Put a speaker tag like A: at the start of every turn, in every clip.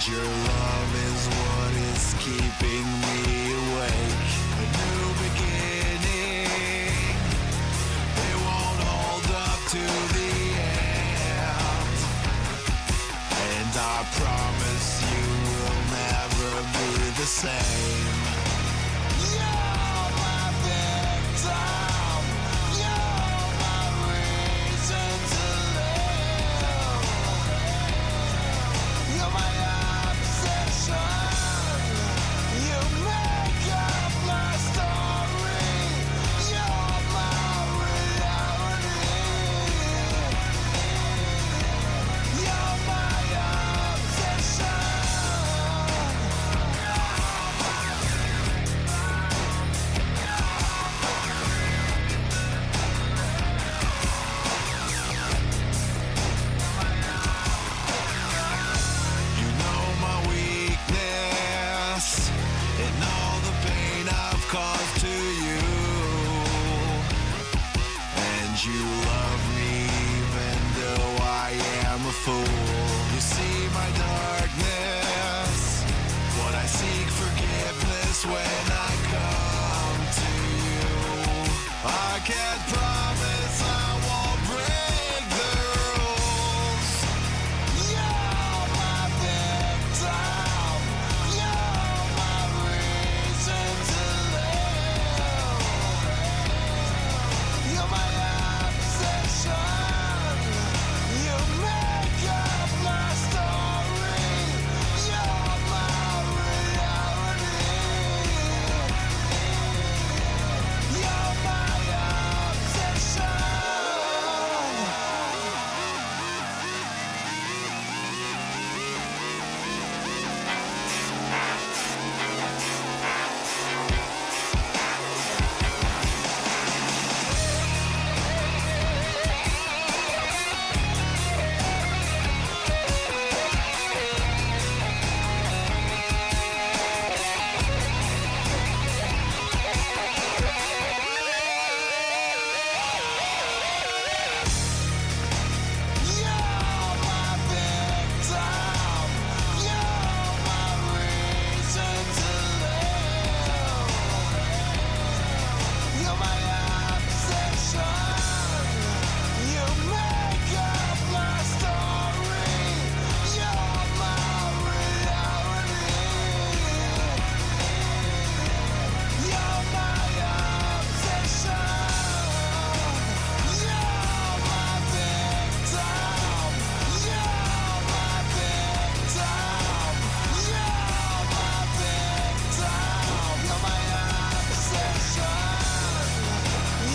A: Your love is what is keeping me awake. A new beginning, they won't hold up to the end. And I promise you will never be the same. You're my victim, you're my reason to live. You're my obsession, you make up my story. You're my reality. You're my obsession. You know my weakness and all the pain I've caused to you. And you love me even though I am a fool. You see my darkness, but I seek forgiveness when I come to you. I can't promise I won't break the rules. You're my victim, you're my reason to live. You're my obsession, you make up my story. You're my reality. You're my obsession. You're my victim, you're my reason to live. You're my obsession, you make up my story. You're my reality. You're my obsession. You're my victim, you're my victim, you're my victim. You're my obsession,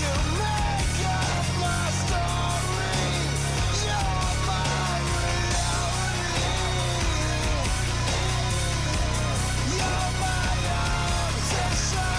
A: you make up my story. You're my reality. You're my obsession.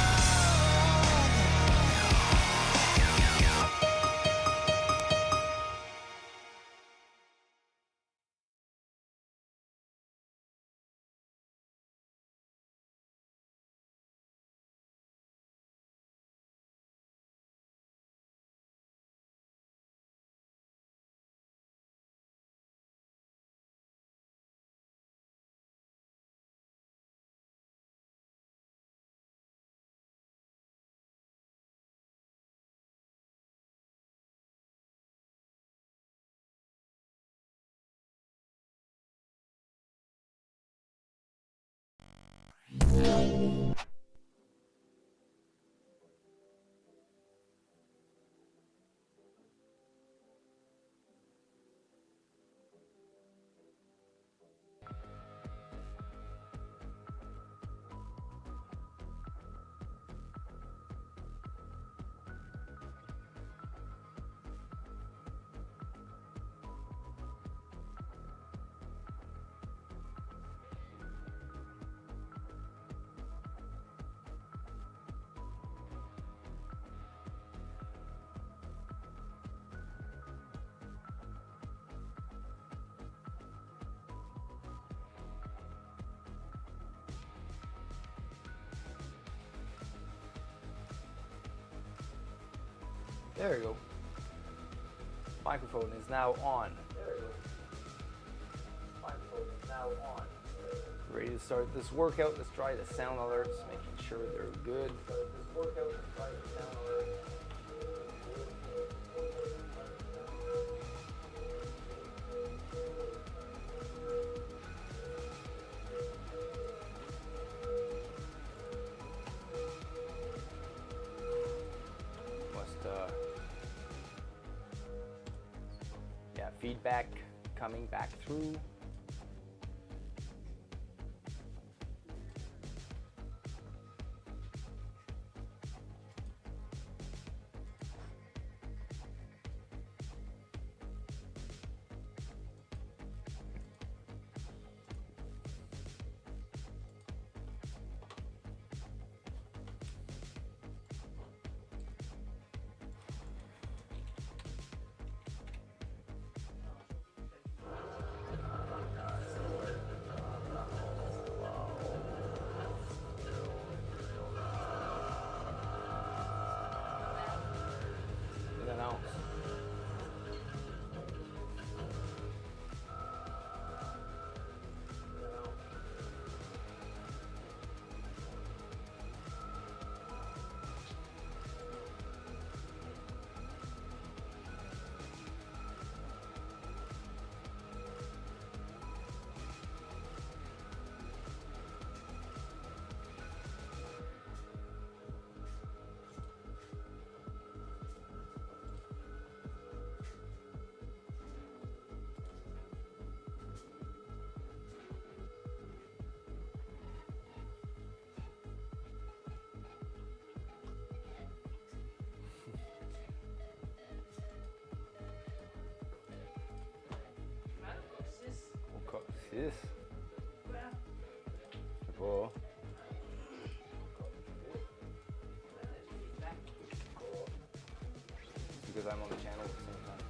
B: There we go. Microphone is now on.
C: Microphone is now on.
B: Ready to start this workout. Let's try the sound alerts, making sure they're good. Start this workout. Let's try the sound alerts. Yeah, feedback coming back through. This cool. Because I'm on the channel at the same time.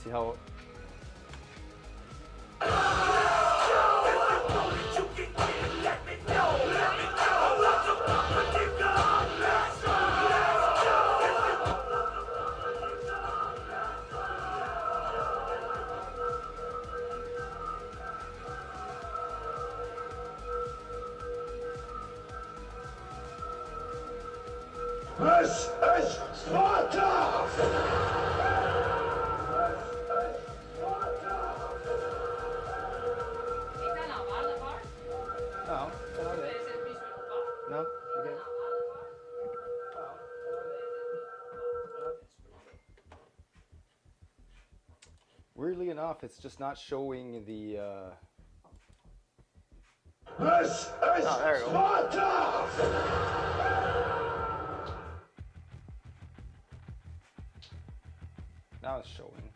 B: See how
C: This is Sparta!
B: no, okay. Weirdly enough, it's just not showing the.
C: This is
B: there you go.
C: Sparta!
B: Now it's showing.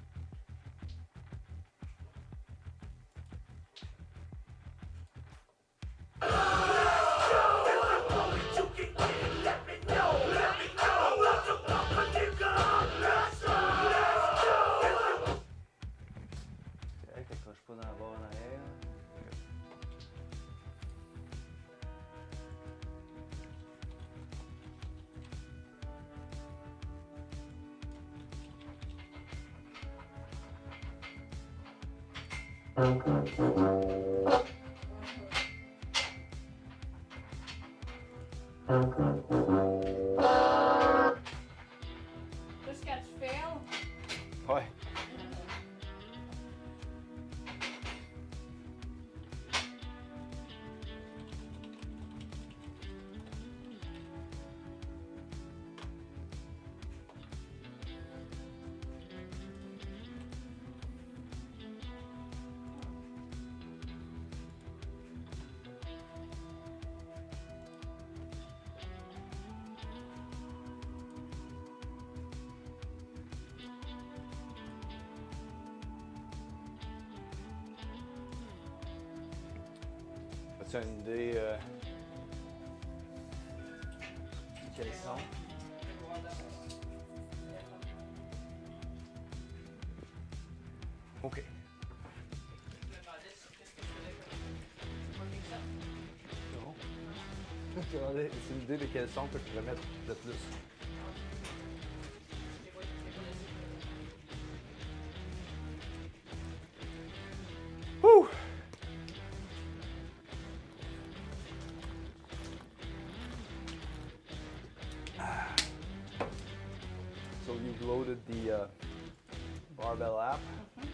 D: This gets fail.
B: Oi. tu as une idée quels sont? OK. Non. C'est une idée de quels sons que je pourrais mettre de plus. Whew! So you've loaded the barbell app. I'm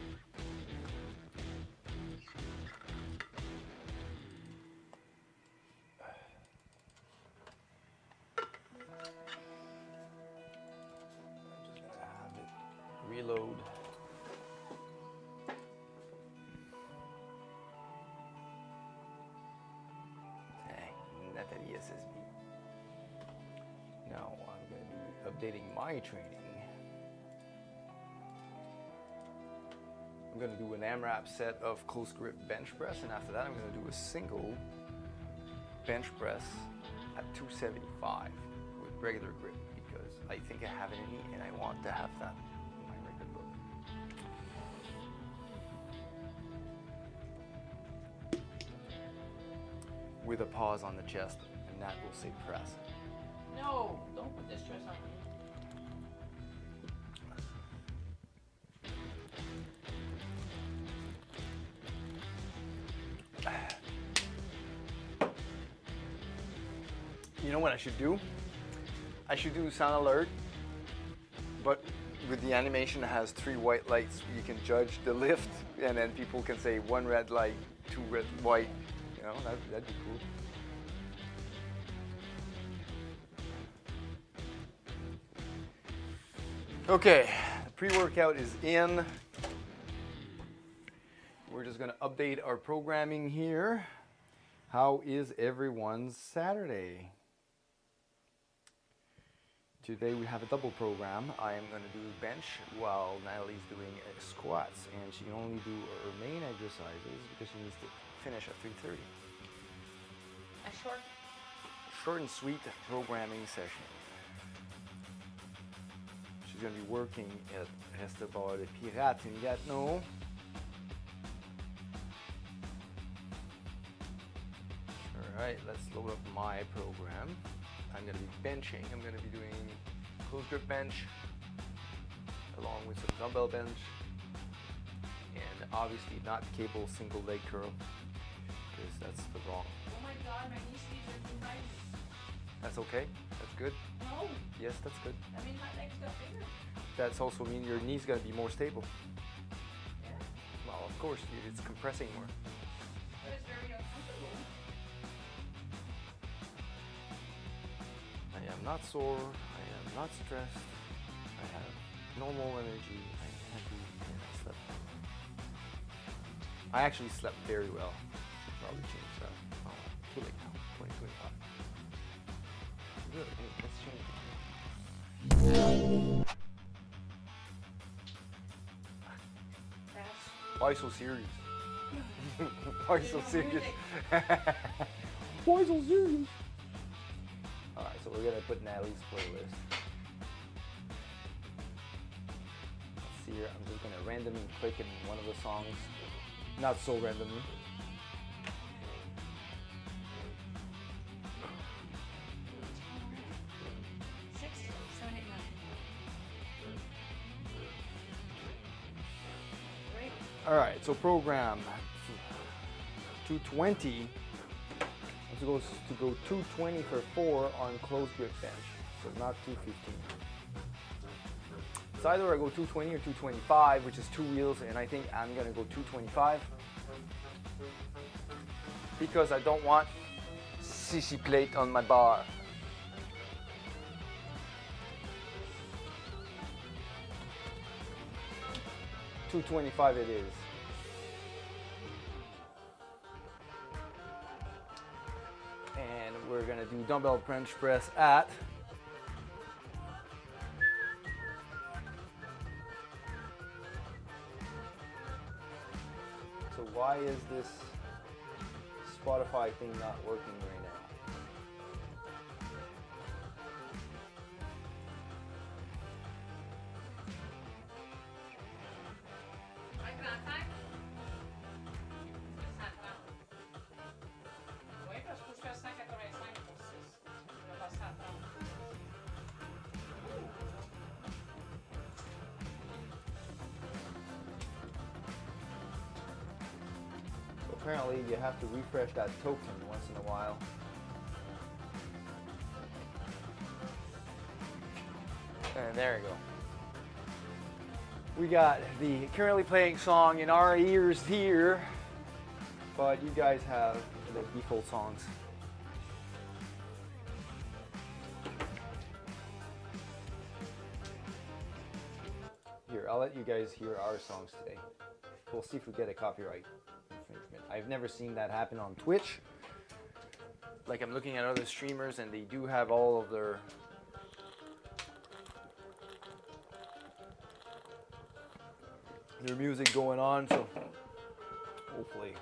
B: just gonna have it reload. Hey, Nathalie SSB. Now I'm going to be updating my training. I'm going to do an AMRAP set of close grip bench press, and after that I'm going to do a single bench press at 275 with regular grip because I think I have it in me and I want to have that in my record book. With a pause on the chest, and that will say press.
D: No, don't put this stress on me.
B: You know what I should do? I should do sound alert, but with the animation that has 3 white lights, you can judge the lift, and then people can say 1 red light, 2 red, white. You know, that'd be cool. Okay, the pre-workout is in. We're just gonna update our programming here. How is everyone's Saturday? Today we have a double program. I am going to do bench while Natalie's doing squats, and she can only do her main exercises because she needs to finish at 3:30.
D: A short.
B: Short and sweet programming session. She's going to be working at Restaurant des Pirates in Gatineau. Alright, let's load up my program. I'm going to be benching. I'm going to be doing close grip bench along with some dumbbell bench, and obviously not cable single leg curl because that's the wrong.
D: Oh my god, my knee sleeves are too tight.
B: That's okay. That's good.
D: No,
B: Yes, that's good.
D: I mean my legs got bigger.
B: That's also mean your knee's going to be more stable.
D: Yeah,
B: Well, of course, it's compressing more.
D: but it's very uncomfortable.
B: I am not sore. I am not stressed. I have normal energy. I'm happy. And I slept. I actually slept very well. Should probably change that. Oh, too late now. 2025. Good. Hey, let's change it.
D: That's
B: Why so serious? Why so serious? Why so serious? Alright, so we're gonna put Natalie's playlist. Let's see here, I'm just gonna randomly click in one of the songs. Not so randomly.
D: six, seven, eight, nine. Great.
B: Alright, so program 220. Let's go to go 220 for 4 on close grip bench. So not 215. It's either I go 220 or 225, which is 2 wheels, and I think I'm gonna go 225 because I don't want CC plate on my bar. $225 it is. And we're gonna do dumbbell bench press at so why is this Spotify thing not working right now. Apparently you have to refresh that token once in a while. And there you go. We got the currently playing song in our ears here, but you guys have the default songs. Here, I'll let you guys hear our songs today. We'll see if we get a copyright infringement. I've never seen that happen on Twitch. Like, I'm looking at other streamers and they do have all of their music going on, so hopefully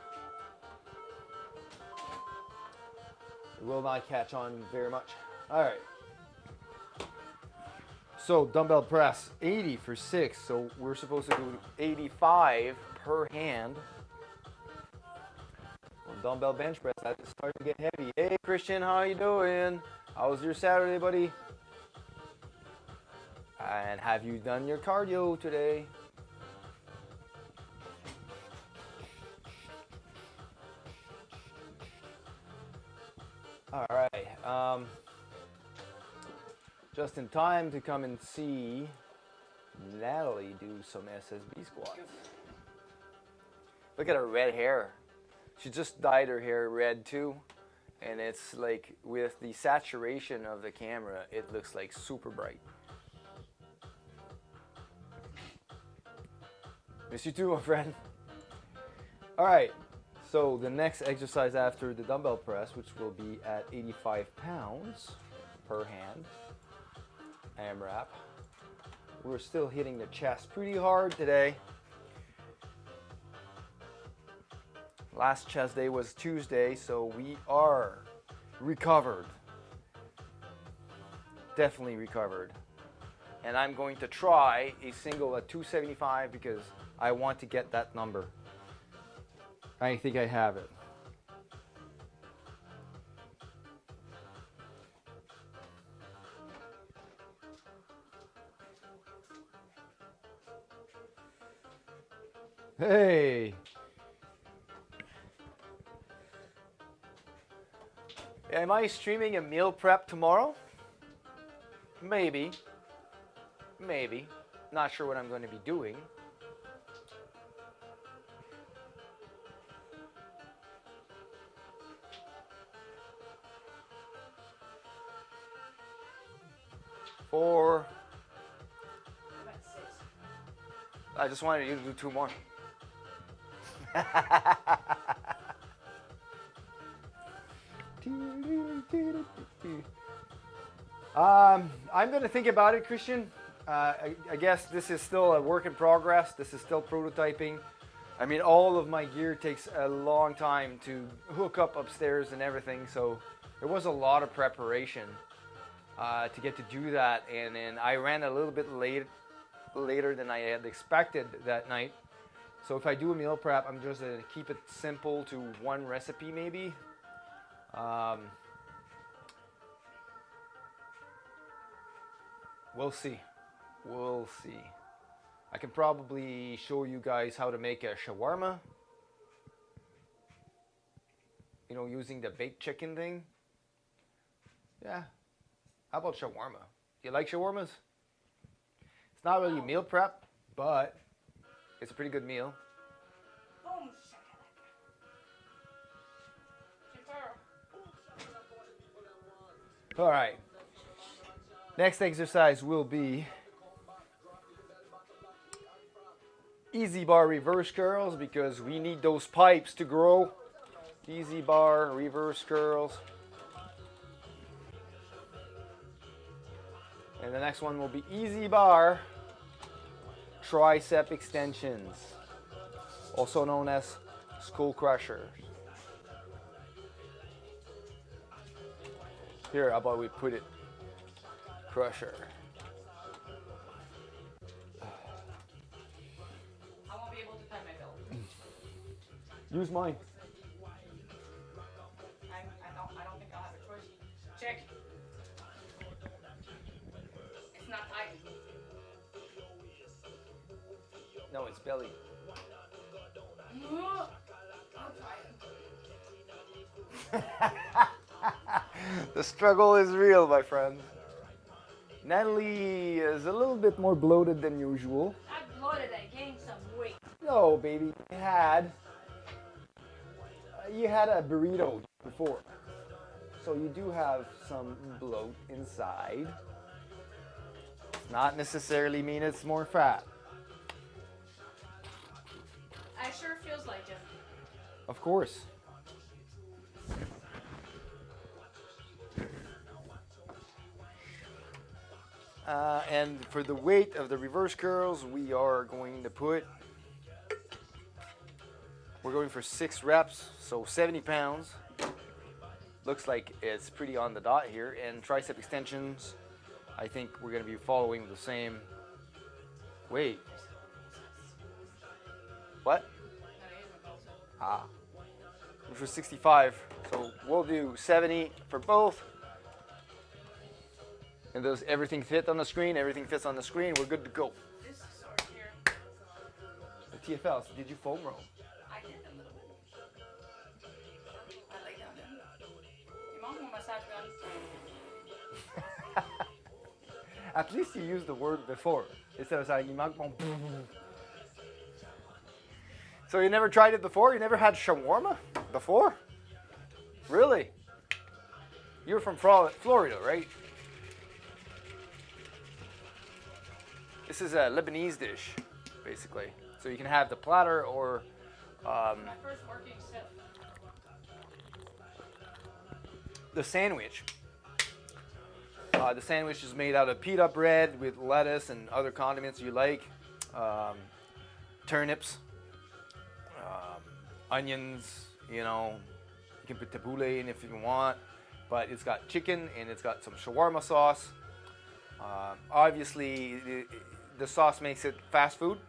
B: it will not catch on very much. All right. So dumbbell press, 80 for 6. So we're supposed to do 85 per hand. Well, dumbbell bench press, that's starting to get heavy. Hey Christian, how you doing? How was your Saturday, buddy? And have you done your cardio today? All right. Just in time to come and see Natalie do some SSB squats. Look at her red hair. She just dyed her hair red too. And it's like, with the saturation of the camera, it looks like super bright. Miss you too, my friend. All right. So the next exercise after the dumbbell press, which will be at 85 pounds per hand, AMRAP. We're still hitting the chest pretty hard today. Last chest day was Tuesday, so we are recovered. Definitely recovered. And I'm going to try a single at 275 because I want to get that number. I think I have it. Hey. Am I streaming a meal prep tomorrow? Maybe. Maybe. Not sure what I'm going to be doing. Four. I just wanted you to do 2 more. I'm going to think about it, Christian. I guess this is still a work in progress. This is still prototyping. I mean, all of my gear takes a long time to hook up upstairs and everything, so there was a lot of preparation to get to do that. And then I ran a little bit later than I had expected that night. So if I do a meal prep, I'm just going to keep it simple to 1 recipe maybe. We'll see. We'll see. I can probably show you guys how to make a shawarma. You know, using the baked chicken thing. Yeah. How about shawarma? You like shawarmas? It's not really meal prep, but it's a pretty good meal.
D: Boom, shakalaka.
B: All right. Next exercise will be easy bar reverse curls because we need those pipes to grow. Easy bar reverse curls. And the next one will be easy bar tricep extensions, also known as skull crushers. Here, how about we put it? Crusher.
D: I won't be able to tie my belt.
B: Use mine.
D: I don't think I'll have a choice. Check. It's not tight.
B: No, it's belly.
D: I'll try it.
B: The struggle is real, my friend. Natalie is a little bit more bloated than usual.
D: I bloated. I gained some weight.
B: No, baby, you had a burrito before, so you do have some bloat inside. Not necessarily mean it's more fat.
D: I sure feels like it.
B: Of course. And for the weight of the reverse curls, we're going for 6 reps, so 70 pounds. Looks like it's pretty on the dot here. And tricep extensions, I think we're going to be following the same weight. What? Which was 65. So we'll do 70 for both. And does everything fit on the screen? Everything fits on the screen. We're good to go.
D: This is sort here.
B: The TFLs, did you foam roll?
D: I did a little bit. I lay down there. You want more massage gun?
B: At least you used the word before instead of saying, "Il manque mon." So you never tried it before? You never had shawarma before? Really? You're from Florida, right? This is a Lebanese dish, basically. So you can have the platter or
D: My first working shift.
B: the sandwich. The sandwich is made out of pita bread with lettuce and other condiments you like. Turnips, onions, you know. You can put tabbouleh in if you want. But it's got chicken and it's got some shawarma sauce. Obviously, the sauce makes it fast food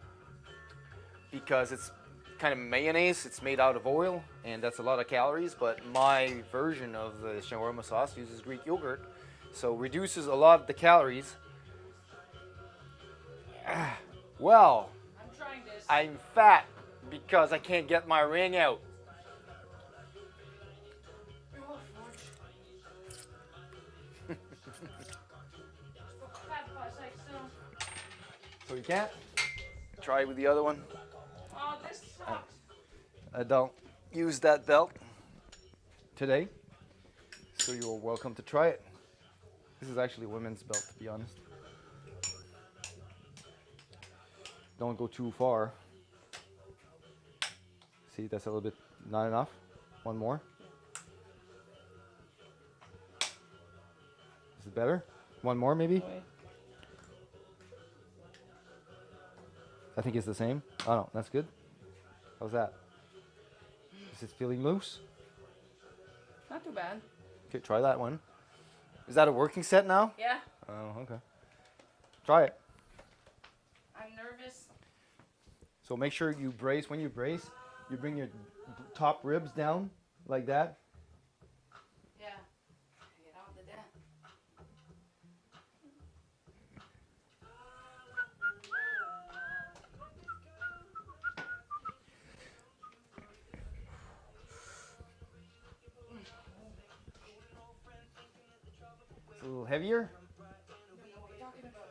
B: because it's kind of mayonnaise. It's made out of oil, and that's a lot of calories. But my version of the shawarma sauce uses Greek yogurt, so reduces a lot of the calories. Well,
D: I'm trying this.
B: I'm fat because I can't get my ring out.
D: Oh,
B: So you can't? Try with the other one.
D: Oh, this sucks.
B: I don't use that belt today, so you're welcome to try it. This is actually a women's belt, to be honest. Don't go too far. See, that's a little bit not enough. One more. Is it better? One more, maybe? I think it's the same. Oh no, that's good. How's that? Is it feeling loose?
D: Not too bad.
B: Okay, try that one. Is that a working set now?
D: Yeah.
B: Oh, okay. Try it.
D: I'm nervous.
B: So make sure you brace. When you brace, you bring your top ribs down like that.
D: Yeah. Get on to that.
B: It's a little heavier.
D: I don't know what you're talking about.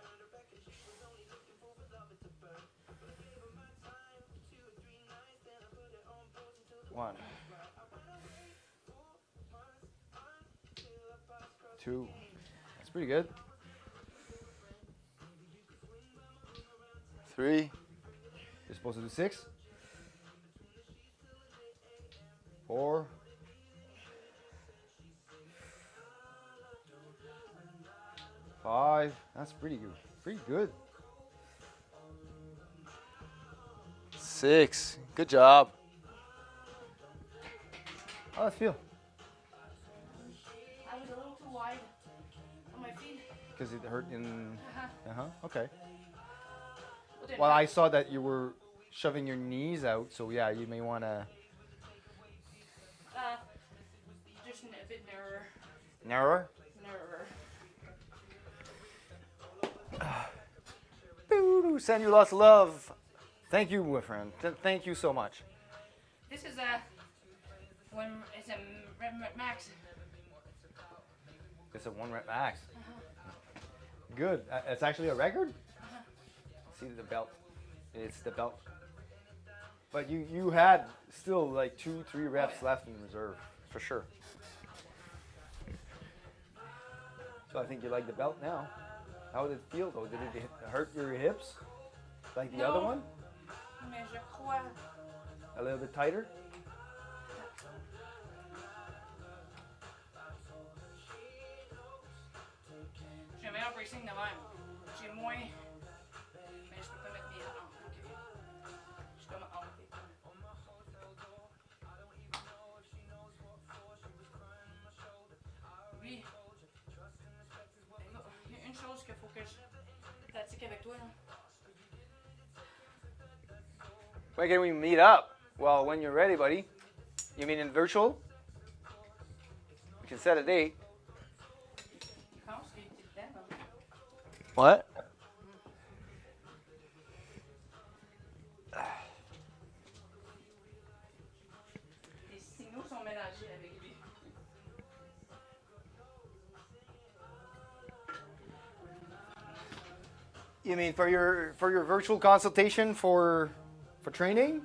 B: 1, 2. That's pretty good. 3. You're supposed to do 6. 4. 5. That's pretty good. Pretty good. 6. Good job. How does it feel?
D: I was a little too wide on my feet.
B: Because it hurt in. Okay.
D: But then
B: Well, I saw that you were shoving your knees out, so yeah, you may want to
D: just a bit narrower.
B: narrower. Send you lots of love. Thank you, my friend. Thank you so much.
D: This is when it's a rep max.
B: It's a 1 rep max. Good. It's actually a record. See the belt. It's the belt. But you had still like 2-3 reps left in reserve for sure. So I think you like the belt now. How did it feel though? Did it hurt your hips like the other one?
D: Mais je crois.
B: A little bit tighter?
D: J'ai un meilleur bracing de même. J'ai moins. Mais je peux pas mettre mes hanches. Ok. Je suis comme en haut. Oui. Il y a une chose qu'il faut que je pratique avec toi. Là.
B: When can we meet up? Well, when you're ready, buddy. You mean in virtual? We can set a date.
D: Je pense qu'il était dedans. Là.
B: What?
D: Les signaux sont mélangés avec lui.
B: You mean for your virtual consultation for training?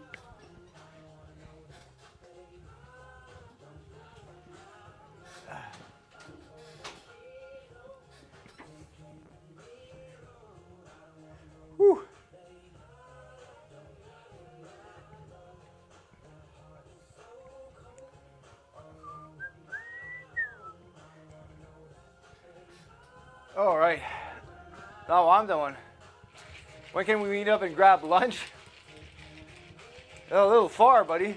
B: Whew. All right. Now I'm the one. When can we meet up and grab lunch? A little far, buddy.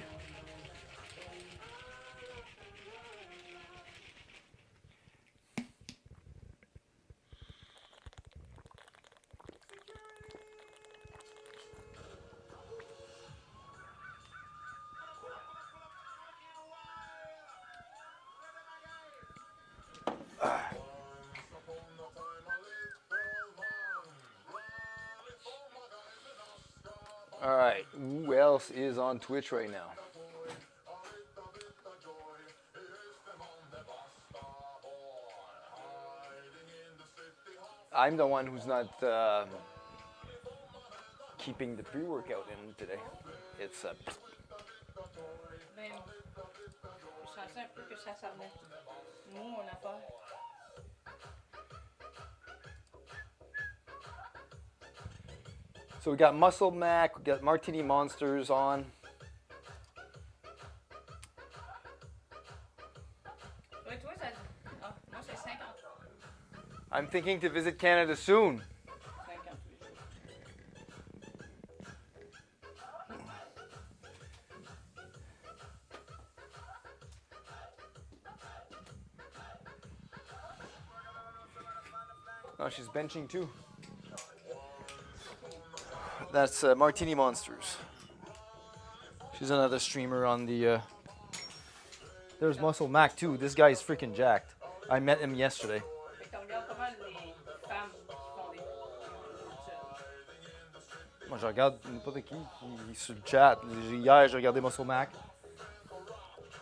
B: All right, who else is on Twitch right now? I'm the one who's not keeping the pre-workout in today. It's
D: Ben, je sentais un peu que ça s'arrête. Nous, mon affaire.
B: So we got Muscle Mac, we got Martini Monsters on.
D: Ouais, toi, ça. Ah, moi, c'est 50.
B: I'm thinking to visit Canada soon.
D: 50.
B: Oh, she's benching too. That's Martini Monsters. She's another streamer on the. There's Muscle Mac too. This guy is freaking jacked. I met him yesterday.
D: Fait que regarde comment les femmes font des.
B: Moi, je regarde n'importe qui sur le chat. Hier, j'ai regardé Muscle Mac.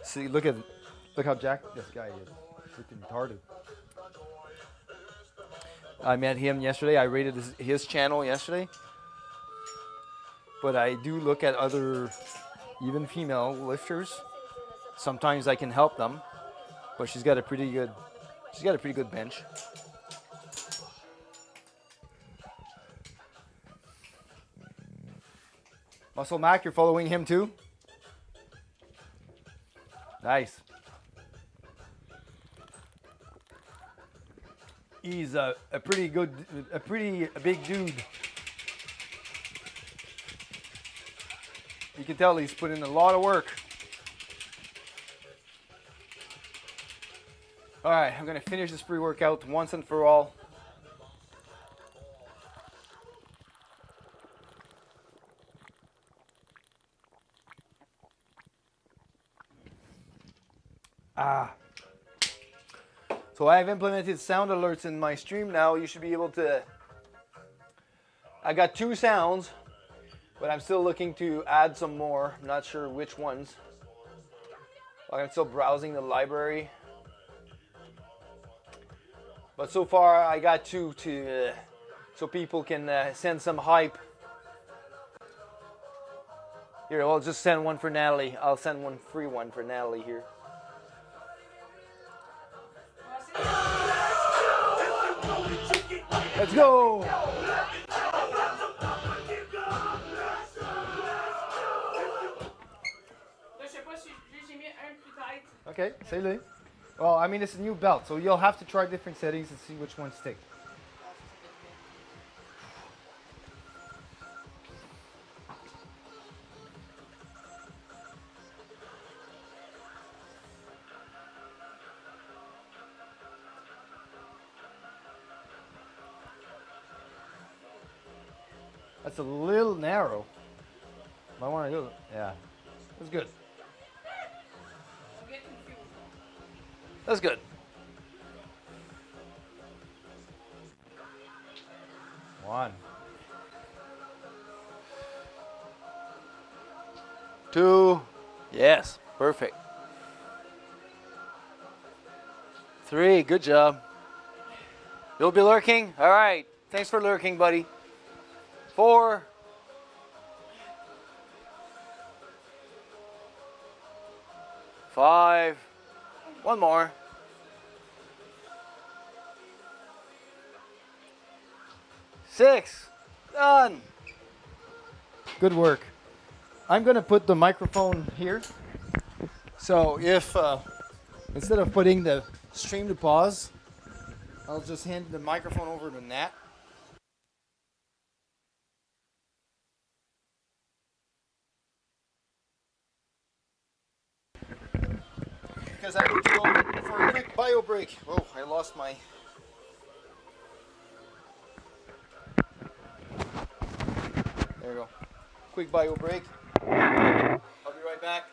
B: See, look how jacked this guy is. Freaking retarded. I met him yesterday. I rated his channel yesterday. But I do look at other, even female lifters. Sometimes I can help them, but she's got a pretty good bench. Muscle Mac, you're following him too? Nice. He's a pretty big dude. You can tell he's put in a lot of work. All right, I'm gonna finish this pre-workout once and for all. So I've implemented sound alerts in my stream now. You should be able to. I got 2 sounds, but I'm still looking to add some more. I'm not sure which ones. I'm still browsing the library. But so far I got 2 to so people can send some hype. Here, I'll just send one for Natalie. I'll send one free one for Natalie here. Let's go! Okay, say le. Well, I mean, it's a new belt, so you'll have to try different settings and see which ones stick. That's a little narrow. I want to do it. Yeah, that's good. That's good. One. 2. Yes, perfect. 3, good job. You'll be lurking? All right. Thanks for lurking, buddy. 4. 5. One more. 6. Done. Good work. I'm going to put the microphone here. So if, instead of putting the stream to pause, I'll just hand the microphone over to Nat. Because I need to go for a quick bio break. Oh, I lost my... There we go. Quick bio break. I'll be right back.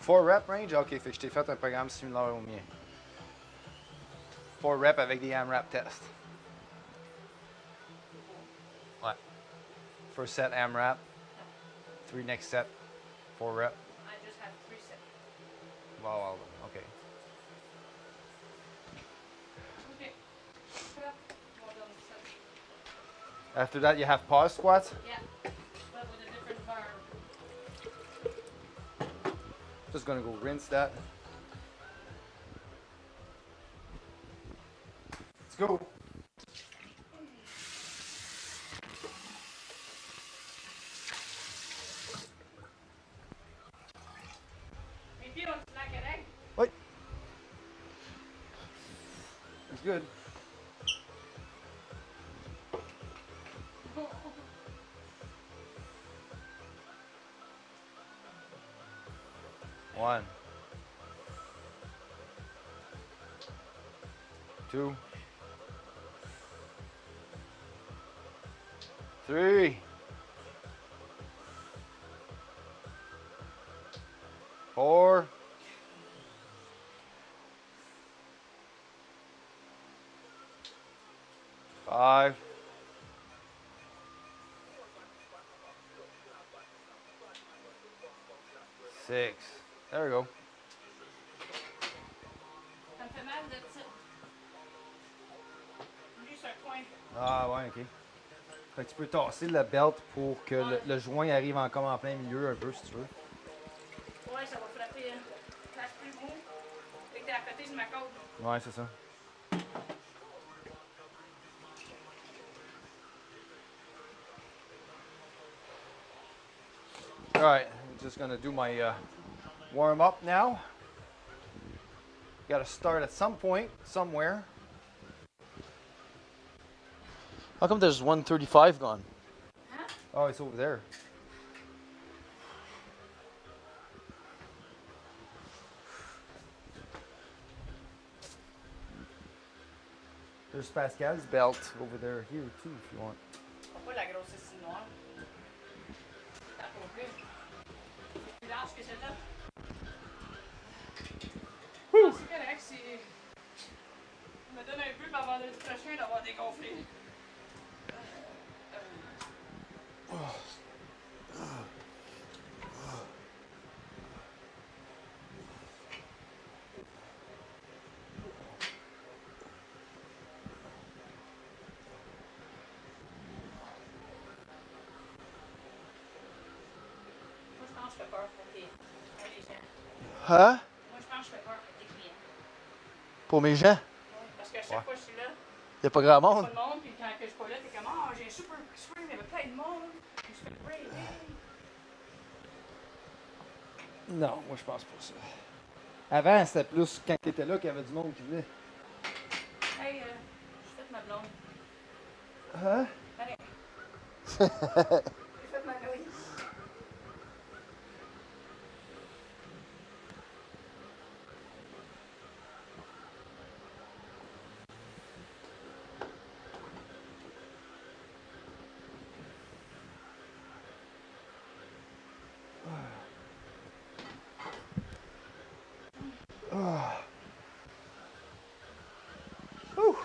E: 4 rep range? Ok, fait que je t'ai fait un programme similaire au mien. 4 reps avec des AMRAP tests. Ouais. First set AMRAP. 3 next set. 4 rep.
D: I just have 3 sets.
E: Wow, okay.
D: Okay. Well done, set.
E: After that, you have pause squats.
D: Yeah. But with a different bar.
E: Just gonna go rinse that. Let's go.
D: Maybe on slack an egg.
E: Wait. It's good. One. 2. 3. 4. 5. 6. There we go.
D: Ça me fait mal de ça. Lui, c'est un coin.
E: Ah ouais, ok. Fait que tu peux tasser le belt pour que le joint arrive encore en plein milieu un peu si tu veux.
D: Ouais, ça va frapper place plus gros. Fait que t'es à côté de ma côte.
E: Ouais, c'est ça. Alright, I'm just gonna do my warm up now. Gotta start at some point, somewhere. How come there's 135 gone?
D: Huh?
E: Oh, it's over there. There's Pascal's belt over there here too if you want.
D: Pas la grosse ici noire. T'as pas plus. C'est plus large que celle-là. Non, c'est correct, c'est. Je me donne un peu pour vendredi prochain d'avoir dégonflé. Moi, je pense que je fais peur pour les gens.
E: Huh?
D: Moi, je pense que je fais peur pour tes clients.
E: Pour mes gens?
D: Ouais, parce que chaque fois que je suis là,
E: Y a pas grand
D: pas
E: monde.
D: de monde, puis quand que je suis pas là, t'es comme, ah, j'ai un super swing, il y avait plein de monde, puis je fais le break.
E: Non, moi je pense pas ça. Avant, c'était plus quand t'étais là qu'il y avait du monde qui venait.
D: Hey, j'ai fait ma blonde.
E: Hein?
D: Allez. J'ai fait ma nouille.
E: Whew.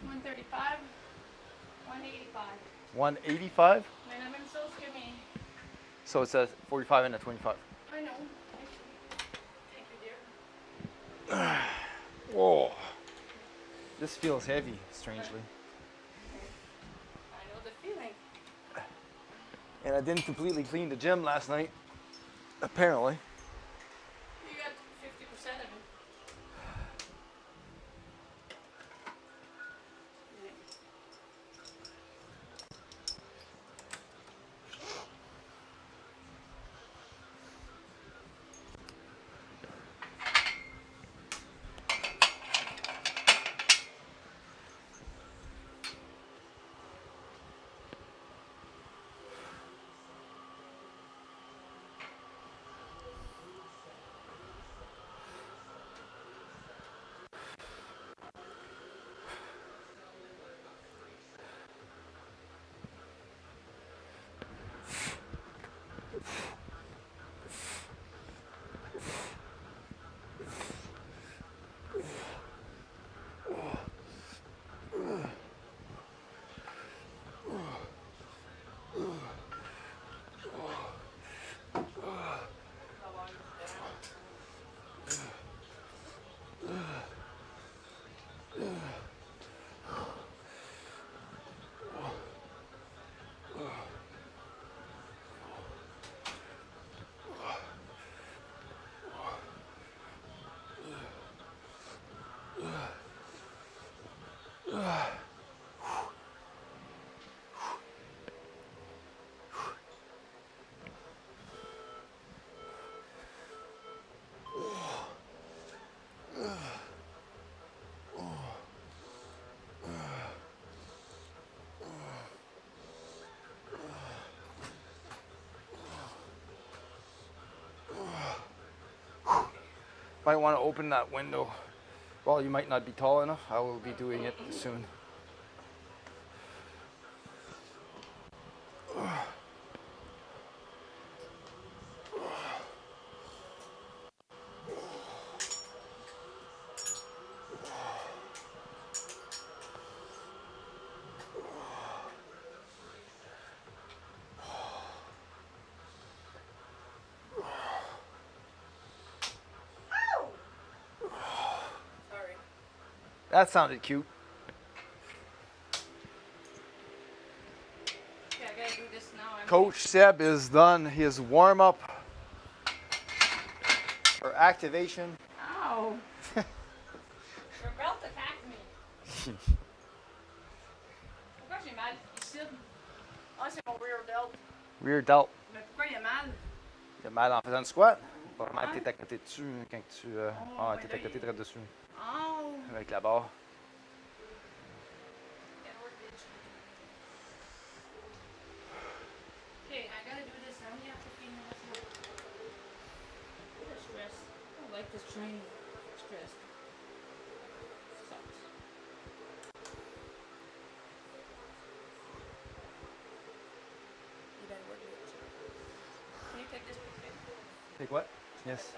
D: $135, $185.
E: 185?
D: Mais la même chose que mes.
E: So it says 45 and a 25.
D: I know. Thank you, dear.
E: Whoa. This feels heavy, strangely.
D: I know the feeling.
E: And I didn't completely clean the gym last night. Apparently.
D: You got 50% of it.
E: Might want to open that window. Well, you might not be tall enough. I will be doing it soon.
D: Sorry.
E: That sounded cute.
D: Okay, I gotta do this now.
E: Coach Seb is done his warm-up or activation.
D: Ow! Your belt attacked me. Pourquoi j'ai mal ici? Ah, c'est mon rear delt.
E: Rear delt.
D: Mais pourquoi il a mal?
E: Il a mal en faisant du squat. Probablement
D: Ouais.
E: t'es à côté dessus quand tu...
D: ouais,
E: t'es
D: là,
E: à côté
D: il-
E: très dessus.
D: Oh!
E: Avec la barre.
D: Gotta work, bitch. Okay, I gotta do this. I only have 15 minutes left. What a stress. I don't like this training. Stress. Sucks. You better work it. Can you take this picture?
E: Take what? Yes.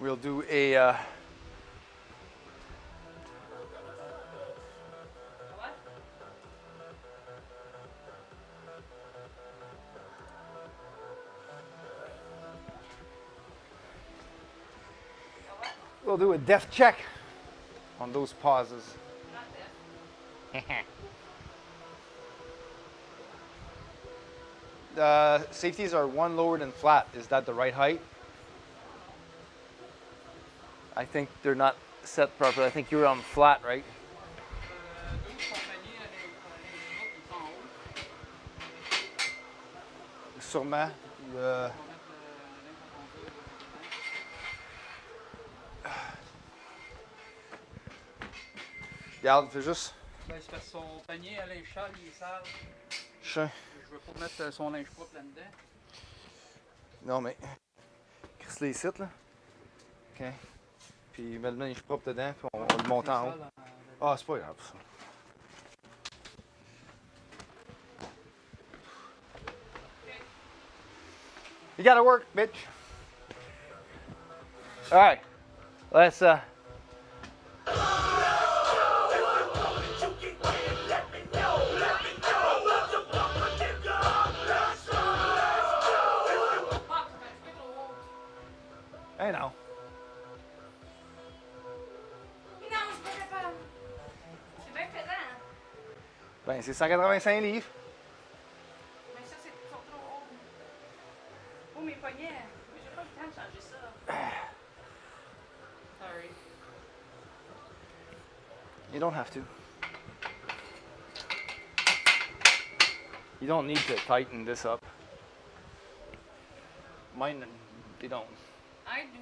E: We'll do a
D: What?
E: we'll do a depth check on those pauses.
D: Not that.
E: Safeties are one lower than flat. Is that the right height? I think they're not set properly. I think you're on flat, right? Sûrement. Regarde, fais juste.
F: Ben, c'est parce que son panier à linge sale, il est sale.
E: Je sais.
F: Je veux pas mettre son linge propre là-dedans.
E: Non, mais. Crisse les sites, là. OK. Puis mets le linge propre dedans, puis on le monte en haut. Ah, c'est pas grave, ça. You gotta work, bitch. All right. Let's, Hey, now.
D: Mais non, je suis pas capable. C'est bien pesant. Hein?
E: Ben, c'est 185 livres.
D: Mais ça, c'est trop haut. Oh, mes poignets. Mais j'ai pas le temps de changer ça. Sorry.
E: You don't have to. You don't need to tighten this up. Mine, they don't.
D: I do.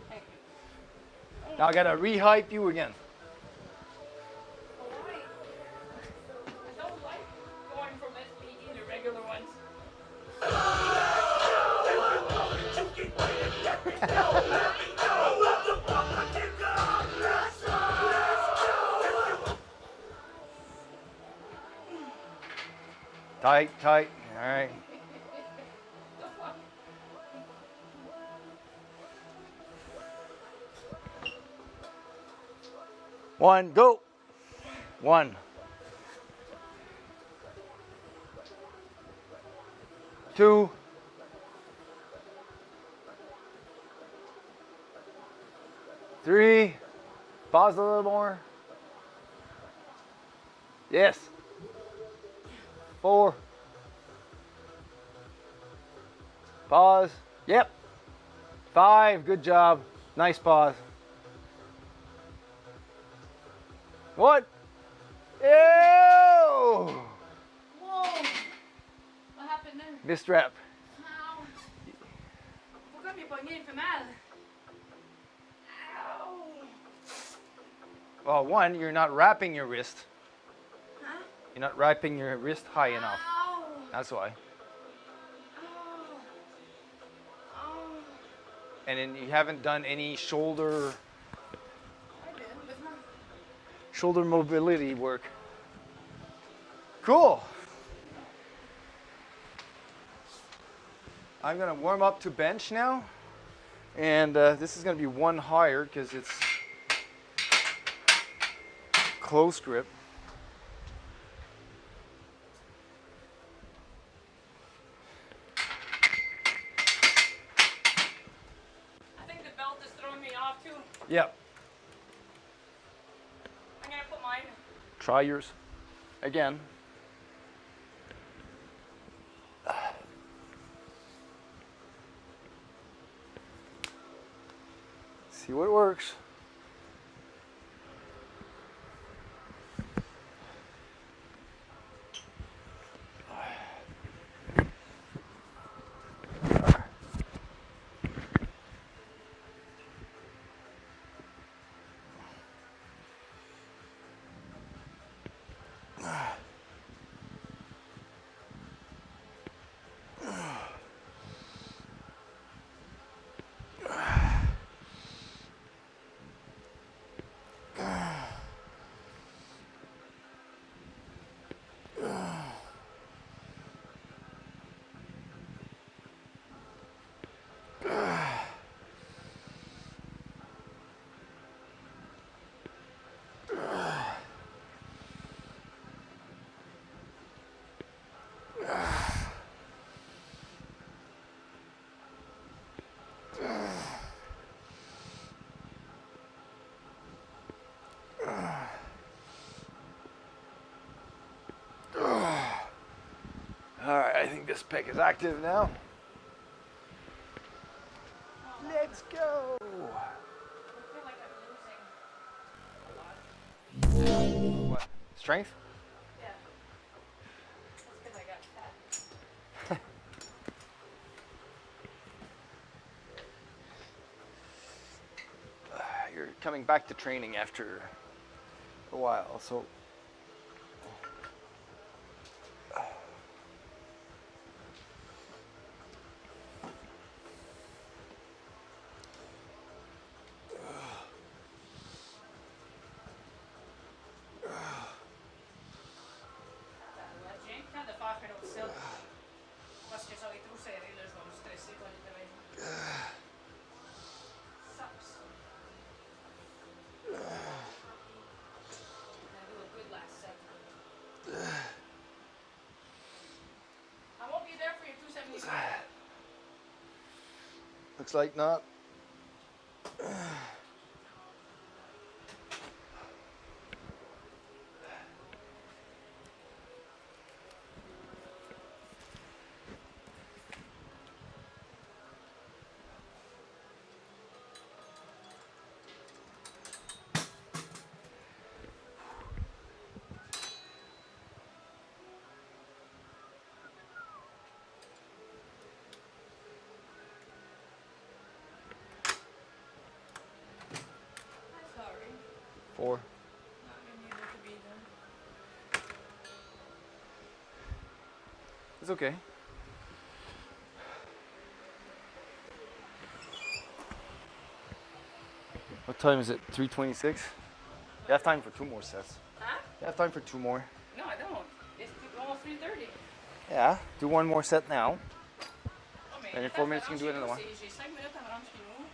D: Thank you.
E: Now I gotta re-hype you again.
D: Why? I don't like going from SPE to regular ones.
E: Tight, tight. All right. One, go. One. Two. Three. Pause a little more. Yes. 4. Pause. Yep. 5. Good job. Nice pause. What? Ew!
D: Whoa!
E: this strap.
D: Ow. Pourquoi mes poignets il fait mal? Ow.
E: Well, one, you're not wrapping your wrist.
D: Huh?
E: You're not wrapping your wrist high enough.
D: Ow.
E: That's why.
D: Oh. Oh.
E: And then you haven't done any shoulder
D: I did with my.
E: shoulder mobility work. Cool. I'm gonna warm up to bench now, and this is gonna be one higher because it's close grip.
D: I think the belt is throwing me off too.
E: Yep.
D: I'm gonna put mine.
E: Try yours again. See what works. All right, I think this pec is active now. Let's go.
D: I feel like I'm losing.
E: What? Strength?
D: Yeah. That's because I got fat.
E: You're coming back to training after a while, so
D: J'ai le temps de faire un autre set. Parce que ça va être trop serré, là, je vais me stresser pour aller travailler. Sucks. I'm gonna do a good last set. I won't be there for your 275.
E: looks like not.
D: I'm sorry.
E: 4.
D: Not gonna be able to be there.
E: It's okay. What time is it? 3:26? You have time for 2 more sets.
D: Huh?
E: You have time for 2 more.
D: No, I don't. It's almost 3:30.
E: Yeah. Do 1 more set now.
D: Oh, mais
E: And in
D: attends,
E: 4 minutes, you can do
D: chez
E: another
D: nous,
E: one.
D: J'ai 5 minutes à me rendre chez nous.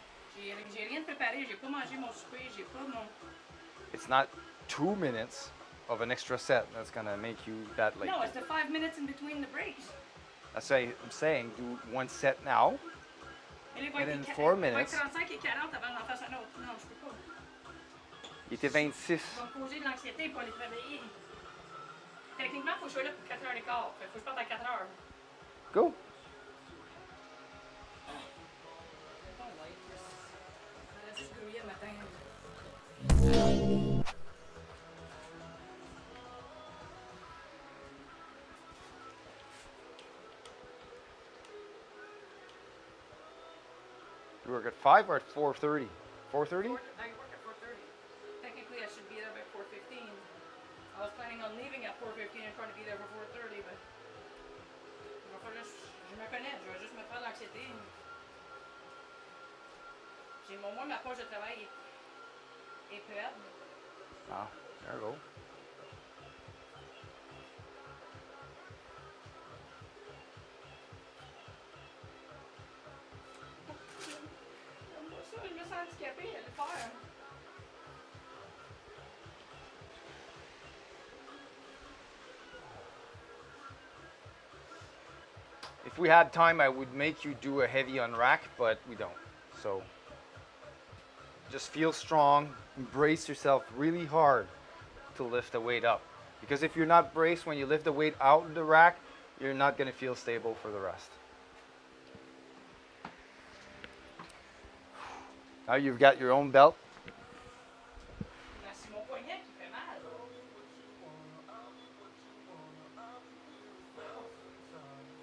D: J'ai rien préparé. J'ai pas mangé mon souper. J'ai pas mon.
E: It's not 2 minutes of an extra set that's gonna make you that late.
D: No, it's the 5 minutes in between the breaks.
E: That's why I'm saying do 1 set now.
D: Et les
E: And in
D: être
E: 4
D: il va
E: minutes-
D: être 35 et 40 avant d'en faire un autre. Non, je peux pas.
E: Il était 26.
D: Je vais me causer de l'anxiété pour aller travailler. Techniquement, il faut que je sois là pour 4h15. Fait que faut que je parte à 4h.
E: Go.
D: Ça reste juste grouillé le matin.
E: You work at 5 or at 4:30? 4:30?
D: I work at 4:30. Technically, I should be there by 4:15. I was planning on leaving at 4:15 and trying to be there for 4:30, but je me connais, je vais juste me faire l'anxiété. Moi, ma poche de travail est perte.
E: Ah, there we go.
D: Je me sens handicapée à le faire.
E: If we had time, I would make you do a heavy on rack, but we don't. So just feel strong, brace yourself really hard to lift the weight up. Because if you're not braced when you lift the weight out of the rack, you're not going to feel stable for the rest. Now you've got your own belt.
D: C'est mon poignet qui fait mal.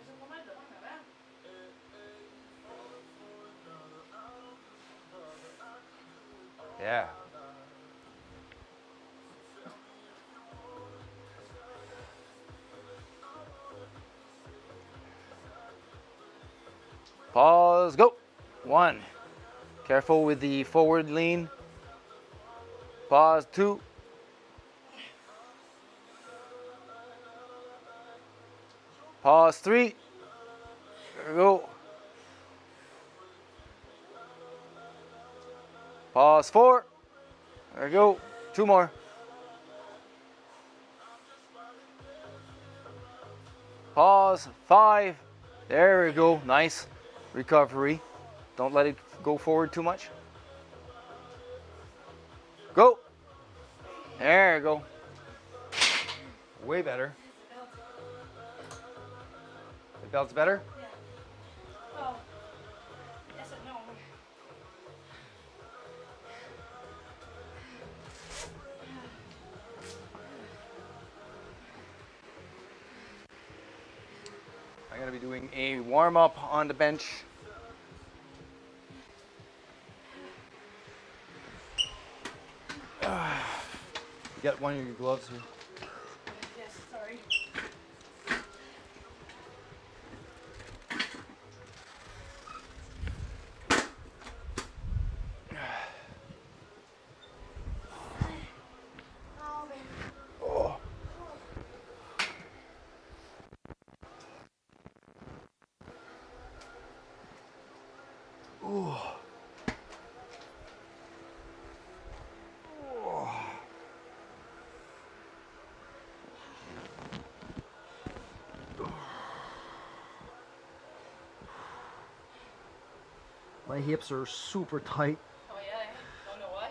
D: J'ai pas mal de temps avant.
E: Yeah. Pause, go. 1. Careful with the forward lean. Pause, 2. Pause, 3. There we go. Pause, 4. There we go. 2 more. Pause, 5. There we go. Nice recovery. Don't let it go forward too much. Go. There you go. Way better. The belt's better?
D: Yeah. Oh. Yes and no.
E: I'm going to be doing a warm-up on the bench. You got one of your gloves here.
D: Yes, sorry.
E: My hips are super tight.
D: Oh yeah, don't know why.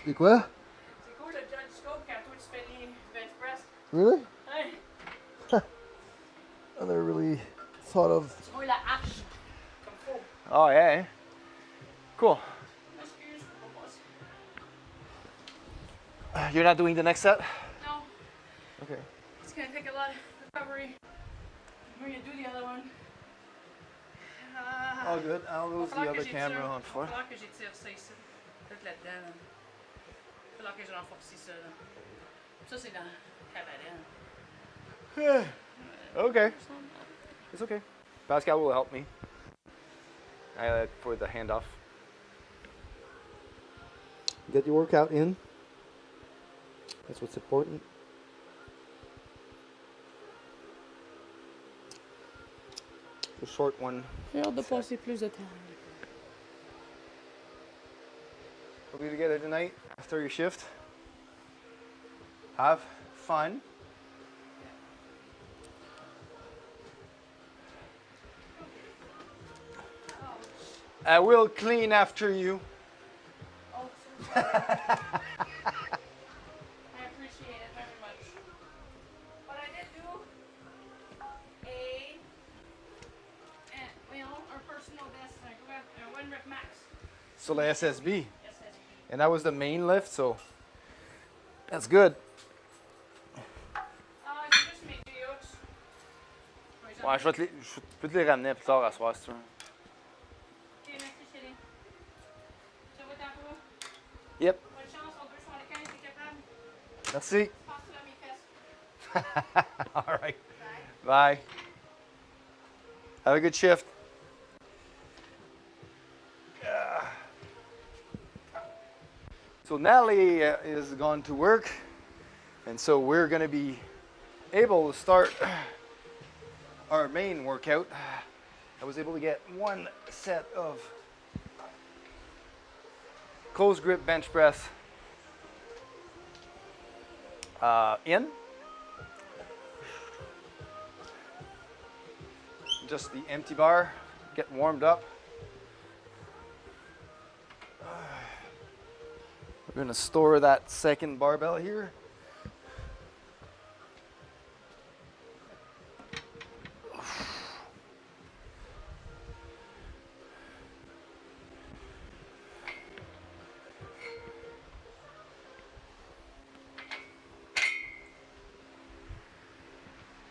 E: Et quoi?
D: C'est cool le judge scope quand toi tu fais les bench press.
E: Really?
D: Hey,
E: I never really thought of.
D: tu vois la hache comme faut.
E: Oh yeah. Cool.
D: Excuse, je peux pas passer.
E: You're not doing the next set?
D: No,
E: Okay.
D: it's gonna take a lot of recovery. We're gonna do the other one.
E: All good. I'll lose the other camera on
D: Il va
E: foot.
D: falloir que j'étire ça ici. Peut-être là-dedans. Là. Il va falloir que je renforce ça. Là. Ça, c'est dans le cabaret.
E: Okay. It's okay. Pascal will help me. For the handoff. Get your workout in. That's what's important. The short one.
D: J'ai hâte de passer plus de temps.
E: We'll be together tonight after your shift. Have fun. I will clean after you.
D: Oh, so sorry. I appreciate it very much. But I did do our personal best. I got a 1 rep max.
E: So the SSB.
D: SSB.
E: And that was the main lift, so that's good.
D: I can just make videos. For example.
E: Ouais, je peux te les ramener plus tard à soir si tu veux.
D: Ok, merci chérie. Je te vois tantôt.
E: Yep.
D: Bonne chance, on peut sur les 15 si capable.
E: Merci.
D: Passe-toi à mes fesses.
E: All right. Bye. Have a good shift. So Natalie is gone to work, and so we're going to be able to start our main workout. I was able to get 1 set of closed grip bench press in. Just the empty bar, get warmed up. We're going to store that second barbell here.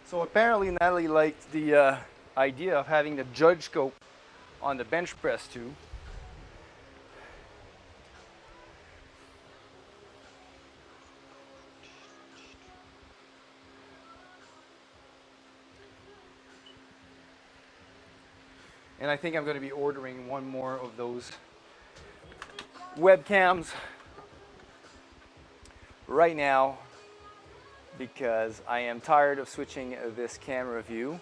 E: So apparently Natalie liked the idea of having the judge scope on the bench press too. And I think I'm going to be ordering 1 more of those webcams right now because I am tired of switching this camera view.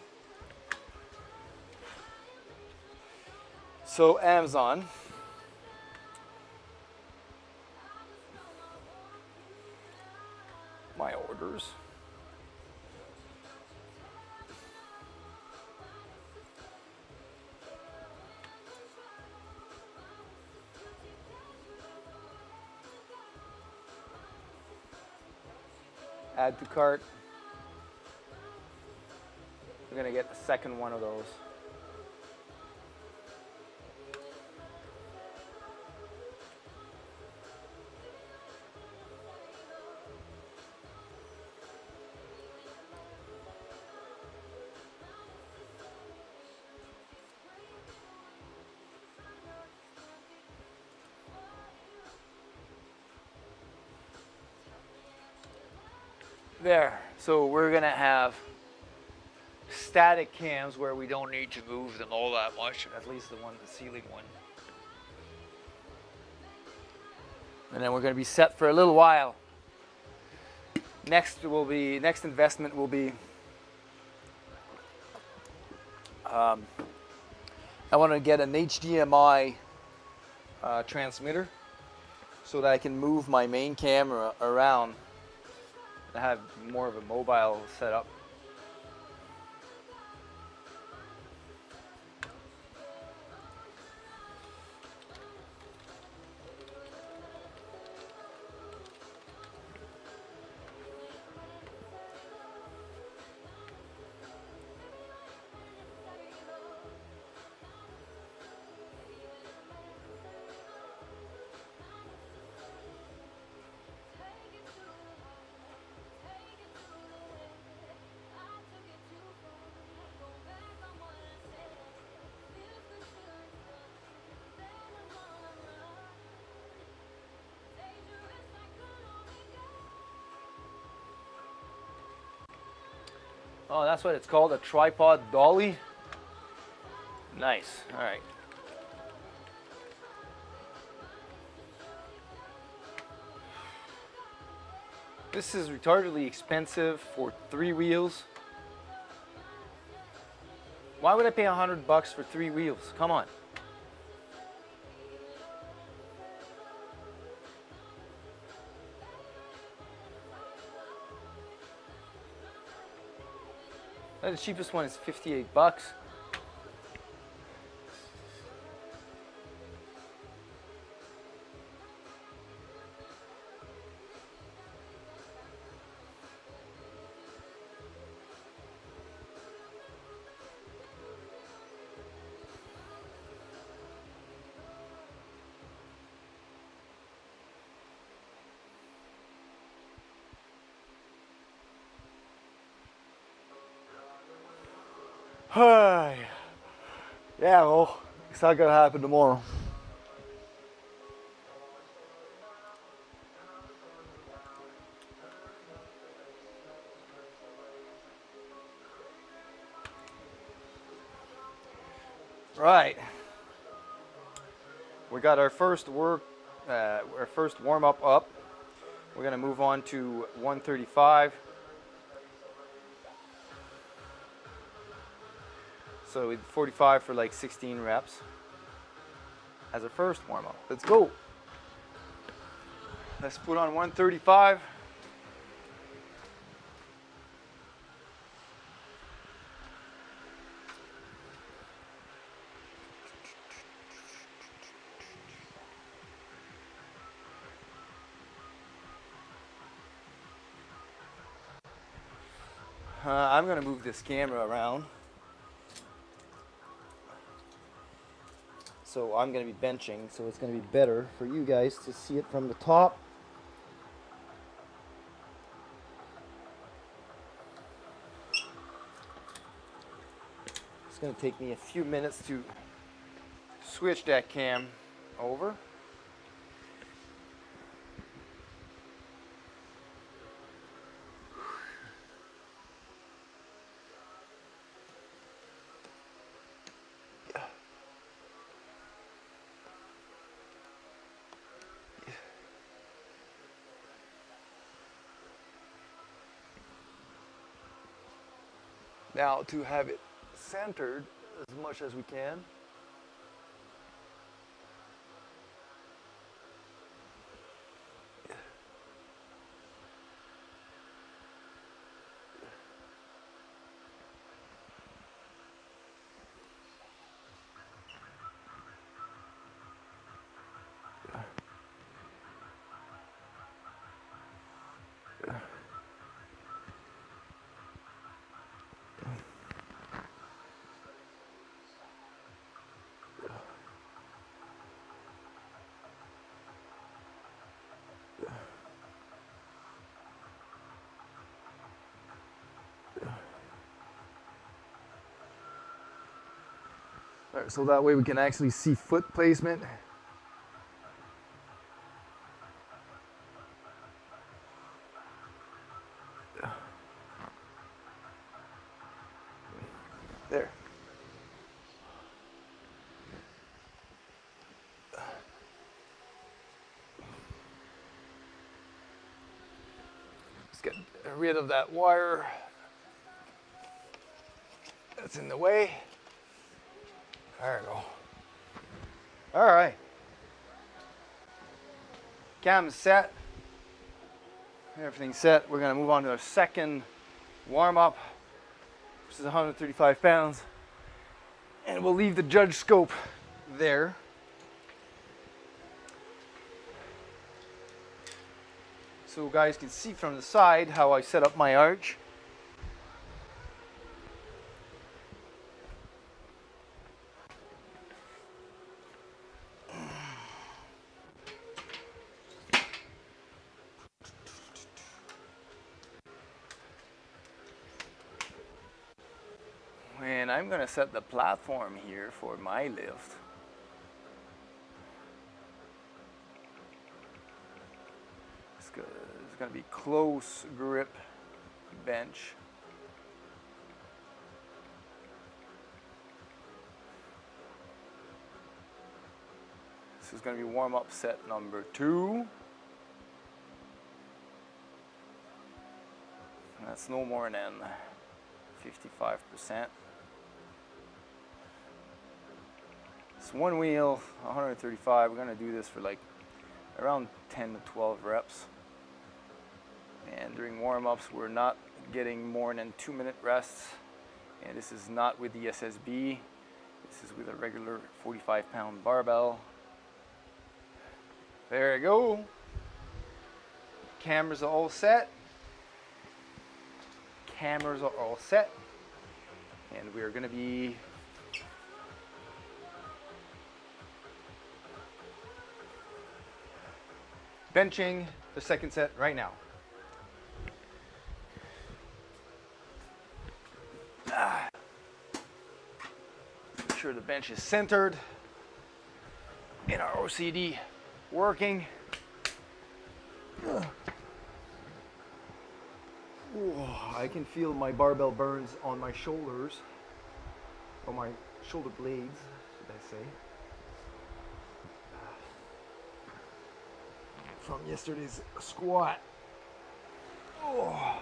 E: So Amazon. My orders. Add to cart. We're gonna get a second one of those. There, so we're gonna have static cams where we don't need to move them all that much, at least the ceiling one. And then we're gonna be set for a little while. Next investment will be, I wanna get an HDMI transmitter so that I can move my main camera around. I have more of a mobile setup. Oh, that's what it's called, a tripod dolly. Nice. All right. This is retardedly expensive for 3 wheels. Why would I pay $100 for 3 wheels? Come on. The cheapest one is $58.
G: Hi. Yeah, well, it's not gonna happen tomorrow.
E: Right. We got our first warm up. We're gonna move on to 135. So with 45 for like 16 reps as a first warm up. Let's go. Let's put on 135. I'm gonna move this camera around. So I'm gonna be benching, so it's gonna be better for you guys to see it from the top. It's gonna take me a few minutes to switch that cam over.
G: Now, to have it centered as much as we can. All right, so that way we can actually see foot placement. There. Let's get rid of that wire that's in the way. There we go.
E: All right. Cam's set. Everything's set. We're gonna move on to our second warm up, which is 135 pounds. And we'll leave the judge scope there. So guys can see from the side how I set up my arch. And I'm gonna set the platform here for my lift. It's gonna be close grip bench. This is gonna be warm up set number 2. And that's no more than 55%. It's one wheel, 135. We're gonna do this for like around 10 to 12 reps. And during warm-ups, we're not getting more than 2-minute rests. And this is not with the SSB. This is with a regular 45-pound barbell. There you go. Cameras are all set. Cameras are all set. And we're gonna be benching the second set right now. sure the bench is centered in our OCD working. I can feel my barbell burns on my shoulders, or my shoulder blades, should I say, from yesterday's squat. Oh.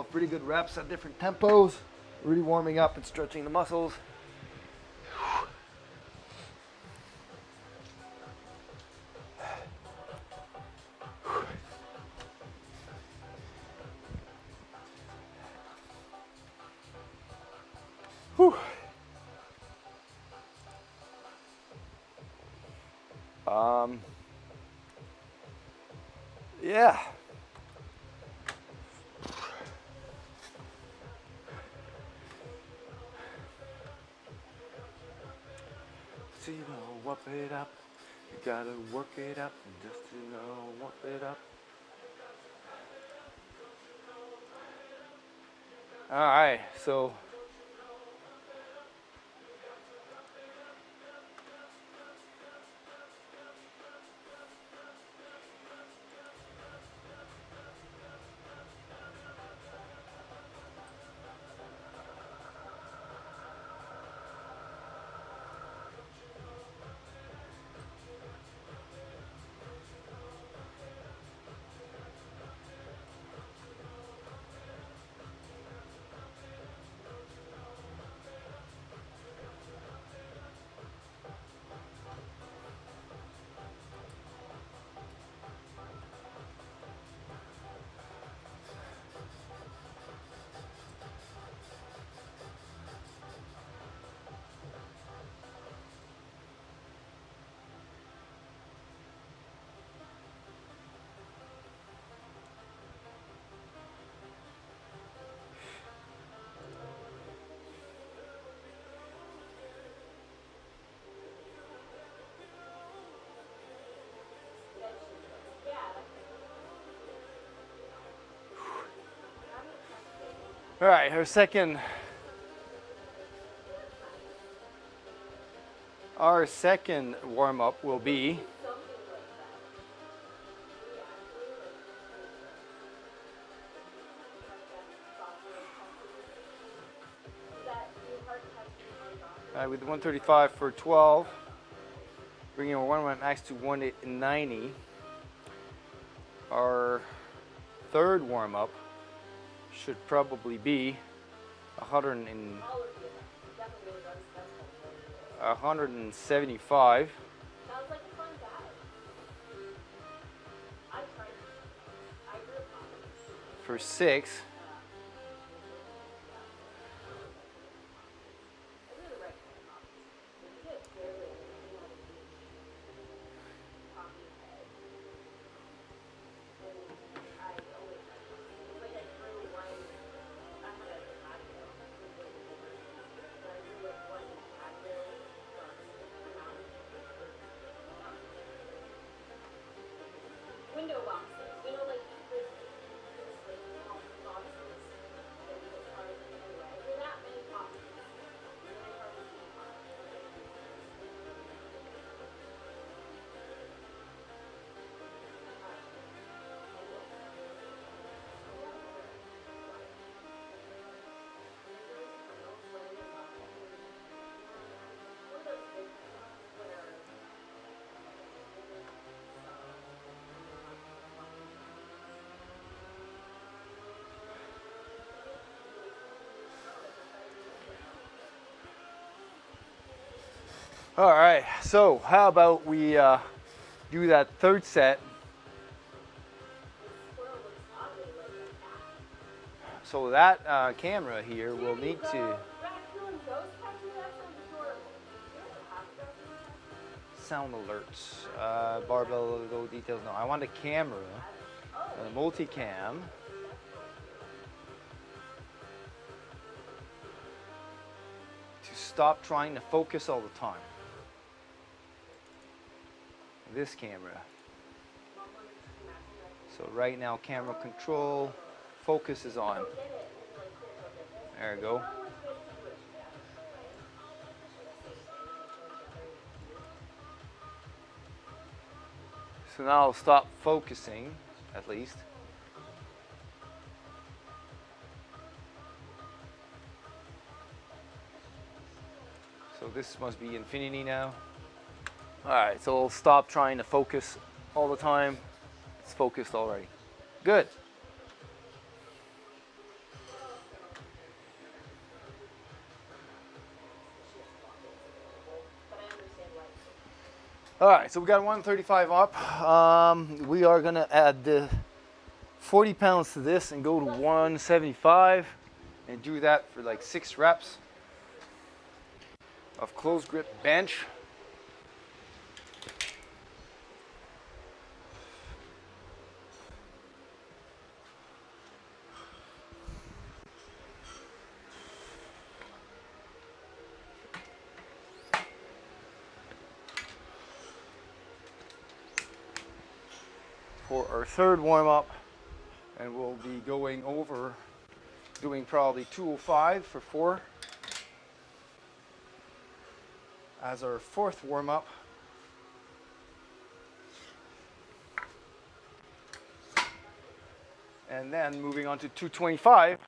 E: Pretty good reps at different tempos, really warming up and stretching the muscles. Whew. Yeah. So you know, whoop it up. You gotta work it up just to know, whoop it up. All right, so all right, our second warm-up will be with 135 for 12, bringing our 1 rep max to 190. Our third warm-up should probably be 175 for 6. All right, so how about we do that third set. So that camera here will need to sound alerts, barbell low details. No, I want a camera, a multicam. To stop trying to focus all the time. This camera. So right now, camera control, focus is on. There we go. So now I'll stop focusing, at least. So this must be infinity now. All right, so we'll stop trying to focus all the time. It's focused already. Good. All right, so we got 135 up. We are gonna add the 40 pounds to this and go to 175 and do that for like 6 reps of close grip bench. For our third warm-up, and we'll be going over doing probably 205 for 4 as our fourth warm-up. And then moving on to 225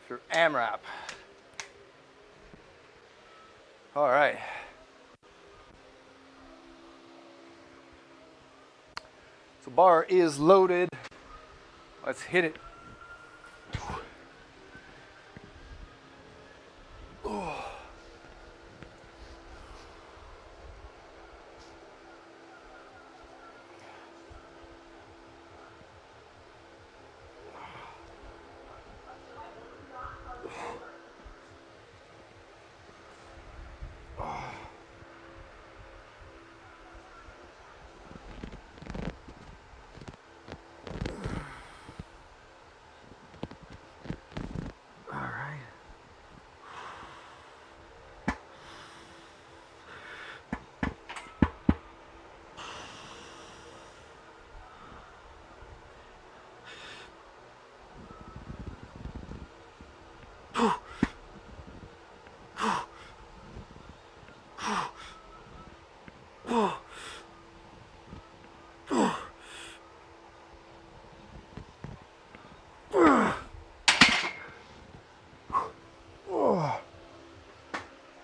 E: for AMRAP. All right. So bar is loaded. Let's hit it. Oh.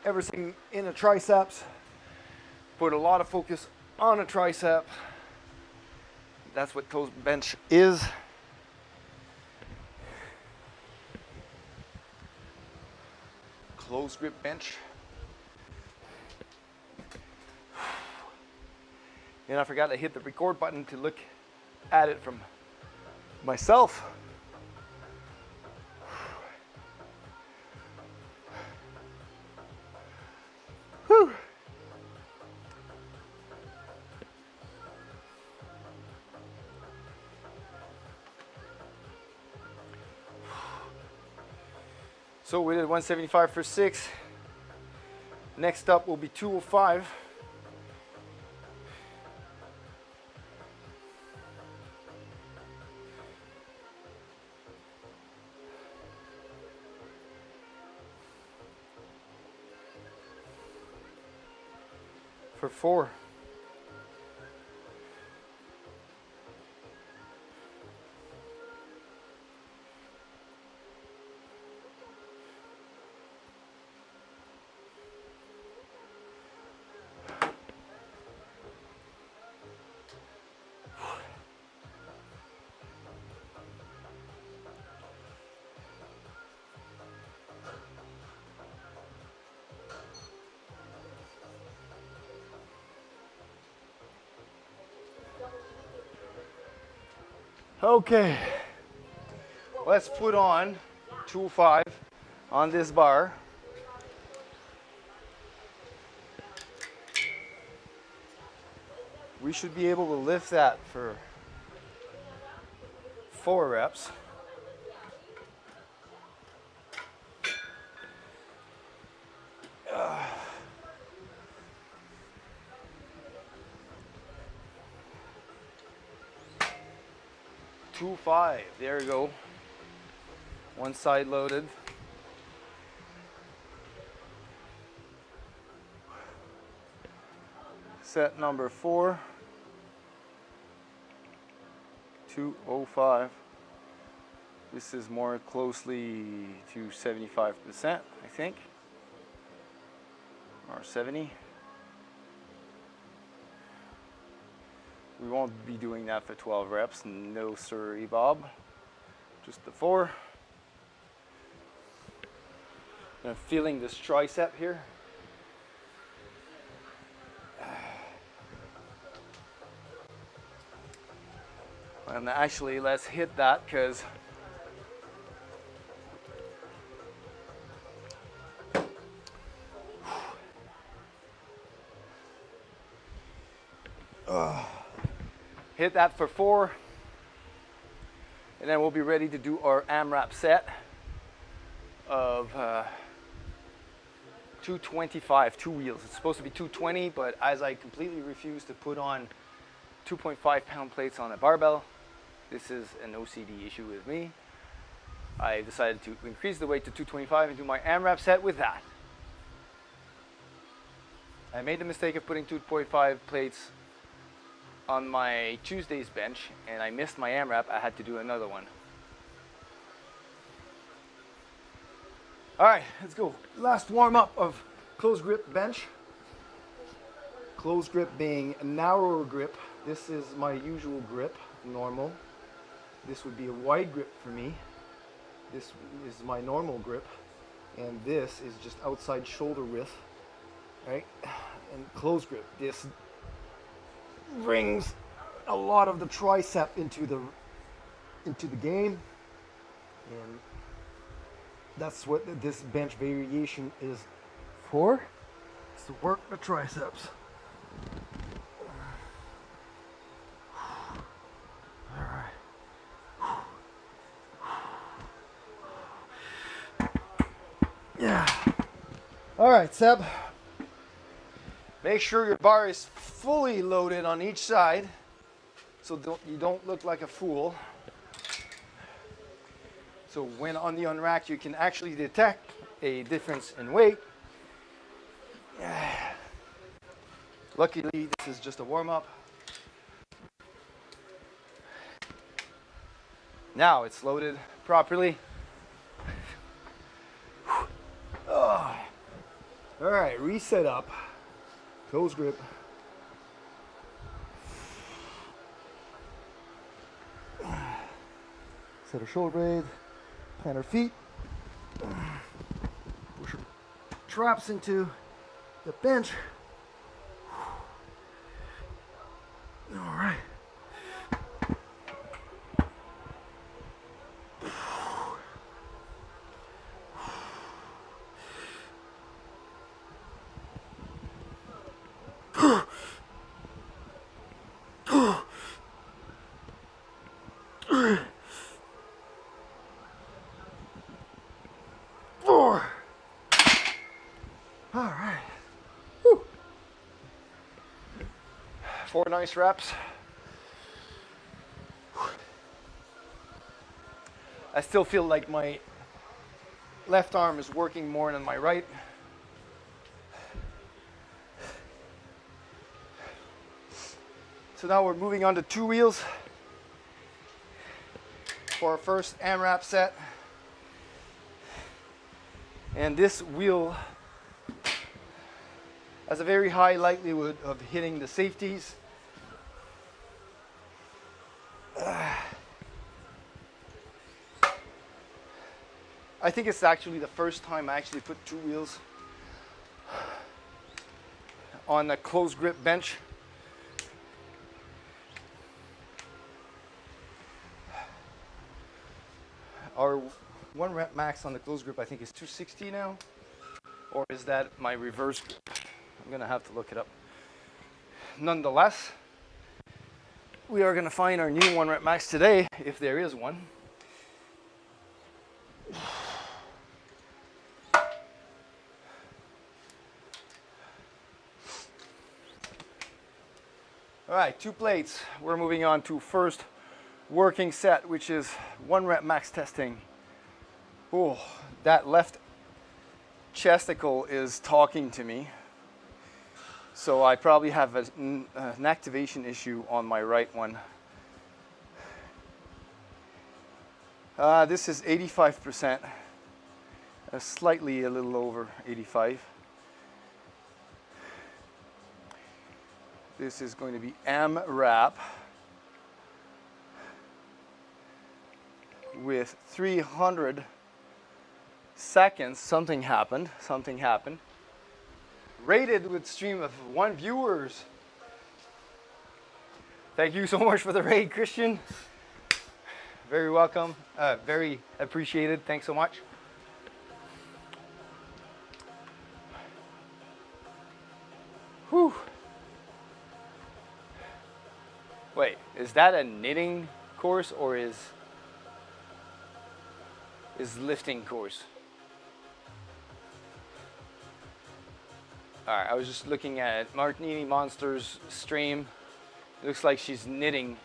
E: Everything in a triceps. Put a lot of focus on a tricep. That's what close bench is. Close grip bench. And I forgot to hit the record button to look at it from myself. Whew. So we did 175 for 6. Next up will be 205. For 4. Okay, let's put on 205 on this bar. We should be able to lift that for 4 reps. Two, 5, there you go. One side loaded. Set number 4, 205. This is more closely to 75%, I think, or 70. We won't be doing that for 12 reps, no siree, Bob. Just the 4. I'm feeling this tricep here. And actually, let's hit that because hit that for 4, and then we'll be ready to do our AMRAP set of 225, 2 wheels. It's supposed to be 220, but as I completely refuse to put on 2.5 pound plates on a barbell, this is an OCD issue with me. I decided to increase the weight to 225 and do my AMRAP set with that. I made the mistake of putting 2.5 plates on my Tuesday's bench, and I missed my AMRAP. I had to do another one. All right, let's go. Last warm up of close grip bench. Close grip being a narrower grip. This is my usual grip, normal. This would be a wide grip for me. This is my normal grip. And this is just outside shoulder width, right? And close grip. This brings a lot of the tricep into the game, and that's what this bench variation is for. It's to work the triceps. All right. Yeah. All right, Seb. Make sure your bar is fully loaded on each side so you don't look like a fool. So when on the unrack, you can actually detect a difference in weight. Luckily, this is just a warm-up. Now it's loaded properly. All right, reset up. Close grip. Set our shoulder blade, plant our feet, push our traps into the bench. All right. All right. Whew. 4 nice reps. I still feel like my left arm is working more than my right. So now we're moving on to 2 wheels for our first AMRAP set. And this wheel has a very high likelihood of hitting the safeties. I think it's actually the first time I actually put 2 wheels on a closed grip bench. Our 1 rep max on the close grip, I think, is 260 now. Or is that my reverse grip? I'm gonna have to look it up. Nonetheless, we are gonna find our new 1 rep max today, if there is one. All right, 2 plates. We're moving on to first working set, which is 1 rep max testing. Oh, that left chesticle is talking to me. So I probably have an activation issue on my right one. This is 85%, slightly a little over 85. This is going to be AMRAP with 300 seconds. Something happened. Rated with stream of 1 viewers. Thank you so much for the raid, Christian. Very welcome. Very appreciated. Thanks so much. Whew. Wait, is that a knitting course or is lifting course? All right, I was just looking at Martini Monster's stream. It looks like she's knitting.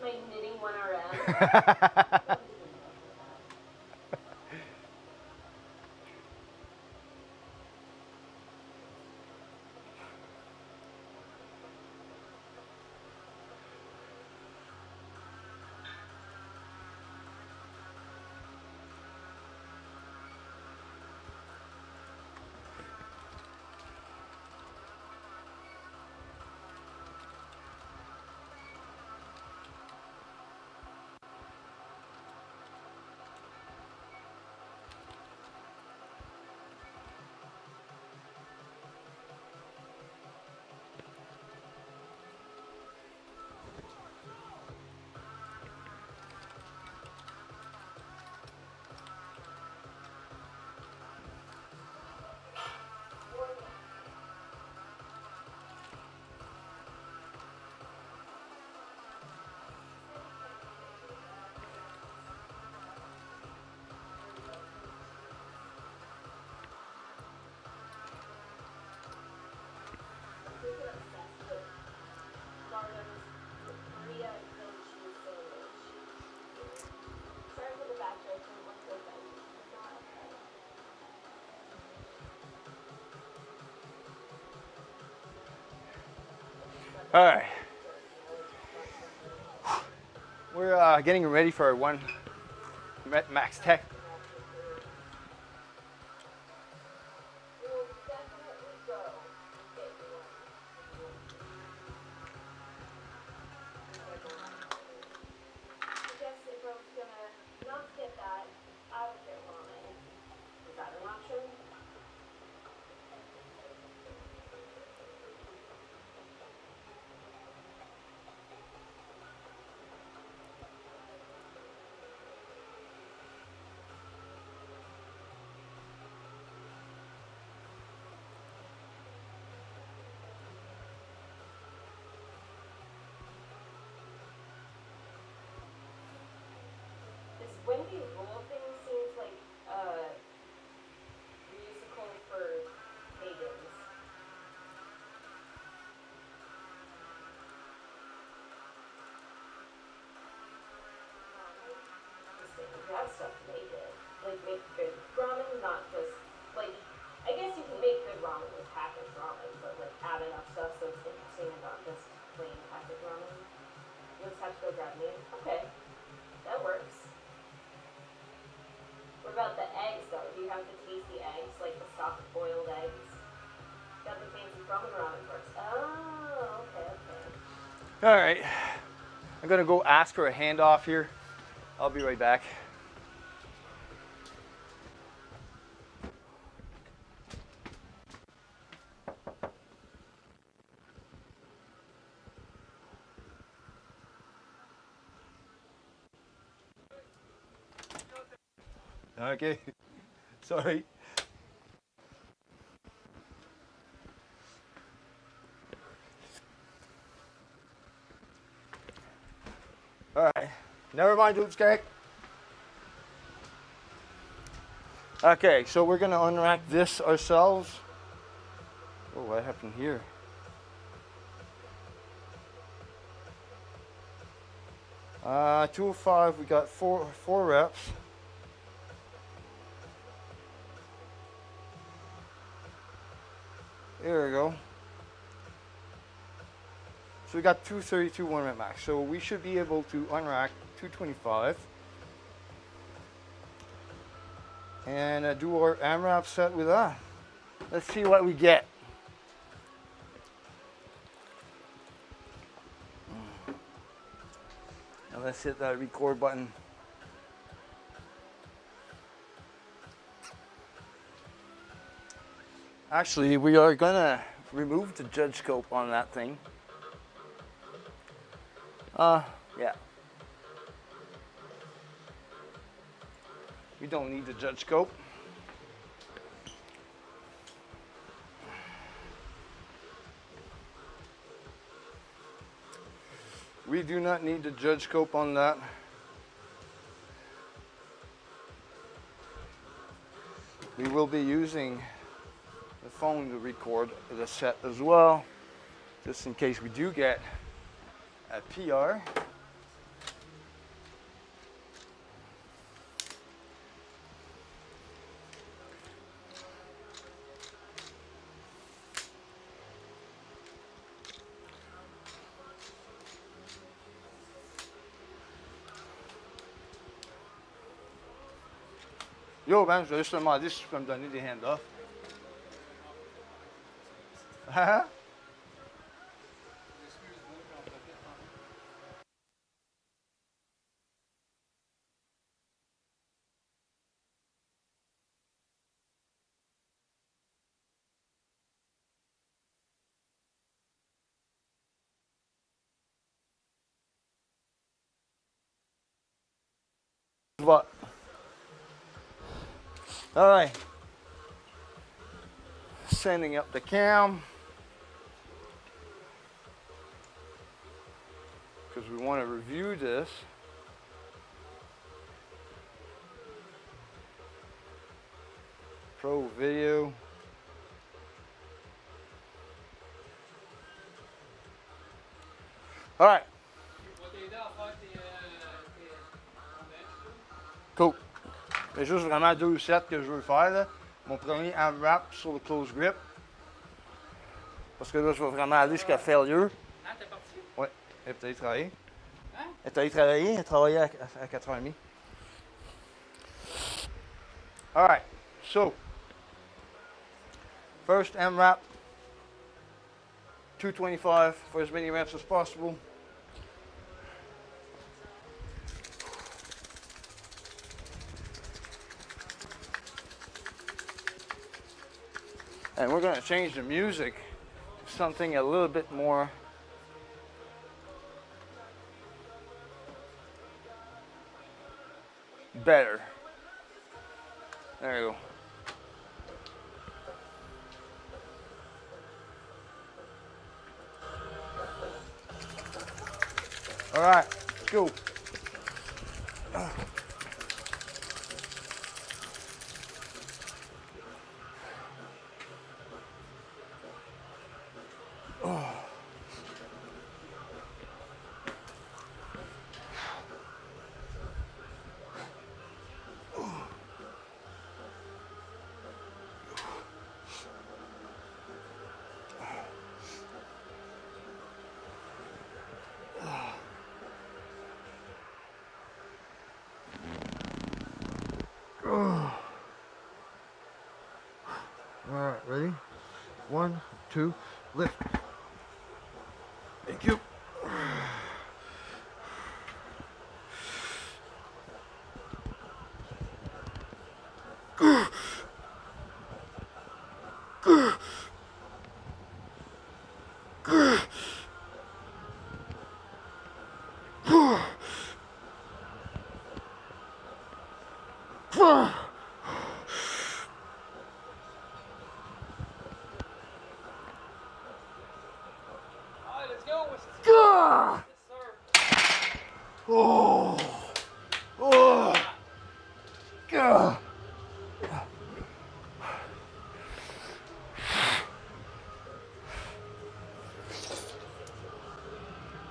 H: My knitting 1RM.
E: All right. We're getting ready for our 1 rep max tech. All right, I'm gonna go ask for a handoff here. I'll be right back. Okay, sorry. All right, never mind, Oops Cake. Okay, so we're gonna unrack this ourselves. Oh, what happened here? Uh, 205, we got four reps. There we go. So we got 232 1 rep max. So we should be able to unrack 225. And do our AMRAP set with that. Let's see what we get. Now let's hit that record button. Actually, we are gonna remove the judge scope on that thing. Yeah. We don't need the judge scope. We do not need the judge scope on that. We will be using the phone to record the set as well, just in case we do get a PR. Yo, ben, je vais juste te demander si tu peux me donner des hand-off. Hein? What? All right. Sending up the cam. Because we want to review this. Pro video. All right. Cool. C'est juste vraiment 2 sets que je veux faire là. Mon premier AMRAP sur le close grip. Parce que là, je vais vraiment aller jusqu'à failure.
F: Ah, t'es parti?
E: Ouais. Elle est allée travailler.
F: Hein?
E: Elle est allée travailler. Elle travaillait à 4h30. All right. So, first AMRAP. 225 for as many reps as possible. And we're going to change the music to something a little bit more better. There you go. All right, let's go. All right, ready? 1, 2, lift. Thank you. Gah! Oh. Oh. Gah.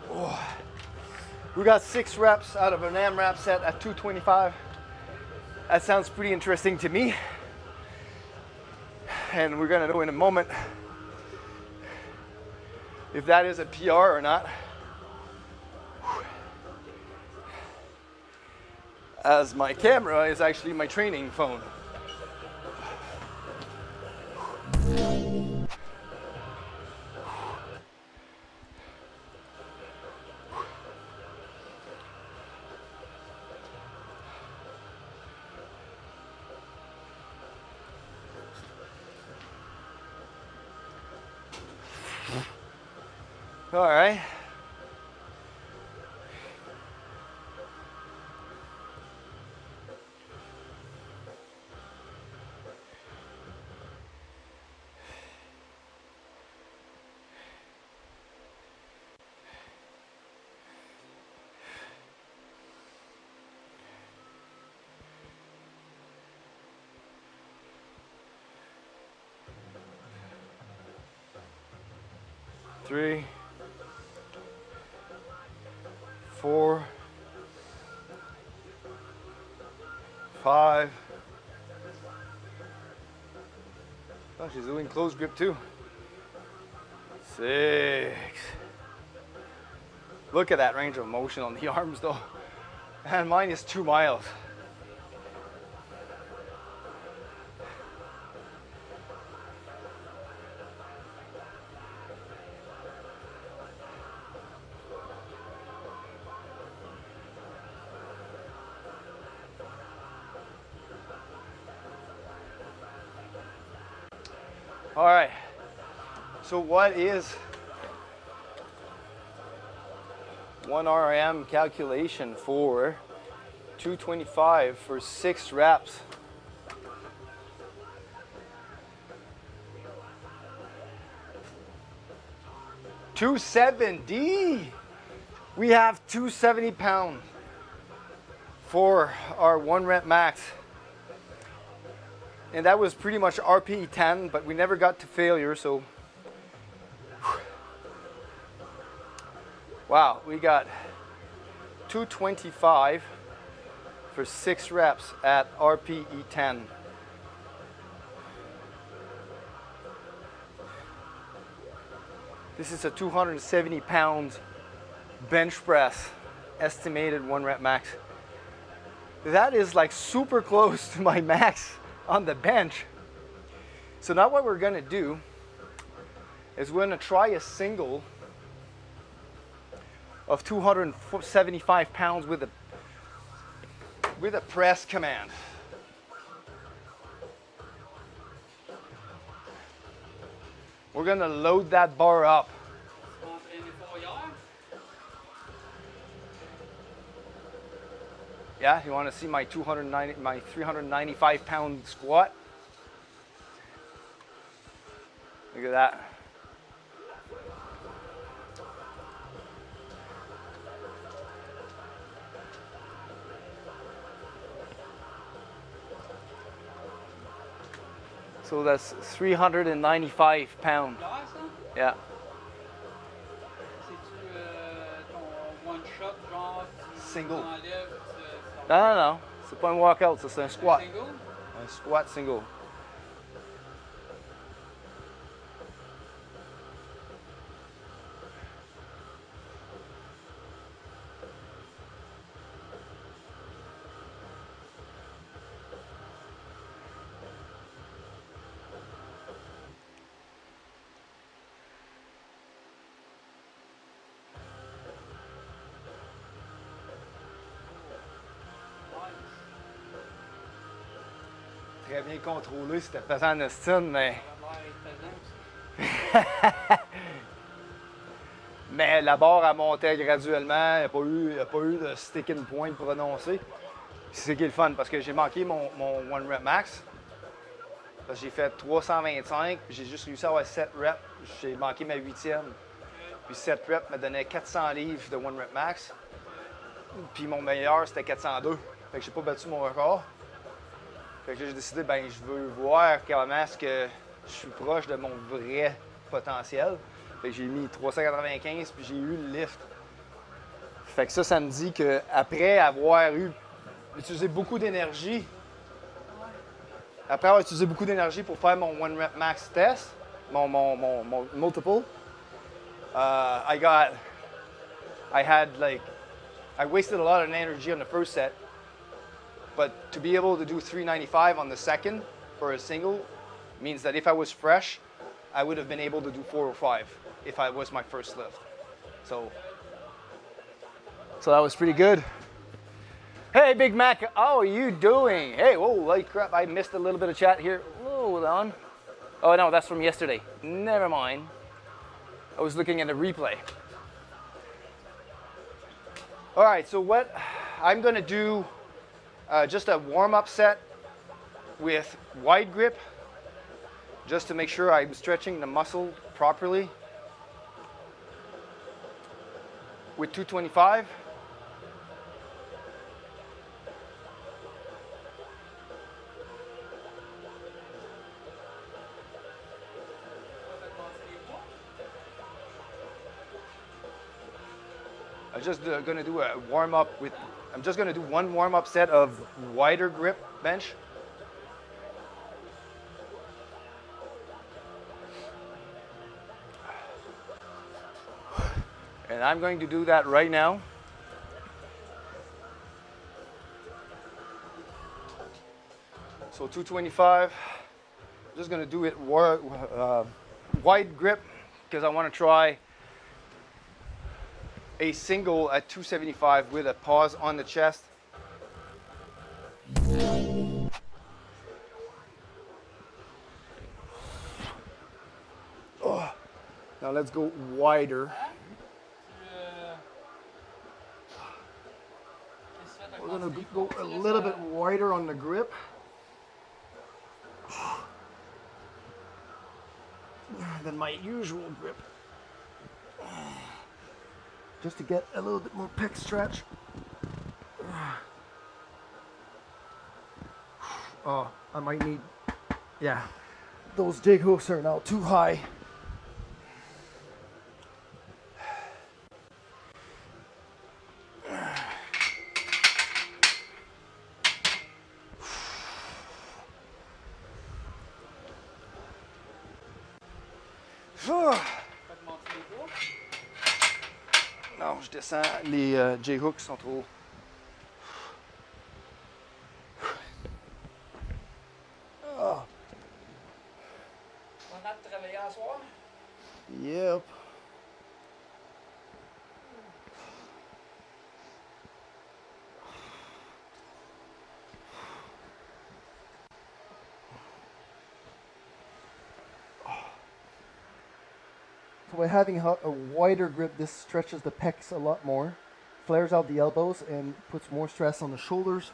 E: Oh. We got 6 reps out of an AMRAP set at 225. That sounds pretty interesting to me. And we're gonna know in a moment if that is a PR or not. As my camera is actually my training phone. All right. Three, 4, 5. Oh, she's doing close grip too. 6. Look at that range of motion on the arms though. And mine is 2 miles. All right, so what is 1 RM calculation for 225 for 6 reps? $270. We have 270 pounds for our 1 rep max. And that was pretty much RPE 10, but we never got to failure, so. Wow, we got 225 for 6 reps at RPE 10. This is a 270 pounds bench press, estimated 1 rep max. That is like super close to my max on the bench. So now what we're gonna do is we're gonna try a single of 275 pounds with a press command. We're gonna load that bar up. Yeah, you want to see my 395 pound squat? Look at that. So that's 395 pounds. Yeah. Single. Non, non, non. C'est pas un walkout, ça, c'est un squat. Un squat single. Très bien contrôlé, c'était pesant en estime, mais. Mais la barre, elle montait graduellement, il n'y a pas eu de sticking point prononcé. C'est ce qui est le fun, parce que j'ai manqué mon 1 rep max. Parce que j'ai fait 325, puis j'ai juste réussi à avoir 7 reps. J'ai manqué ma 8e Puis 7 reps me donnait 400 livres de 1 rep max. Puis mon meilleur, c'était 402. Fait que j'ai pas battu mon record. Fait que j'ai décidé, ben je veux voir comment est-ce que je suis proche de mon vrai potentiel. Fait que j'ai mis 395 puis j'ai eu le lift. Fait que ça me dit qu'après avoir utilisé beaucoup d'énergie, après avoir utilisé beaucoup d'énergie pour faire mon 1 rep max test, mon multiple, I wasted a lot of energy on the first set, but to be able to do 395 on the second for a single means that if I was fresh, I would have been able to do 405 if I was my first lift. So that was pretty good. Hey, Big Mac, how are you doing? Hey, whoa, like crap, I missed a little bit of chat here. Hold on. Oh no, that's from yesterday. Never mind. I was looking at the replay. All right, so what I'm gonna do, just a warm-up set with wide grip, just to make sure I'm stretching the muscle properly. With 225. I'm just gonna do a warm-up I'm just gonna do one warm-up set of wider grip bench. And I'm going to do that right now. So 225, I'm just gonna do it wide grip because I wanna try a single at 275 with a pause on the chest. Oh. Now let's go wider. We're gonna go a little bit wider on the grip. Than my usual grip. Just to get a little bit more pec stretch. Oh, I might need, yeah, those dig hooks are now too high. Non, je descends. Les J-hooks sont trop.
F: On a travaillé à soir?
E: Yep. So by having a wider grip, this stretches the pecs a lot more, flares out the elbows, and puts more stress on the shoulders.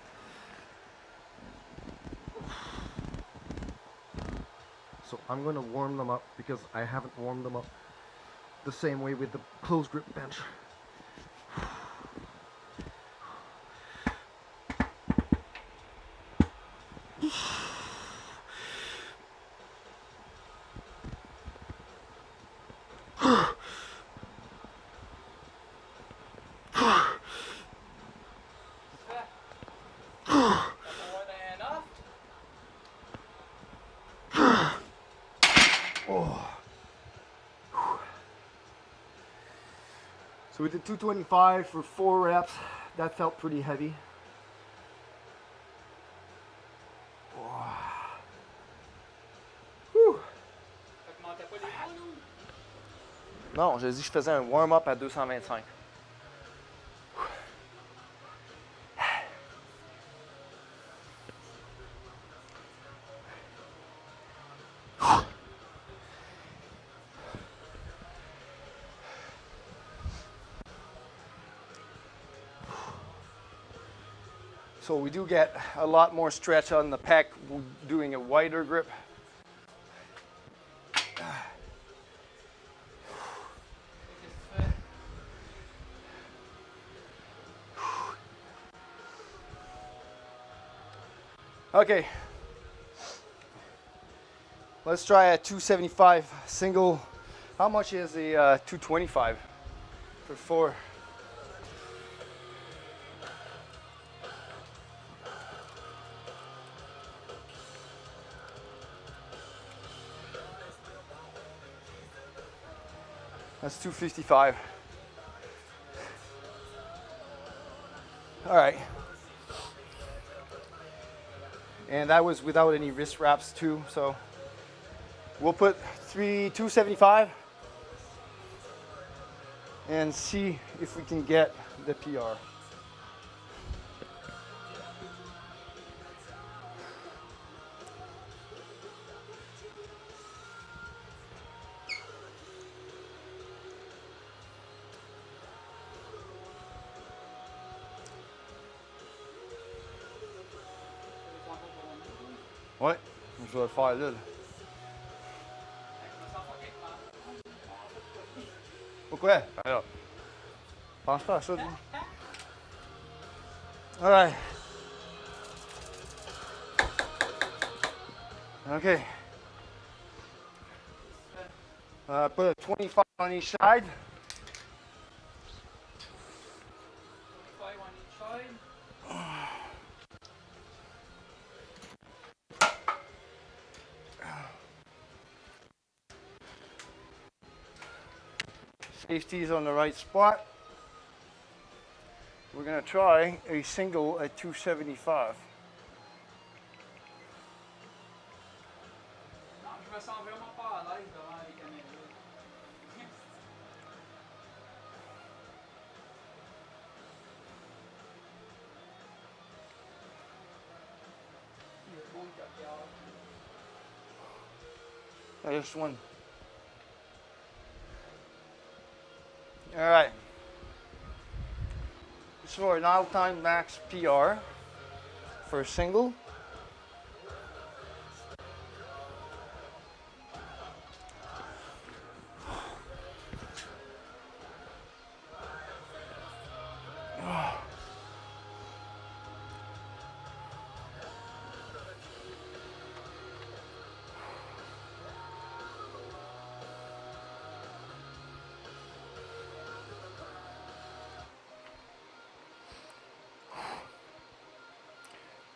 E: So I'm going to warm them up because I haven't warmed them up the same way with the closed grip bench. So we did 225 for 4 reps. That felt pretty heavy. Non, j'ai dit que je faisais un warm-up à 225. So we do get a lot more stretch on the pec doing a wider grip. Okay. Let's try a 275 single. How much is a 225 for 4? That's 255. All right. And that was without any wrist wraps too, so we'll put 275 and see if we can get the PR. Ouais, je vais le faire là. Pourquoi? Alors, pense pas à ça, lui. All right. Okay. Put a 25 on each side.
F: 25 on each side.
E: Safety is on the right spot. We're going to try a single at 275.
F: Non, je me sens vraiment pas à l'aise devant les caméras. Il est beau le capillaire.
E: Just one. All right. So an all-time max PR for a single.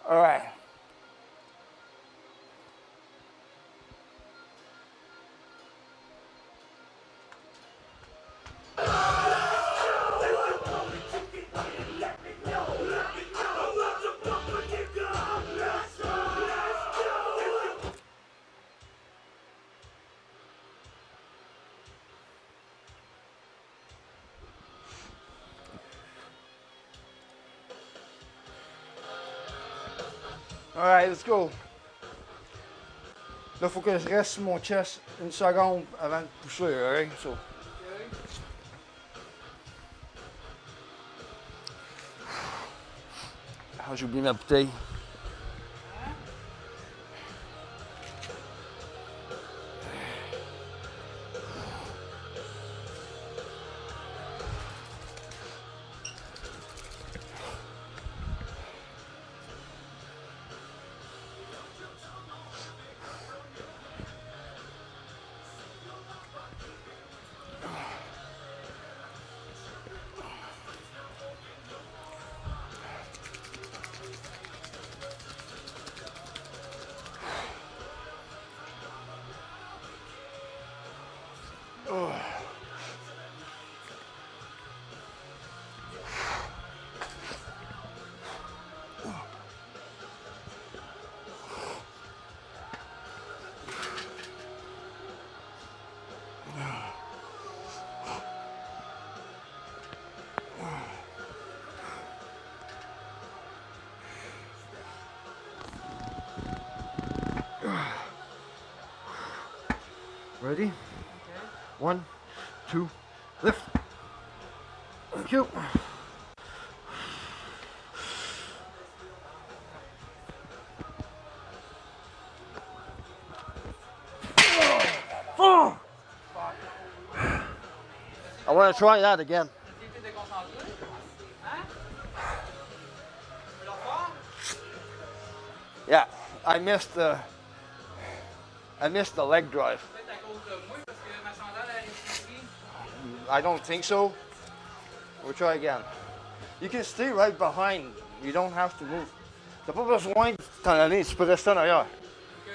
E: All right. All right, let's go. Là, il faut que je reste sur mon chest une seconde avant de pousser, all right? So. Ah, j'ai oublié ma bouteille. Ready?
F: Okay.
E: 1, 2, lift. Thank you. Oh! I want to try that again.
F: T'es déconcentré? Hein? Tu veux le refaire?
E: Yeah, I missed the leg drive.
F: Peut-être à cause de moi, parce que ma sandale elle est ici.
E: I don't think so. We'll try again. You can stay right behind. You don't have to move. T'as pas besoin de t'en aller. Tu peux rester en arrière.
F: Ok.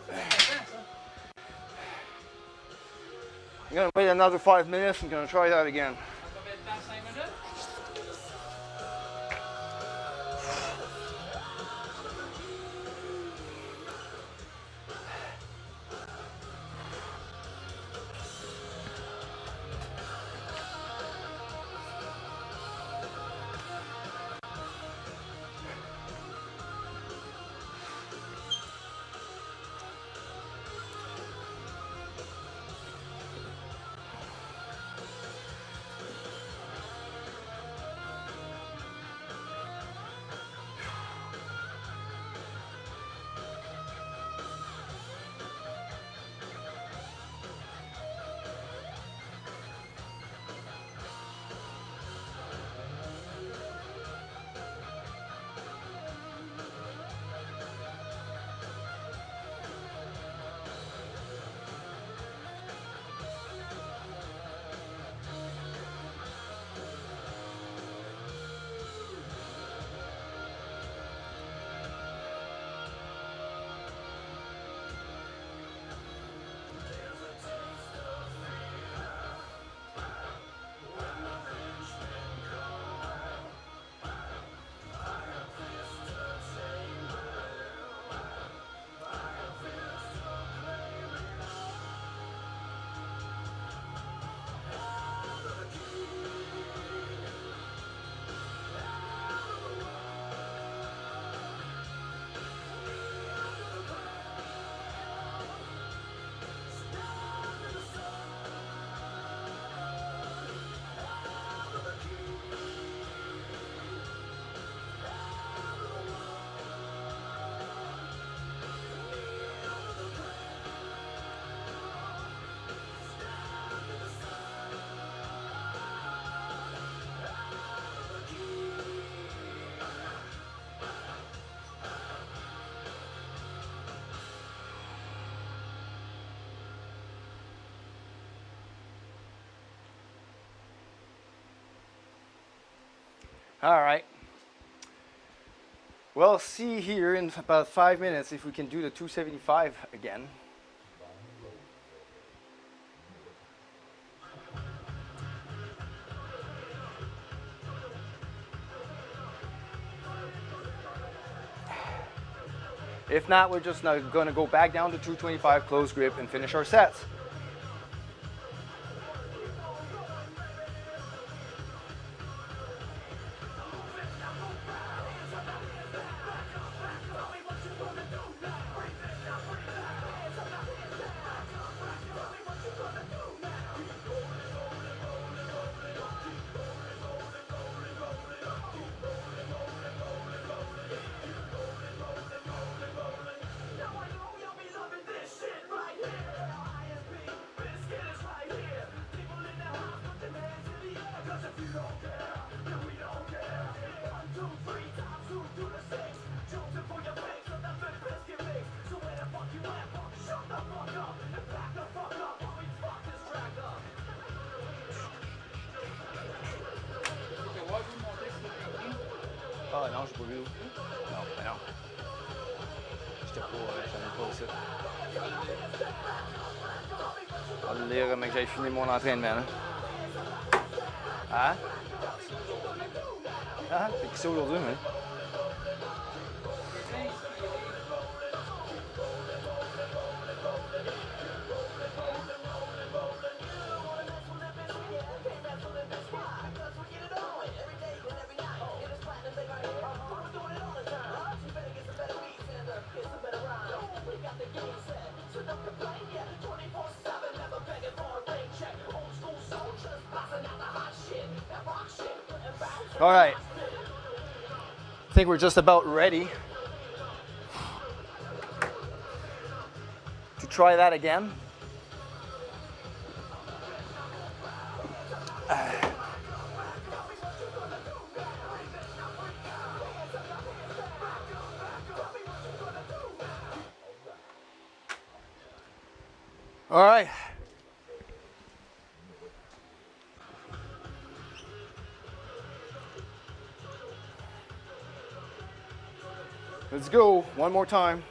F: C'est intéressant, ça.
E: I'm gonna wait another 5 minutes and gonna try that again.
F: Combien de temps? 5 minutes?
E: All right. We'll see here in about 5 minutes if we can do the 275 again. If not, we're just going to go back down to 225 close grip and finish our sets. Ah non, j'ai pas vu. Non, mais non. J'étais pas ici. On va lire, mais que j'avais fini mon entraînement. Là. Hein? Ah, c'est qui ça aujourd'hui, mais? All right. I think we're just about ready to try that again.
G: All right.
E: Let's go. One more time.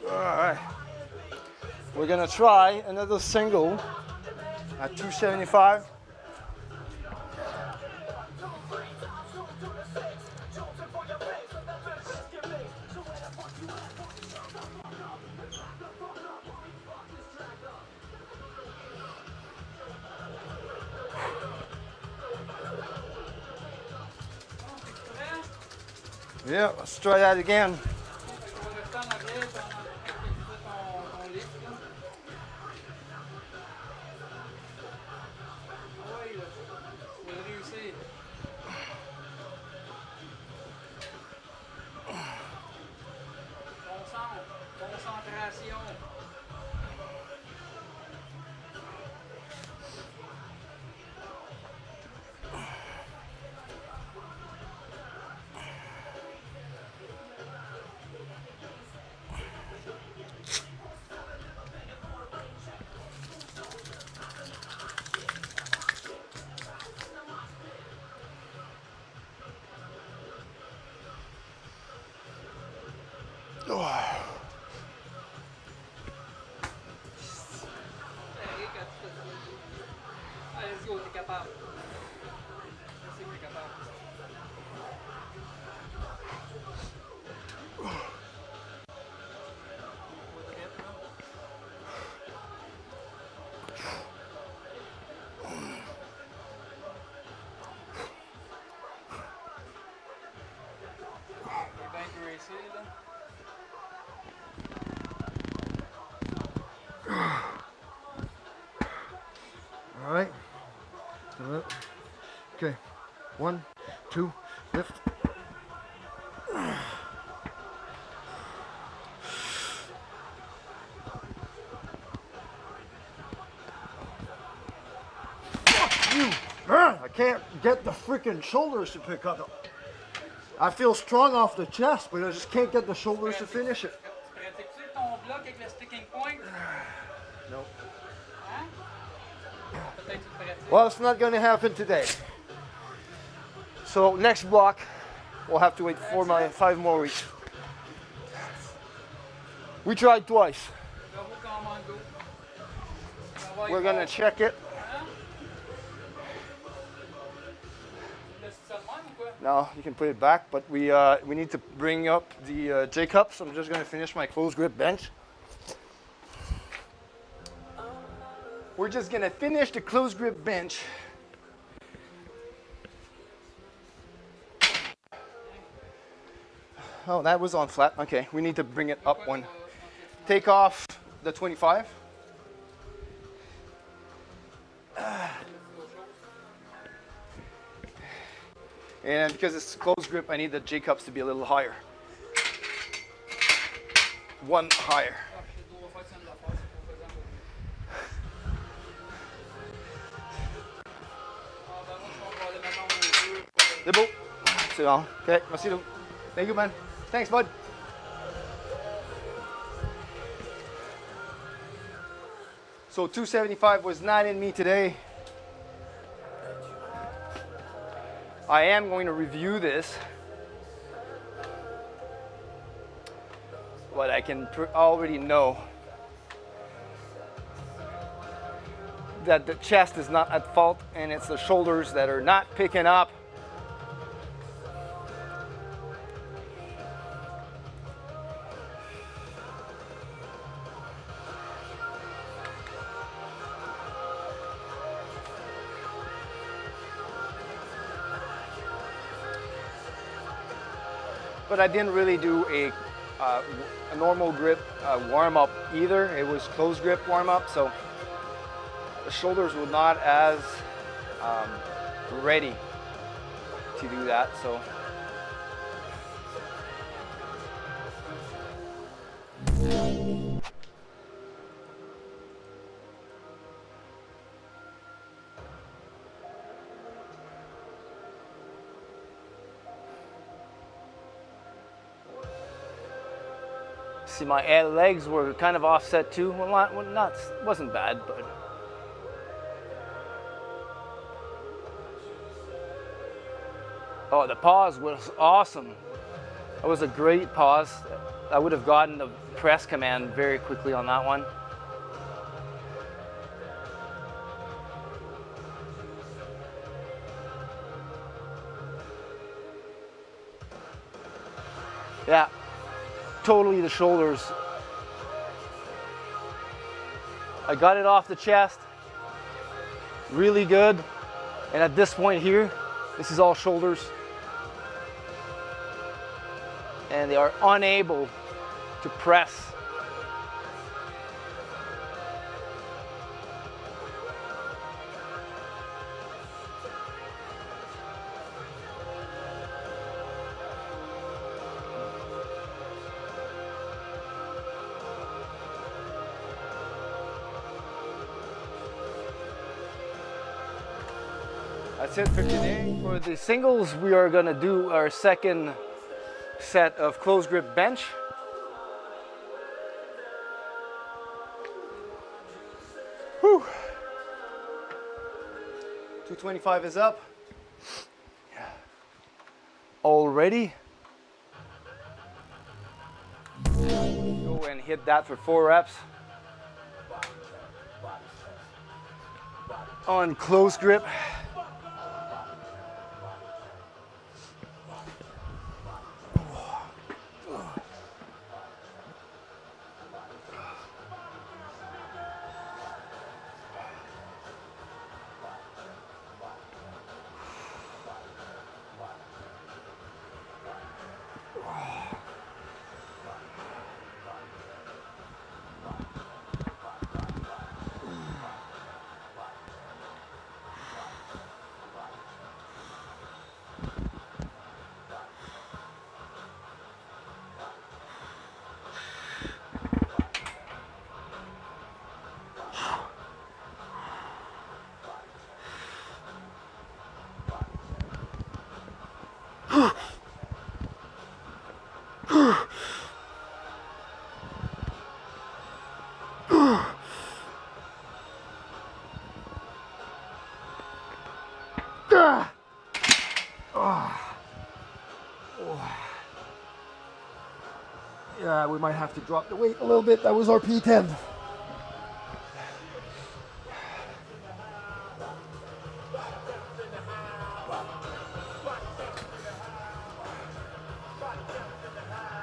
E: All right. We're gonna try another single at 275. Yeah, let's try that again.
F: On va rester en arrière pendant que tu fais ton lift. Là. Ah ouais, là. Tu vas le réussir. Concentration. Allez, quand tu fais ça. Allez, let's go, t'es capable. Je sais que t'es capable. T'es bien graissé, là.
E: All right. Okay. 1, 2, lift. Fuck you! I can't get the freaking shoulders to pick up. I feel strong off the chest, but I just can't get the shoulders to finish it.
F: Pratiques-tu ton bloc avec le sticking point?
E: Nope.
F: Hein? Peut-être que tu le pratiques.
E: Well, it's not going to happen today. So next block, we'll have to wait 5 more weeks. We tried twice.
F: Bravo, commando. Travaille
E: We're going to
F: fort.
E: check it.
F: Hein? Tu laisses ça de même ou quoi?
E: No, you can put it back, but we need to bring up the J-cup, so I'm just going to finish my close grip bench. We're just going to finish the close grip bench. Oh, that was on flat. Okay, we need to bring it up one. Take off the 25. And because it's close grip, I need the J-cups to be a little higher. One higher.
F: Ah, je dois faire ça une affaire, c'est pas faisant. Ah, ben moi, je vais aller mettre en jeu.
E: C'est beau. C'est bon. Okay, merci. Lou. Thank you, man. Thanks, bud. So 275 was not in me today. I am going to review this, but I can already know that the chest is not at fault and it's the shoulders that are not picking up. But I didn't really do a normal grip warm up either. It was closed grip warm up, so the shoulders were not as ready to do that. So see, my legs were kind of offset too. Well, not wasn't bad, but oh, the pause was awesome. That was a great pause. I would have gotten the press command very quickly on that one. Yeah, totally the shoulders. I got it off the chest. Really good. And at this point here, this is all shoulders. And they are unable to press. That's it for today. For the singles, we are going to do our second set of closed grip bench. Whew. 225 is up. All ready. Go and hit that for 4 reps. On closed grip. Yeah, we might have to drop the weight a little bit. That was our P10.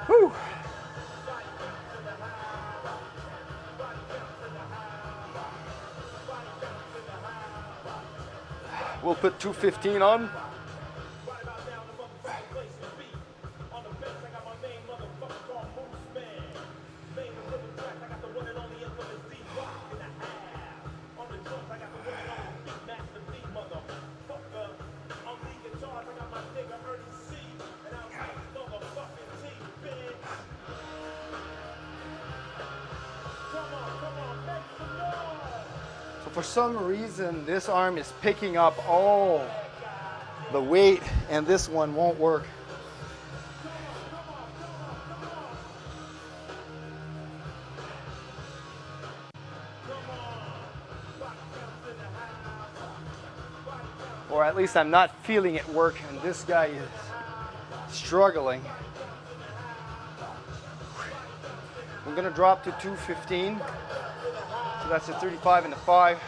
E: Whew. We'll put 215 on. For some reason, this arm is picking up all the weight and this one won't work. Or at least I'm not feeling it work, and this guy is struggling. I'm gonna drop to 215. So that's a 35 and a 5.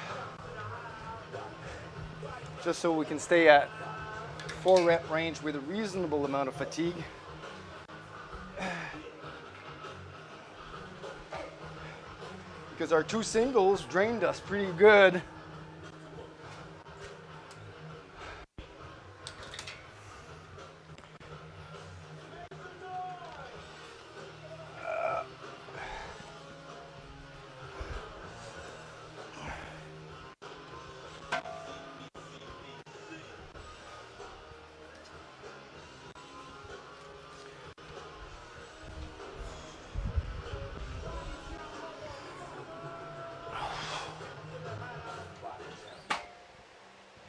E: Just so we can stay at 4 rep range with a reasonable amount of fatigue. Because our 2 singles drained us pretty good.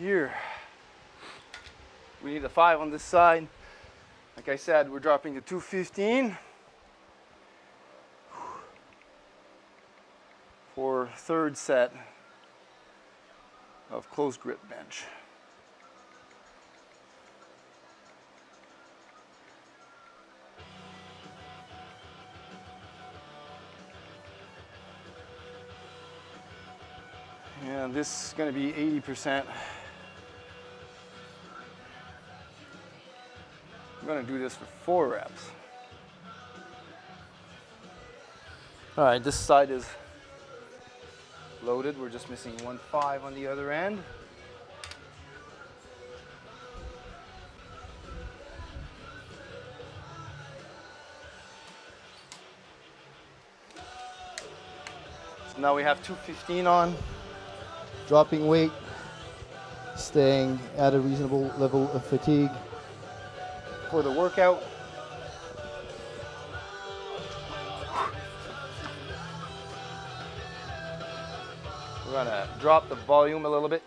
G: here. We need a 5 on this side. Like I said, we're dropping to 215 for third set of close grip bench. And this is going to be 80%. I'm going to do this for 4 reps. All right, this side is loaded. We're just missing 1.5 on the other end. So now we have 215 on. Dropping weight, staying at a reasonable level of fatigue for the workout. We're gonna drop the volume a little bit.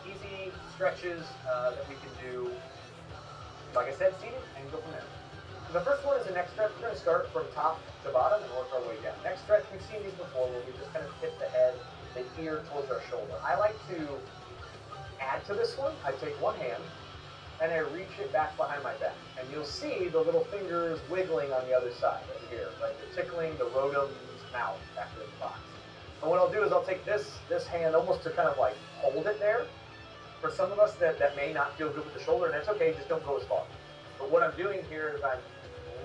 B: Easy stretches that we can do, like I said, seated and go from there. The first one is the neck stretch. We're going to start from top to bottom and work our way down. Neck stretch, we've seen these before where we just kind of tip the head, the ear towards our shoulder. I like to add to this one. I take one hand and I reach it back behind my back. And you'll see the little fingers wiggling on the other side over here, like they're tickling the rotum's mouth back in the box. And what I'll do is I'll take this hand almost to kind of like hold it there. For some of us that may not feel good with the shoulder, and that's okay, just don't go as far. But what I'm doing here is I'm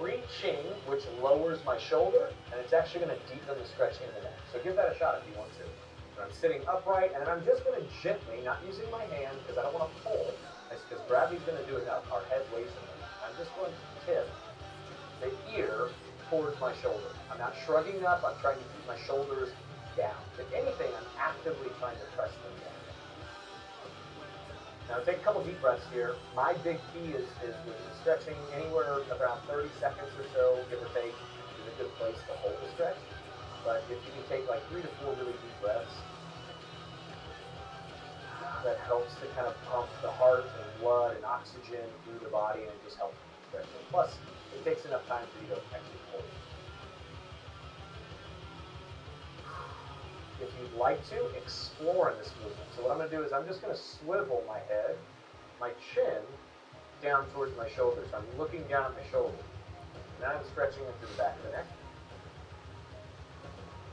B: reaching, which lowers my shoulder, and it's actually going to deepen the stretch in the neck. So give that a shot if you want to. And I'm sitting upright, and then I'm just going to gently, not using my hand, because I don't want to pull, because gravity's going to do enough, our head weighs in it. I'm just going to tip the ear towards my shoulder. I'm not shrugging up, I'm trying to keep my shoulders down. If anything, I'm actively trying to press them down. Now take a couple deep breaths here. My big key is stretching anywhere around 30 seconds or so, give or take, is a good place to hold the stretch. But if you can take like 3 to 4 really deep breaths, that helps to kind of pump the heart and blood and oxygen through the body, and it just helps with stretching. Plus, it takes enough time for you to actually hold it. If you'd like to, explore in this movement. So what I'm going to do is I'm just going to swivel my head, my chin, down towards my shoulder. So I'm looking down at my shoulder. Now I'm stretching into the back of the neck.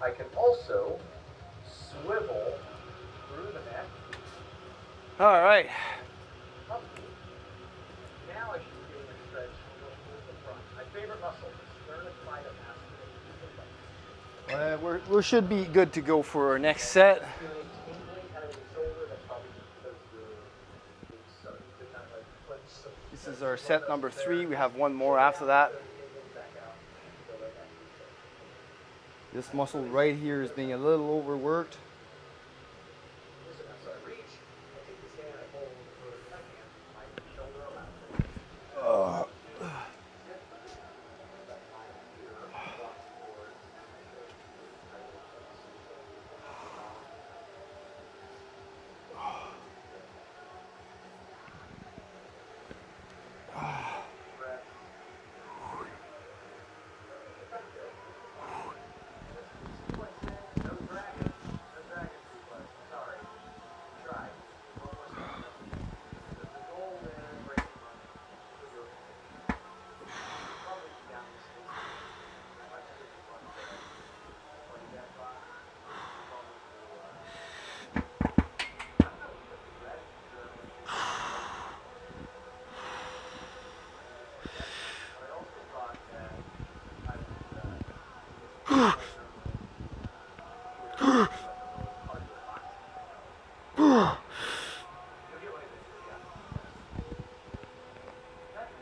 B: I can also swivel through the neck.
G: All right.
B: Up. Now I should be getting a stretch towards the front. My favorite muscle is sternocleidomastoid.
G: We should be good to go for our next set. This is our set number 3. We have one more after that. This muscle right here is being a little overworked.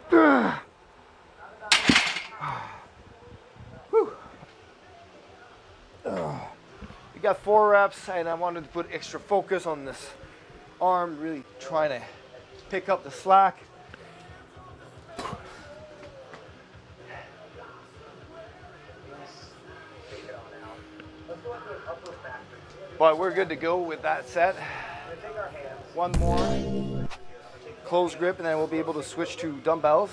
E: Whew. We got 4 reps, and I wanted to put extra focus on this arm, really trying to pick up the slack. But we're good to go with that set. One more close grip, and then we'll be able to switch to dumbbells.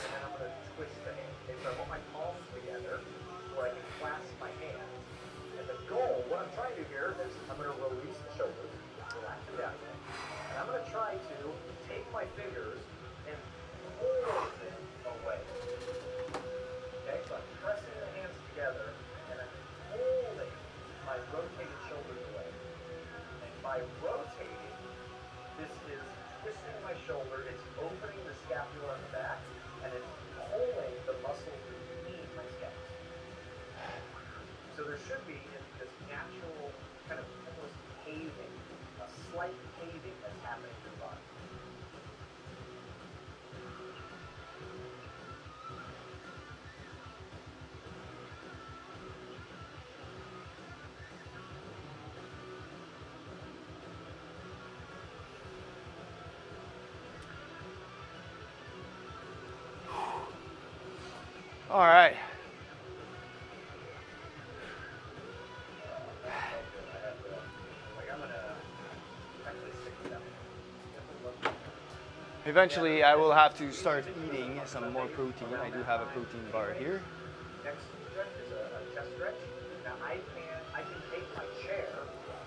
E: All right. Eventually, I will have to start eating some more protein. I do have a protein bar here.
I: Next stretch is a chest stretch. Now I can take my chair,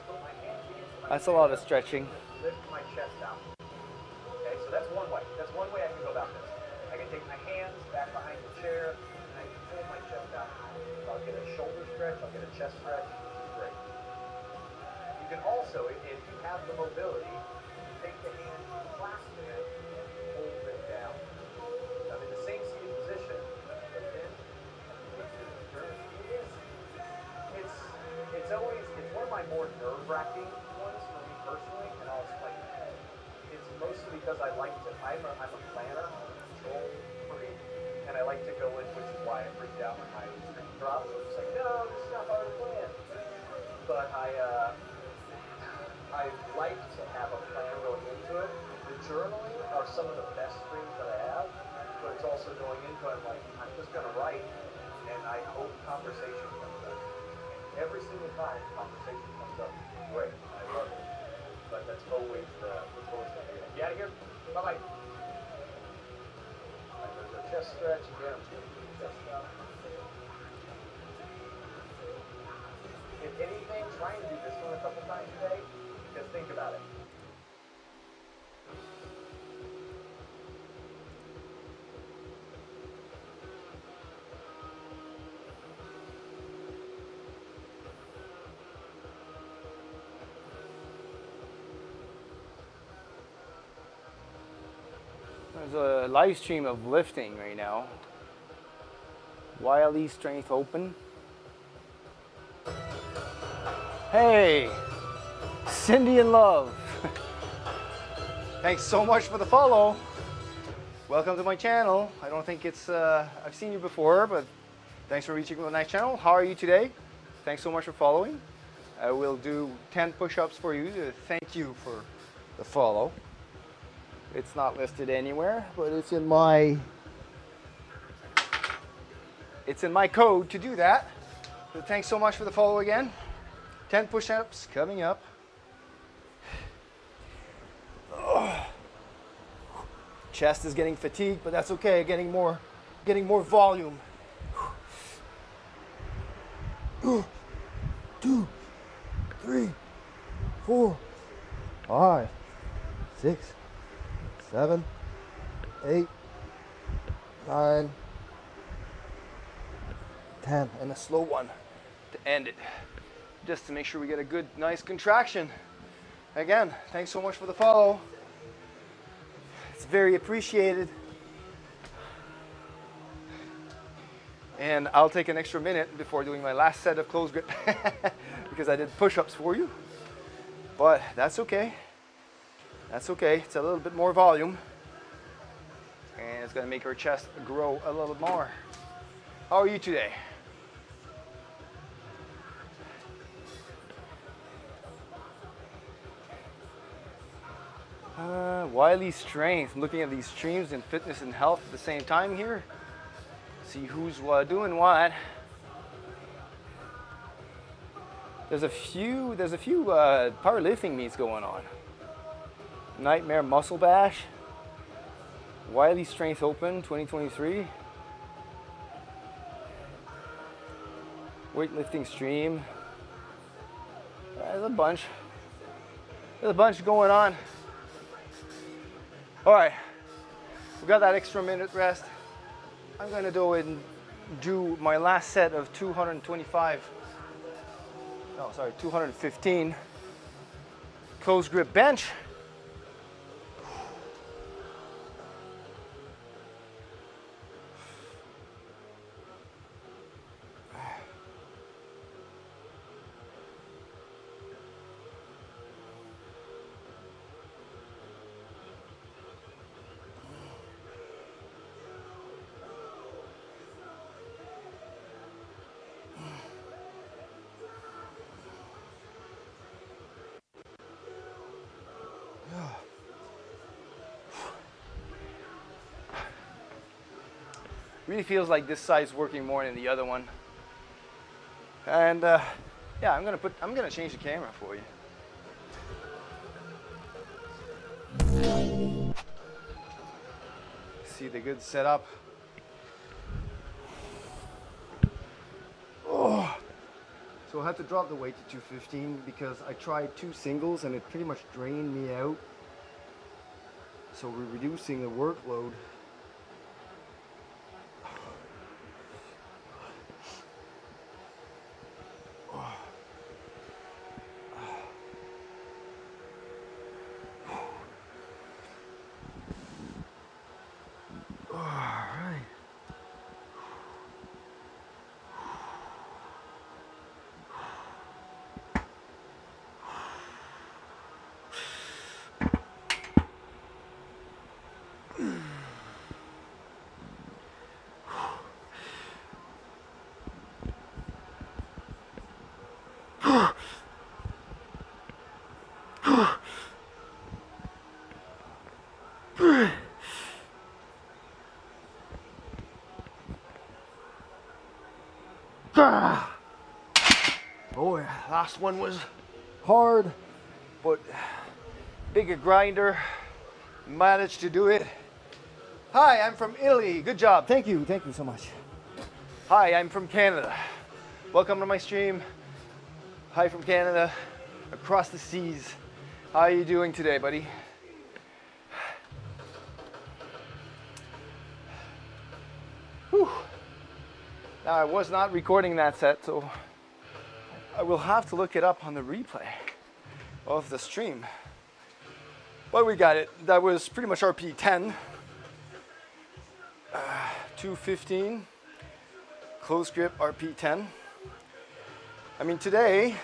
I: put my hands against my
E: That's a lot of stretching.
I: lift my chest out. Okay, so that's one way. That's one way I can go about this. I can take my hands back behind the chair, and I can pull my chest out. So I'll get a shoulder stretch, I'll get a chest stretch, which is great. You can also, if you have the mobility, take the hand, clasp it, and hold it down. Now in the same seated position, but then it's one of my more nerve-wracking ones for me personally, and I'll explain that. It's mostly because I'm a planner, control freak, and I like to go in, which is why I freaked out when my screen dropped. So it's like, no, this is not how I plan. But I like to have a plan going into it. The journaling are some of the best things that I have, but it's also going into it, I'm just going to write, and I hope conversation comes up. And every single time conversation comes up, great, I love it. But that's always the deal. You out of here? Bye-bye. Right, there's a chest stretch. Again, I'm just going to do the chest up. If anything, try and do this one a couple times a day, because think about it.
E: There's a live stream of lifting right now. Wiley Strength Open. Hey, Cindy in Love. Thanks so much for the follow. Welcome to my channel. I don't think it's, I've seen you before, but thanks for reaching my nice channel. How are you today? Thanks so much for following. I will do 10 push-ups for you to thank you for the follow. It's not listed anywhere, but it's in my code to do that. So thanks so much for the follow again. 10 push-ups coming up. Chest is getting fatigued, but that's okay. Getting more volume. 2, 3, 4, 5, 6, 7, 8, 9, 10, and a slow one to end it, just to make sure we get a good, nice contraction. Again, thanks so much for the follow. It's very appreciated. And I'll take an extra minute before doing my last set of close grip because I did push-ups for you. But that's okay. That's okay. It's a little bit more volume. And it's going to make our chest grow a little more. How are you today? Wiley Strength. I'm looking at these streams in fitness and health at the same time here. See who's doing what. There's a few powerlifting meets going on. Nightmare Muscle Bash, Wiley Strength Open 2023, weightlifting stream. There's a bunch going on. All right, we got that extra minute rest. I'm gonna go and do my last set of 215 close grip bench. Really feels like this side's working more than the other one. And yeah, I'm gonna change the camera for you. See the good setup. Oh. So I had to drop the weight to 215 because I tried 2 singles and it pretty much drained me out. So we're reducing the workload. Boy, last one was hard, but bigger grinder. Managed to do it. Hi, I'm from Italy. Good job. Thank you so much. Hi, I'm from Canada. Welcome to my stream. Hi from Canada, across the seas. How are you doing today, buddy? Whew. Now, I was not recording that set, so I will have to look it up on the replay of the stream. But we got it. That was pretty much RP 10. 215. Close grip RP 10. I mean, today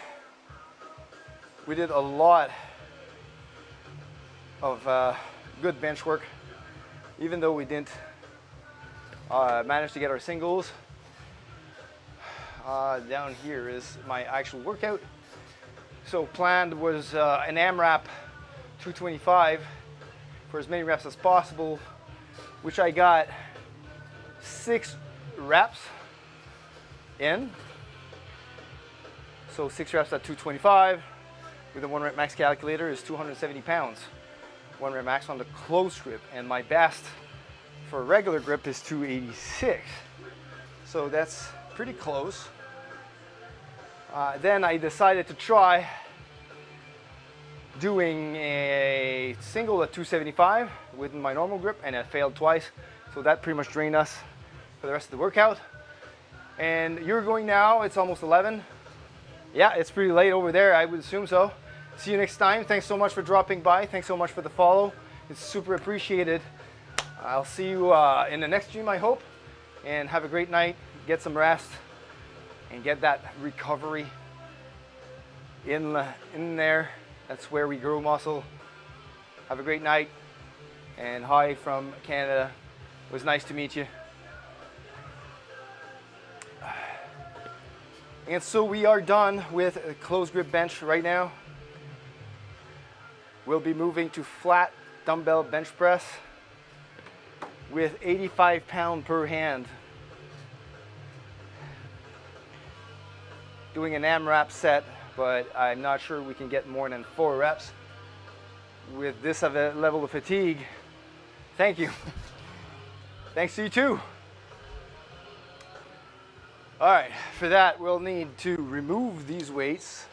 E: we did a lot of good bench work, even though we didn't manage to get our singles. Down here is my actual workout. So planned was an AMRAP 225 for as many reps as possible, which I got 6 reps in. So 6 reps at 225 with a 1 rep max calculator is 270 pounds. 1 rep max on the close grip, and my best for a regular grip is 286. So that's pretty close. Then I decided to try doing a single at 275 with my normal grip, and it failed twice. So that pretty much drained us for the rest of the workout. And you're going now, it's almost 11. Yeah, it's pretty late over there, I would assume so. See you next time. Thanks so much for dropping by. Thanks so much for the follow. It's super appreciated. I'll see you in the next stream, I hope. And have a great night. Get some rest and get that recovery in there. That's where we grow muscle. Have a great night. And hi from Canada. It was nice to meet you. And so we are done with a closed grip bench right now. We'll be moving to flat dumbbell bench press with 85 pounds per hand. Doing an AMRAP set, but I'm not sure we can get more than 4 reps with this level of fatigue. Thank you. Thanks to you too. All right, for that we'll need to remove these weights.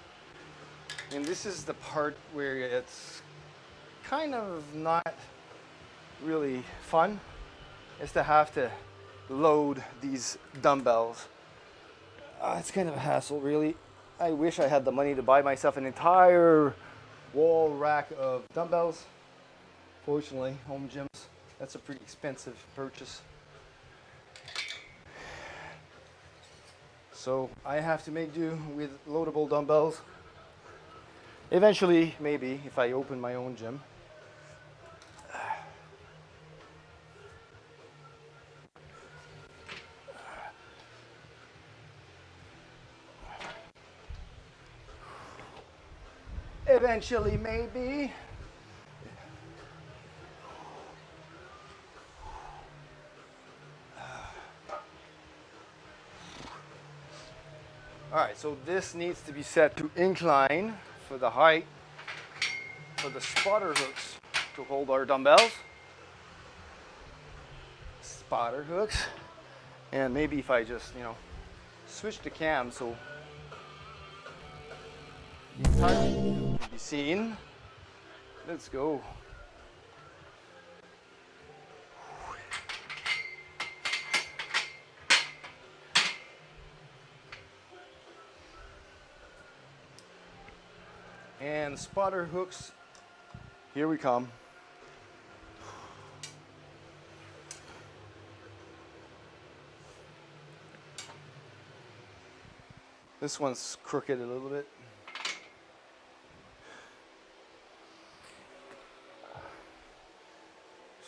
E: And this is the part where it's kind of not really fun, is to have to load these dumbbells. It's kind of a hassle, really. I wish I had the money to buy myself an entire wall rack of dumbbells. Fortunately, home gyms, that's a pretty expensive purchase. So I have to make do with loadable dumbbells. Eventually, maybe, if I open my own gym. Eventually, maybe. All right, so this needs to be set to incline for the height, for the spotter hooks to hold our dumbbells. Spotter hooks. And maybe if I just, switch the cam so the entire can be seen. Let's go. And spotter hooks, here we come. This one's crooked a little bit.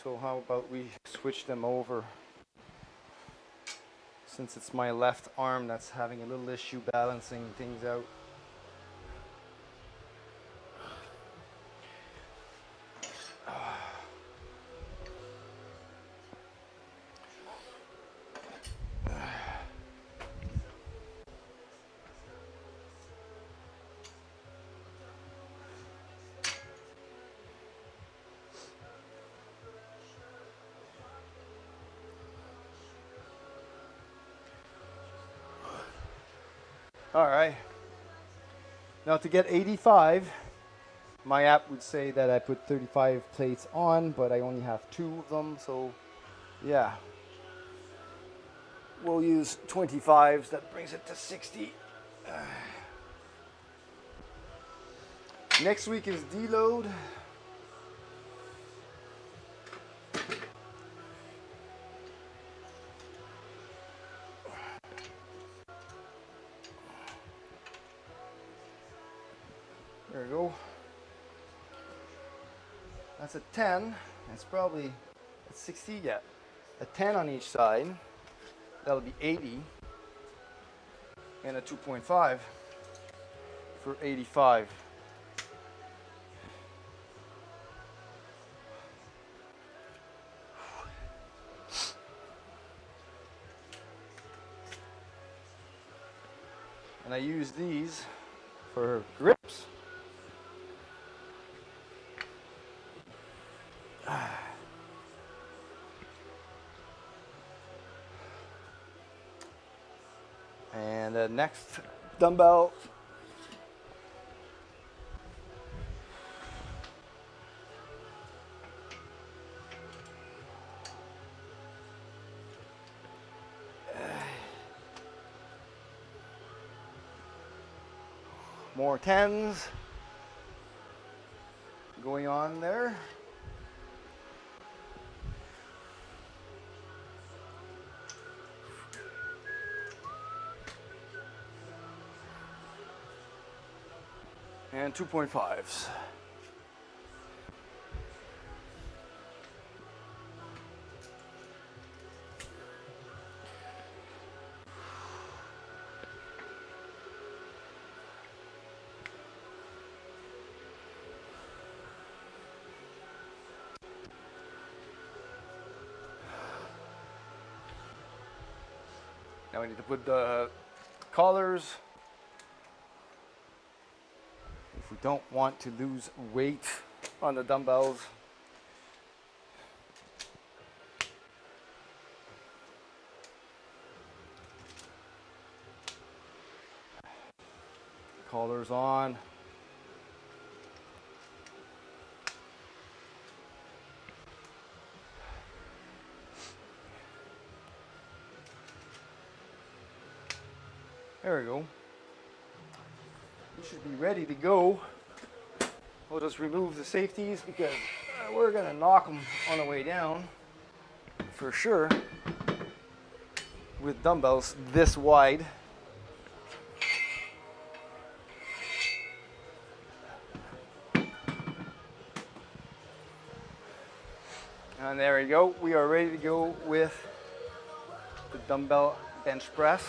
E: So how about we switch them over? Since it's my left arm that's having a little issue balancing things out. All right. Now to get 85, my app would say that I put 35 plates on, but I only have 2 of them, so yeah. We'll use 25s, that brings it to 60. Next week is deload. There we go. That's a 10. It's probably at 60 yet. A 10 on each side. That'll be 80. And a 2.5 for 85. And I use these for grips. And the next dumbbell. More 10s going on there. And 2.5s. Now we need to put the collars. If we don't want to lose weight on the dumbbells. Collars on. There we go. We should be ready to go. We'll just remove the safeties because we're gonna knock them on the way down for sure with dumbbells this wide. And there we go. We are ready to go with the dumbbell bench press.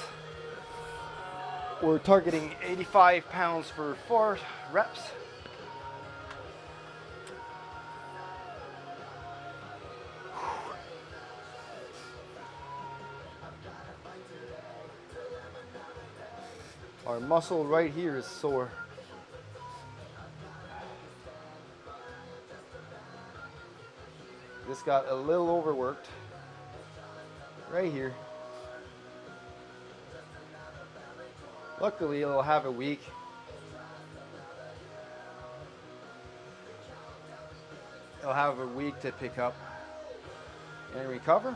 E: We're targeting 85 pounds for 4 reps. Our muscle right here is sore. This got a little overworked right here. Luckily, it'll have a week. It'll have a week to pick up and recover.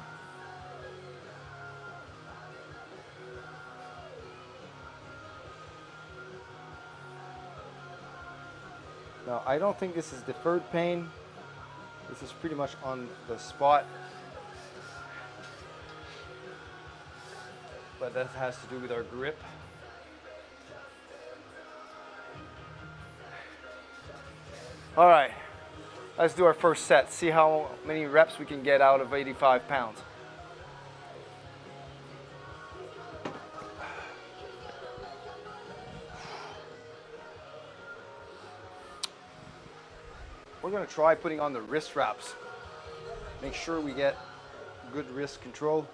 E: Now, I don't think this is deferred pain. This is pretty much on the spot. But that has to do with our grip. All right, let's do our first set. See how many reps we can get out of 85 pounds. We're gonna try putting on the wrist wraps. Make sure we get good wrist control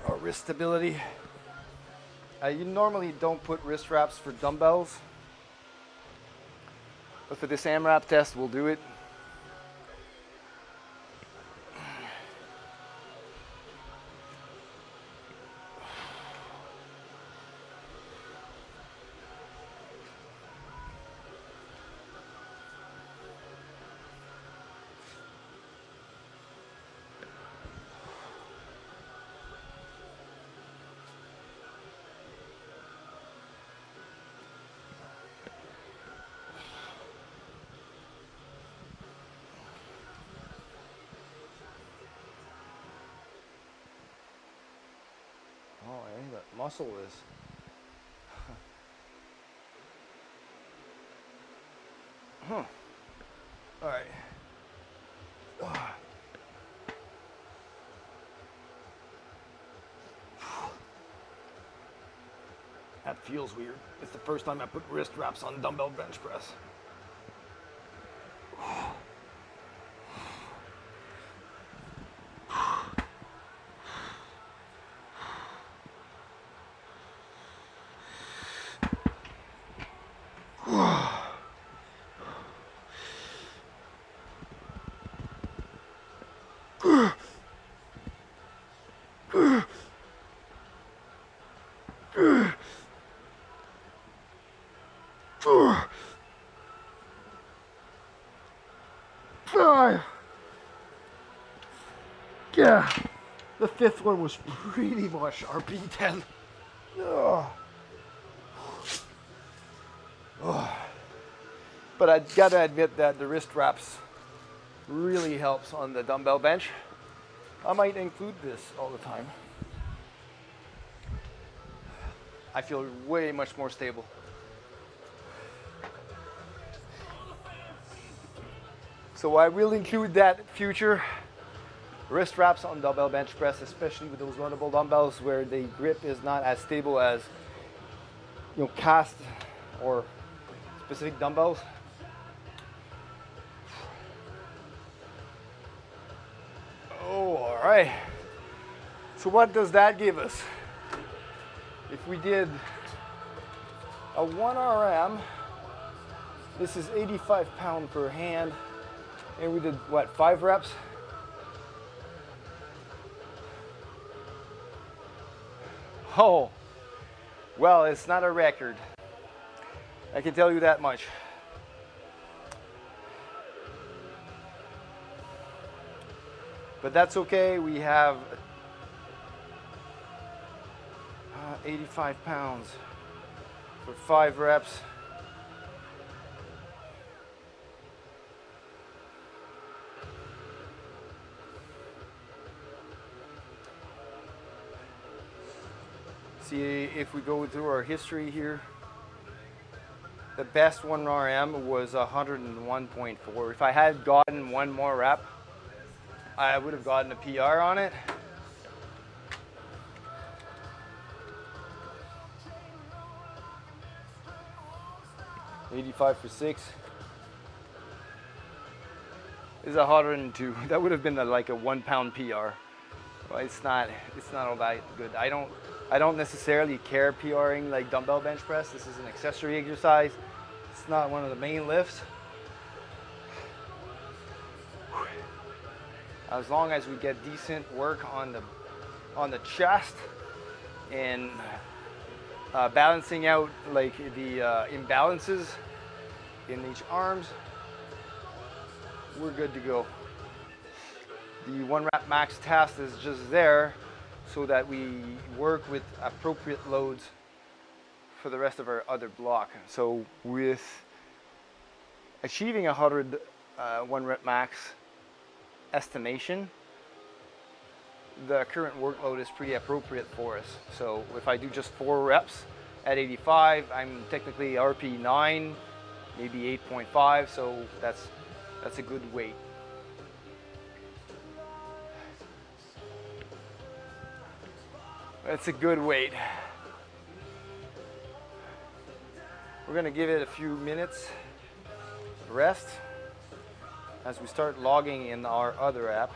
E: or wrist stability. You normally don't put wrist wraps for dumbbells, but for this AMRAP test, we'll do it. Oh, I think that muscle is. All right. That feels weird. It's the first time I put wrist wraps on dumbbell bench press. Yeah, the fifth one was really much RP10. But I gotta admit that the wrist wraps really helps on the dumbbell bench. I might include this all the time. I feel way much more stable. So I will include that future. Wrist wraps on dumbbell bench press, especially with those runnable dumbbells where the grip is not as stable as, you know, cast or specific dumbbells. Oh, all right. So what does that give us? If we did a 1 RM, this is 85 pound per hand, and we did what, 5 reps? Oh, well, it's not a record. I can tell you that much. But that's okay. We have 85 pounds for 5 reps. See, if we go through our history here, the best 1 RM was 101.4. If I had gotten 1 more rep, I would have gotten a PR on it. $85 for 6 is 102. That would have been like a 1 pound PR. Well, it's not all that good. I don't necessarily care PRing like dumbbell bench press. This is an accessory exercise. It's not one of the main lifts. As long as we get decent work on the chest and balancing out like the imbalances in each arms, we're good to go. The 1 rep max test is just there so that we work with appropriate loads for the rest of our other block. So with achieving 100 1 rep max estimation, the current workload is pretty appropriate for us. So if I do just 4 reps at 85, I'm technically RP 9, maybe 8.5, so that's a good weight. That's a good weight. We're gonna give it a few minutes rest as we start logging in our other app.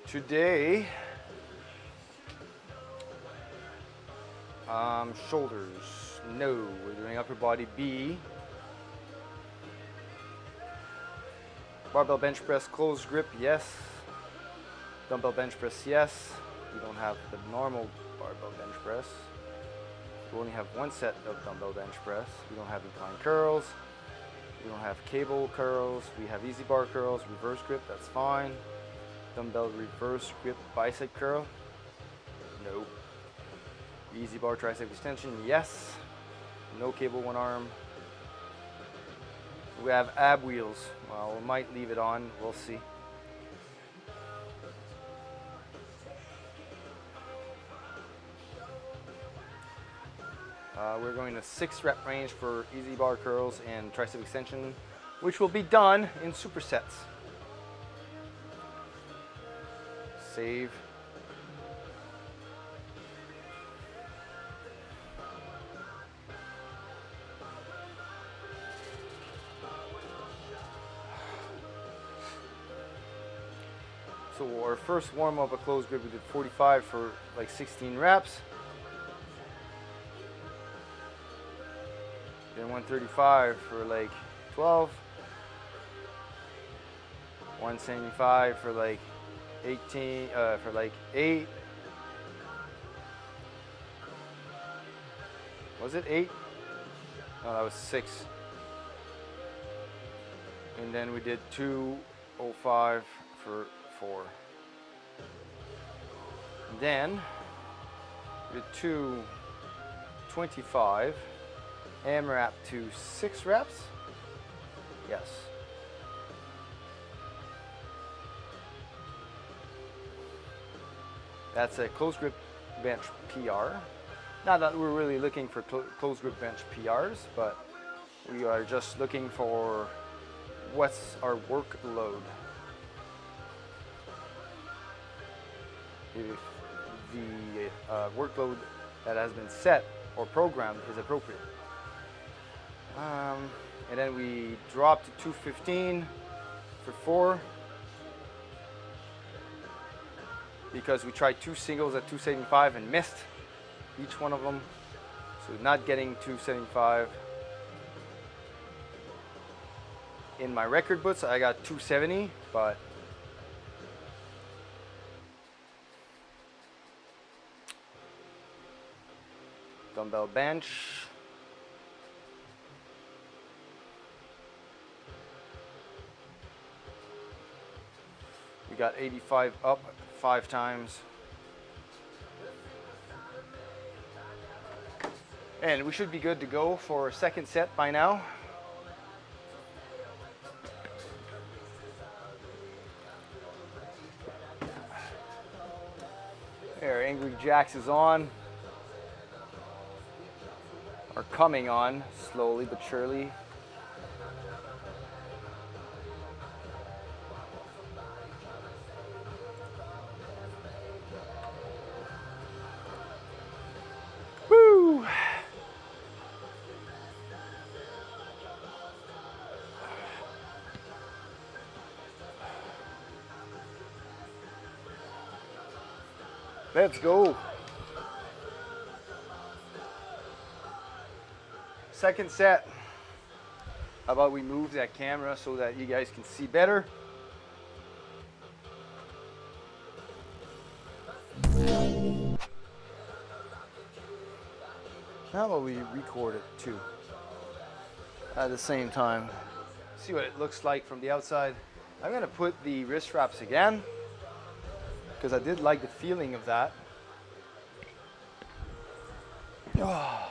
E: Today, shoulders, no. We're doing upper body B. Barbell bench press, closed grip, yes. Dumbbell bench press, yes. We don't have the normal barbell bench press. We only have 1 set of dumbbell bench press. We don't have incline curls. We don't have cable curls. We have easy bar curls, reverse grip, that's fine. Dumbbell reverse grip bicep curl, no. Easy bar tricep extension, yes. No cable 1 arm. We have ab wheels. Well, we might leave it on, we'll see. We're going to 6 rep range for easy bar curls and tricep extension, which will be done in supersets. Save. So our first warm up, a closed grip, we did 45 for like 16 reps. Then 135 for like 12. 175 for like 18, for like 8. Was it 8? No, that was 6. And then we did 205 for 4. And then we did 225. AMRAP to 6 reps. Yes. That's a closed grip bench PR. Not that we're really looking for closed grip bench PRs, but we are just looking for what's our workload. If the workload that has been set or programmed is appropriate. And then we drop to 215 for 4 because we tried 2 singles at 275 and missed each one of them. So not getting 275. In my record boots, I got 270, but dumbbell bench. We got 85 up 5 times. And we should be good to go for a second set by now. There, Angry Jacks is on. Or coming on, slowly but surely. Woo! Let's go. Second set. How about we move that camera so that you guys can see better? How about we record it too at the same time? See what it looks like from the outside. I'm gonna put the wrist wraps again because I did like the feeling of that. Oh.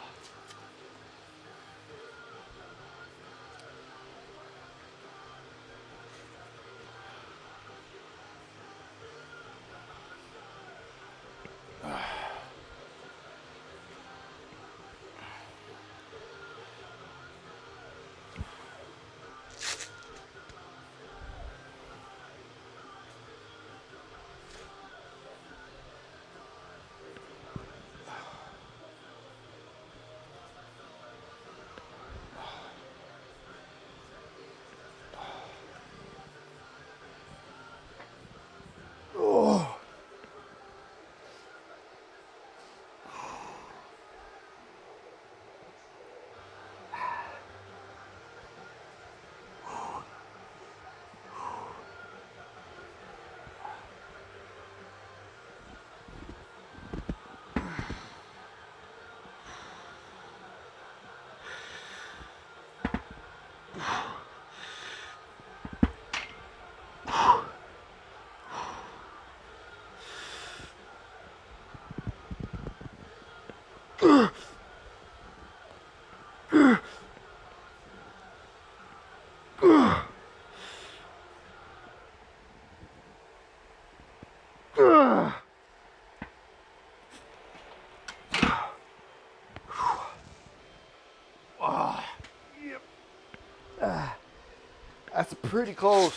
E: That's pretty close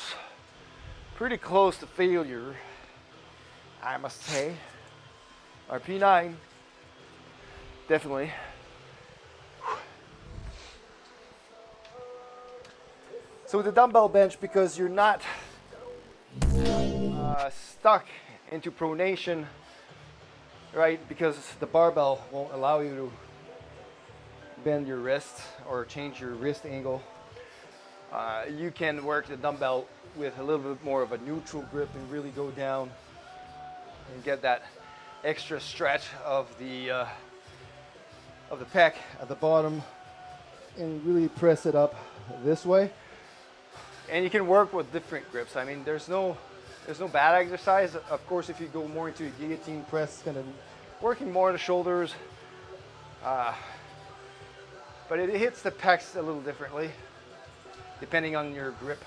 E: to failure, I must say. RP9, definitely. So with the dumbbell bench, because you're not stuck into pronation, right? Because the barbell won't allow you to bend your wrist or change your wrist angle. You can work the dumbbell with a little bit more of a neutral grip and really go down and get that extra stretch of the pec at the bottom and really press it up this way. And you can work with different grips. I mean, there's no bad exercise. Of course, if you go more into a guillotine press, kind of working more on the shoulders, but it hits the pecs a little differently depending on your grip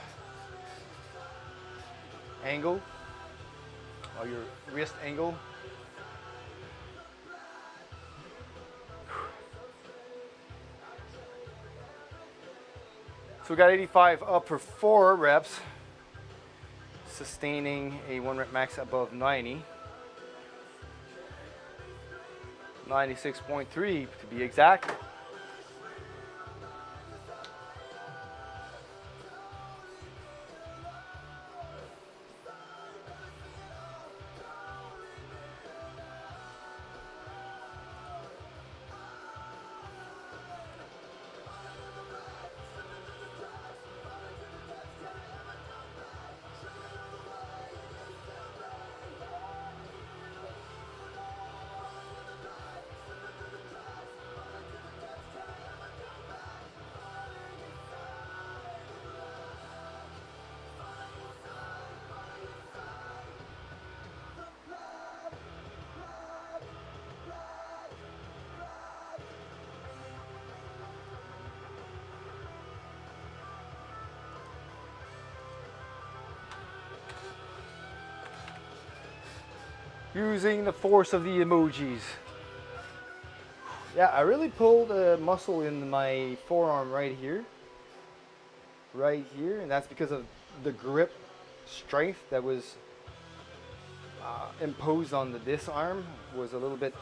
E: angle or your wrist angle. So we got 85 up for 4 reps, sustaining a 1 rep max above 90. 96.3 to be exact. Using the force of the emojis. Yeah, I really pulled a muscle in my forearm right here. Right here, and that's because of the grip strength that was imposed on this arm was a little bit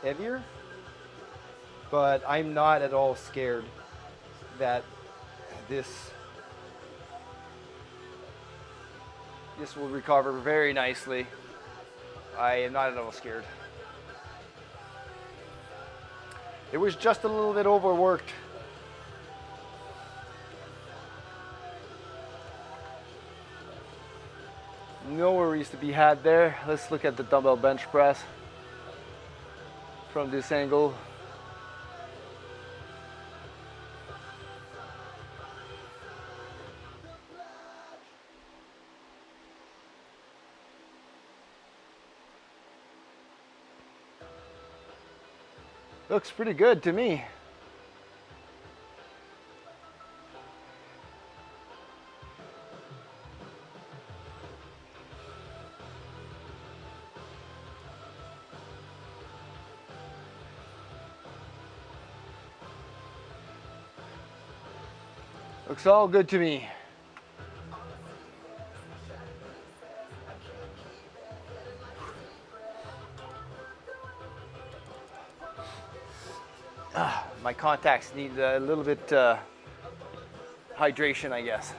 E: heavier. But I'm not at all scared that this will recover very nicely. I am not at all scared. It was just a little bit overworked. No worries to be had there. Let's look at the dumbbell bench press from this angle. Looks pretty good to me. Looks all good to me. My contacts need a little bit hydration, I guess.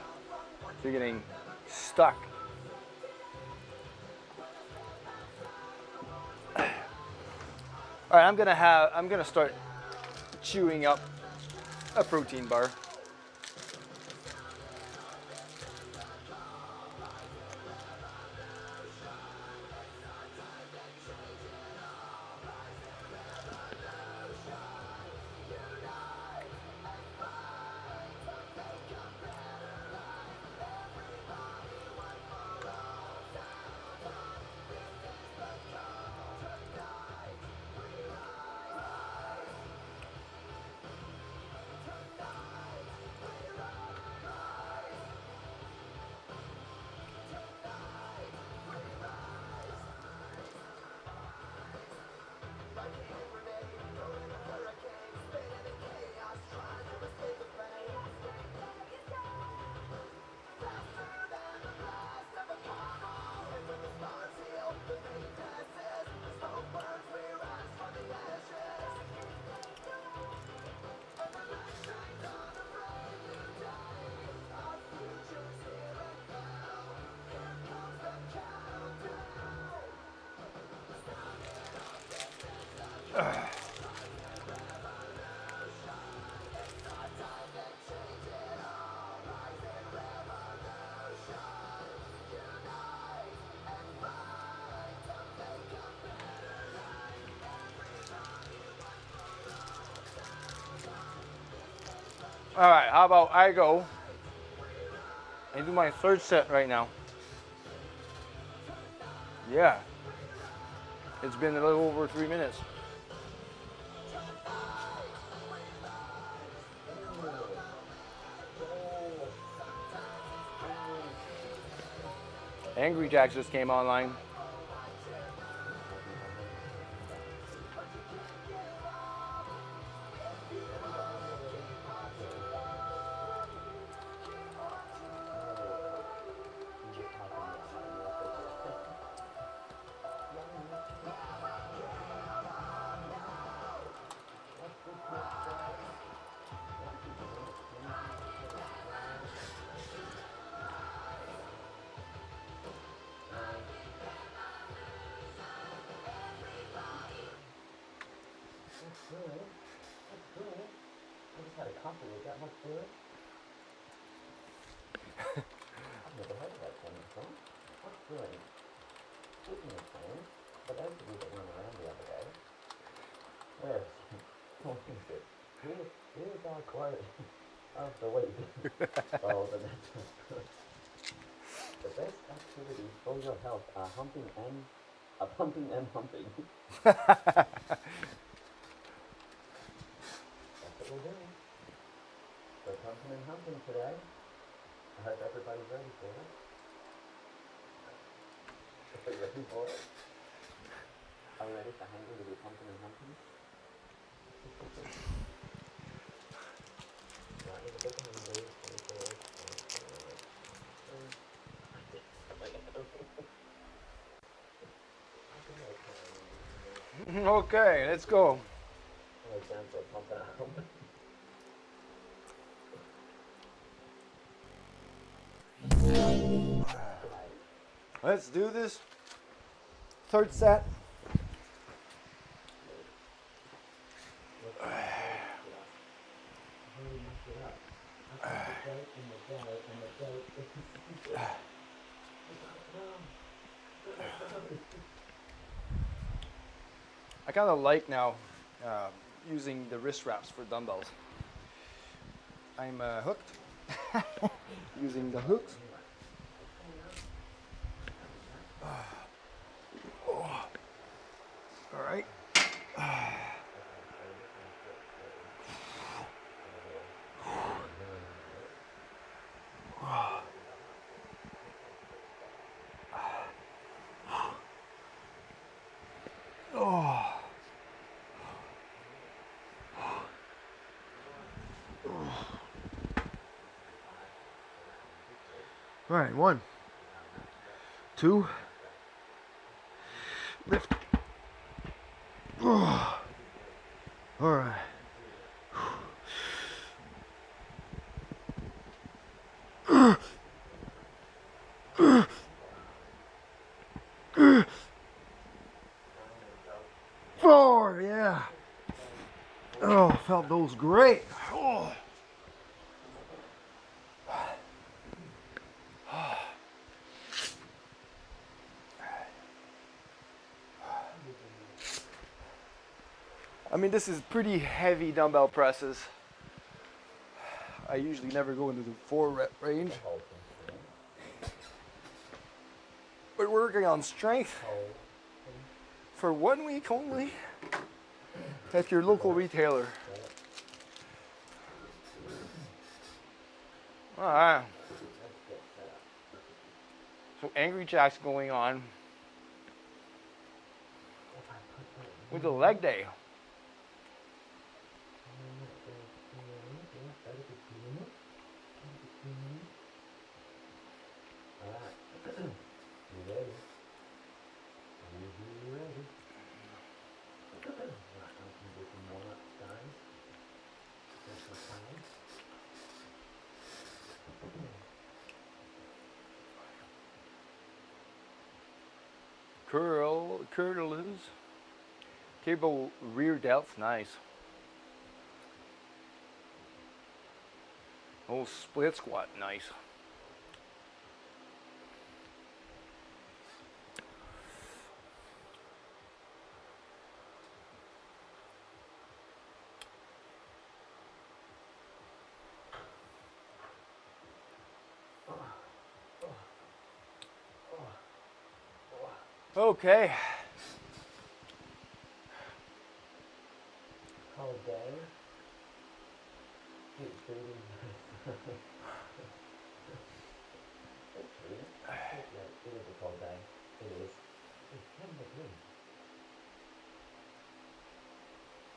E: They're getting stuck. All right, I'm gonna start chewing up a protein bar. All right, how about I go and do my third set right now? Yeah, it's been a little over 3 minutes. Angry Jacks just came online.
I: coffee with that much fluid? I've never heard of that thing before. What's doing? Speaking of things, for those of you that weren't around the other day, where is it? What is it? Here's our quote of the week. Oh, the best activities for your health are pumping and humping. That's what we're doing. We're pumping and humping today. I hope everybody's ready for it. Are you ready for it? Are you ready for Hangry to be pumping and humping? Right, there's a bit of a move, 24,
E: Okay, let's go. Let's do this. Third set. I kind of like now using the wrist wraps for dumbbells. I'm hooked using the hooks. All right. All right, 1, 2, lift. All right. Four, yeah. Oh, felt those great. Oh. I mean, this is pretty heavy dumbbell presses. I usually never go into the 4 rep range. We're working on strength for 1 week only at your local retailer. Alright. So Angry Jack's going on with the leg day. Curls. Cable rear delts, nice. Oh, split squat, nice. Okay.
I: Cold day. It is a cold day. It is. It's 10 degrees.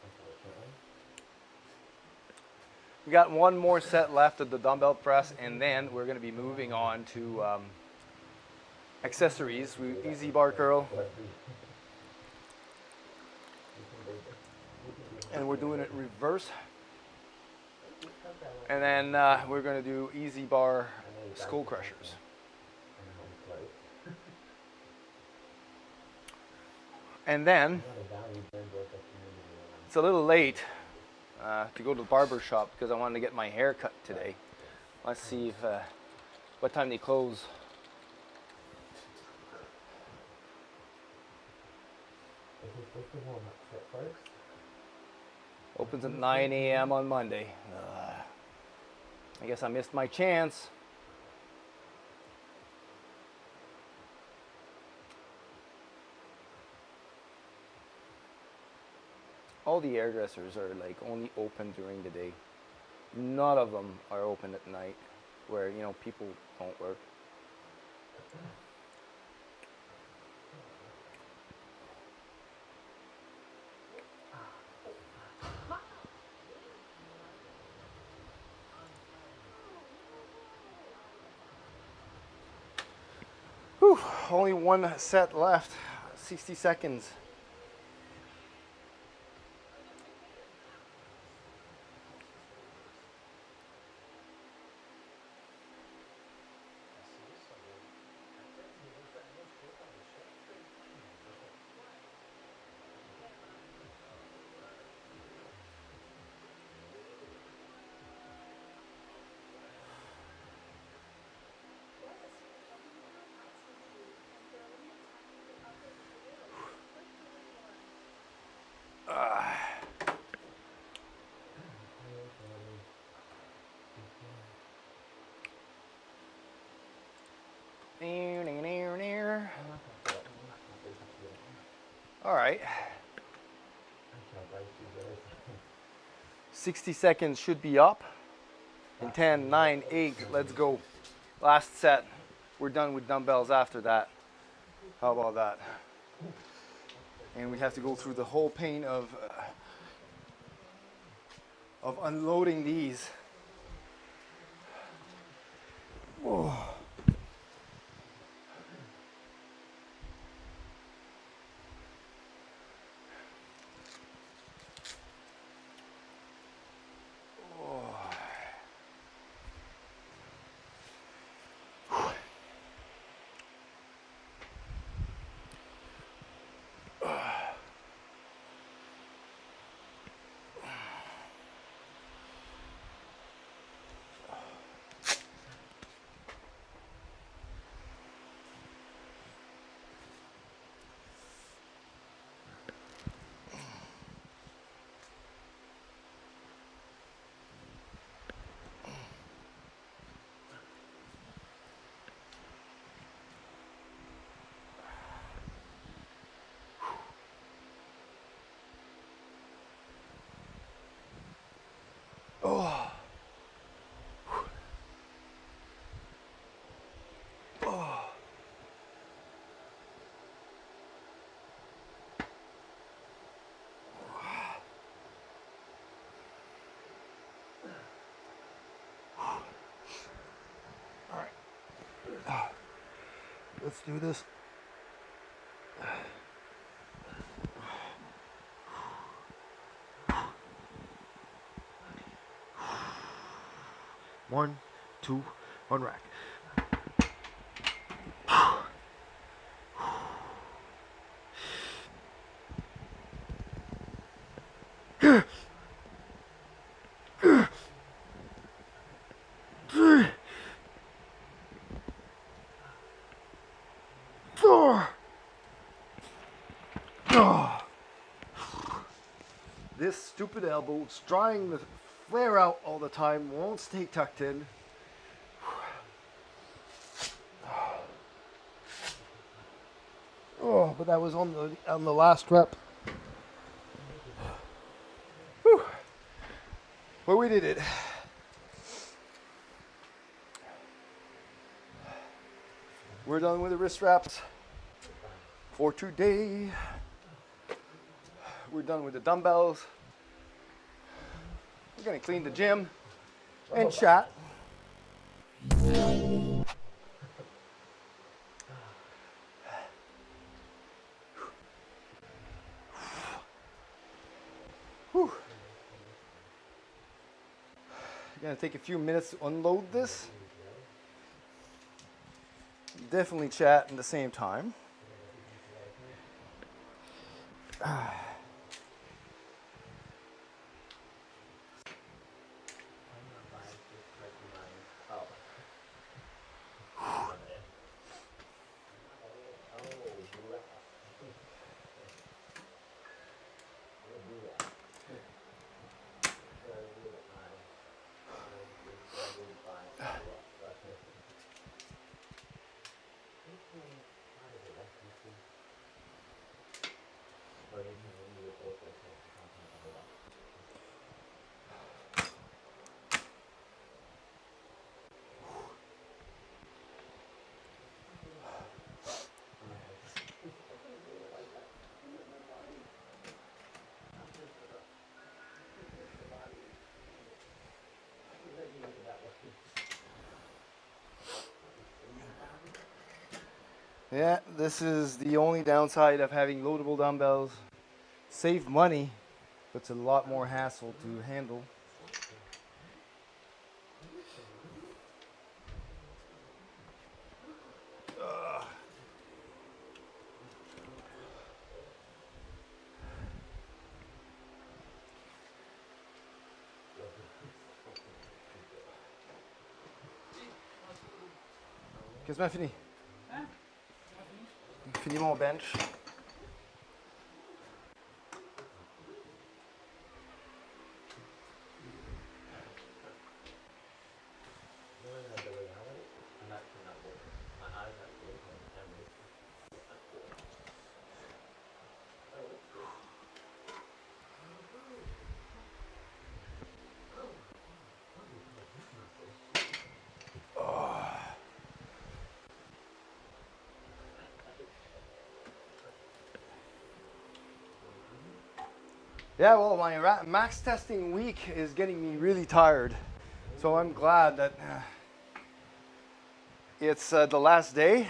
I: Unfortunately.
E: We got 1 more set left of the dumbbell press, and then we're going to be moving on to accessories. Easy bar curl. And we're doing it reverse. And then we're going to do easy bar skull crushers. And then, it's a little late. to go to the barber shop because I wanted to get my hair cut today. Let's see if what time they close. Opens at 9 a.m. on Monday. I guess I missed my chance. All the hairdressers are like only open during the day. None of them are open at night, where you know people don't work. Whew, only one set left. 60 seconds. All right. 60 seconds should be up. In 10, 9, 8, let's go. Last set. We're done with dumbbells after that. How about that? And we have to go through the whole pain of unloading these. Whoa. Oh. Oh. All right. Let's do this. One, two, one rack. Three, 4. Oh. This stupid elbow is trying to flare out all the time, won't stay tucked in. Oh, but that was on the last rep. Whew. Well, we did it. We're done with the wrist wraps for today. We're done with the dumbbells. We're gonna clean the gym and chat. Whew. Gonna take a few minutes to unload this. Definitely chat at the same time.
G: Yeah, this is the only downside of having loadable dumbbells. Save money, but it's a lot more hassle to handle. Qu'est-ce que fini?
D: Hein?
G: Fini mon bench. Yeah, well, my max testing week is getting me really tired. So I'm glad that it's the last day.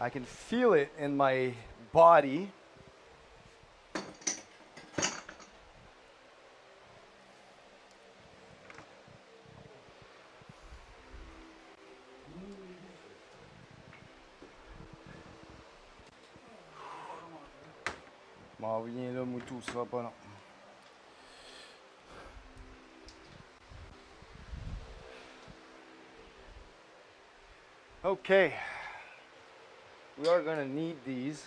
G: I can feel it in my body. Bon, viens là, Moutou, ça va pas long. Okay, we are gonna need these,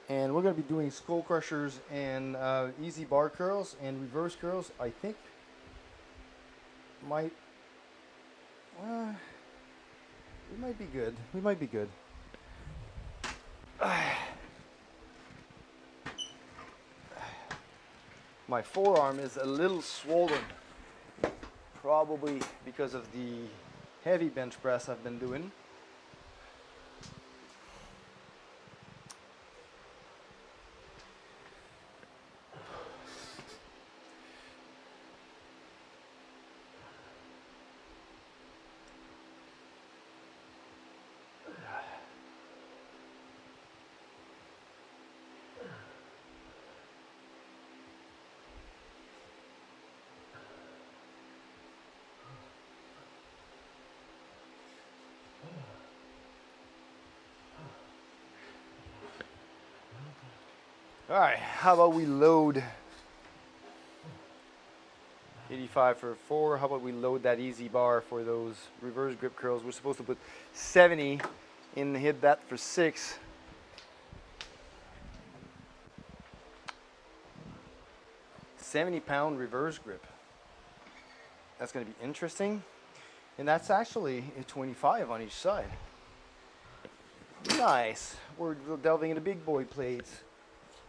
G: and we're gonna be doing skull crushers and easy bar curls and reverse curls. I think we might be good. We might be good. My forearm is a little swollen, probably because of the heavy bench press I've been doing. All right, how about we load 85 for 4? How about we load that easy bar for those reverse grip curls? We're supposed to put 70 in, hit that for 6. £70 reverse grip. That's going to be interesting. And that's actually a 25 on each side. Nice. We're delving into big boy plates.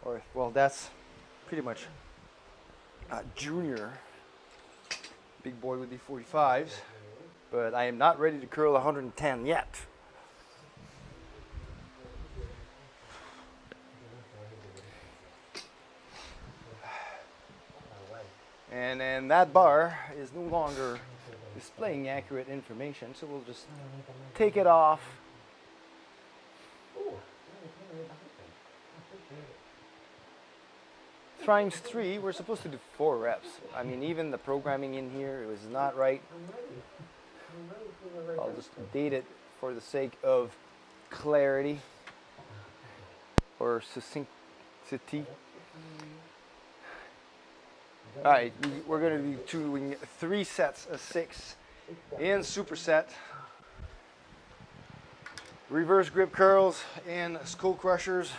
G: Or, well, that's pretty much junior. Big boy would be 45s. But I am not ready to curl 110 yet. And then that bar is no longer displaying accurate information, so we'll just take it off. Times 3, we're supposed to do 4 reps. I mean, even the programming in here, it was not right. I'll just update it for the sake of clarity or succinctity. All right, we're going to be doing 3 sets of 6 in superset. Reverse grip curls and skull crushers.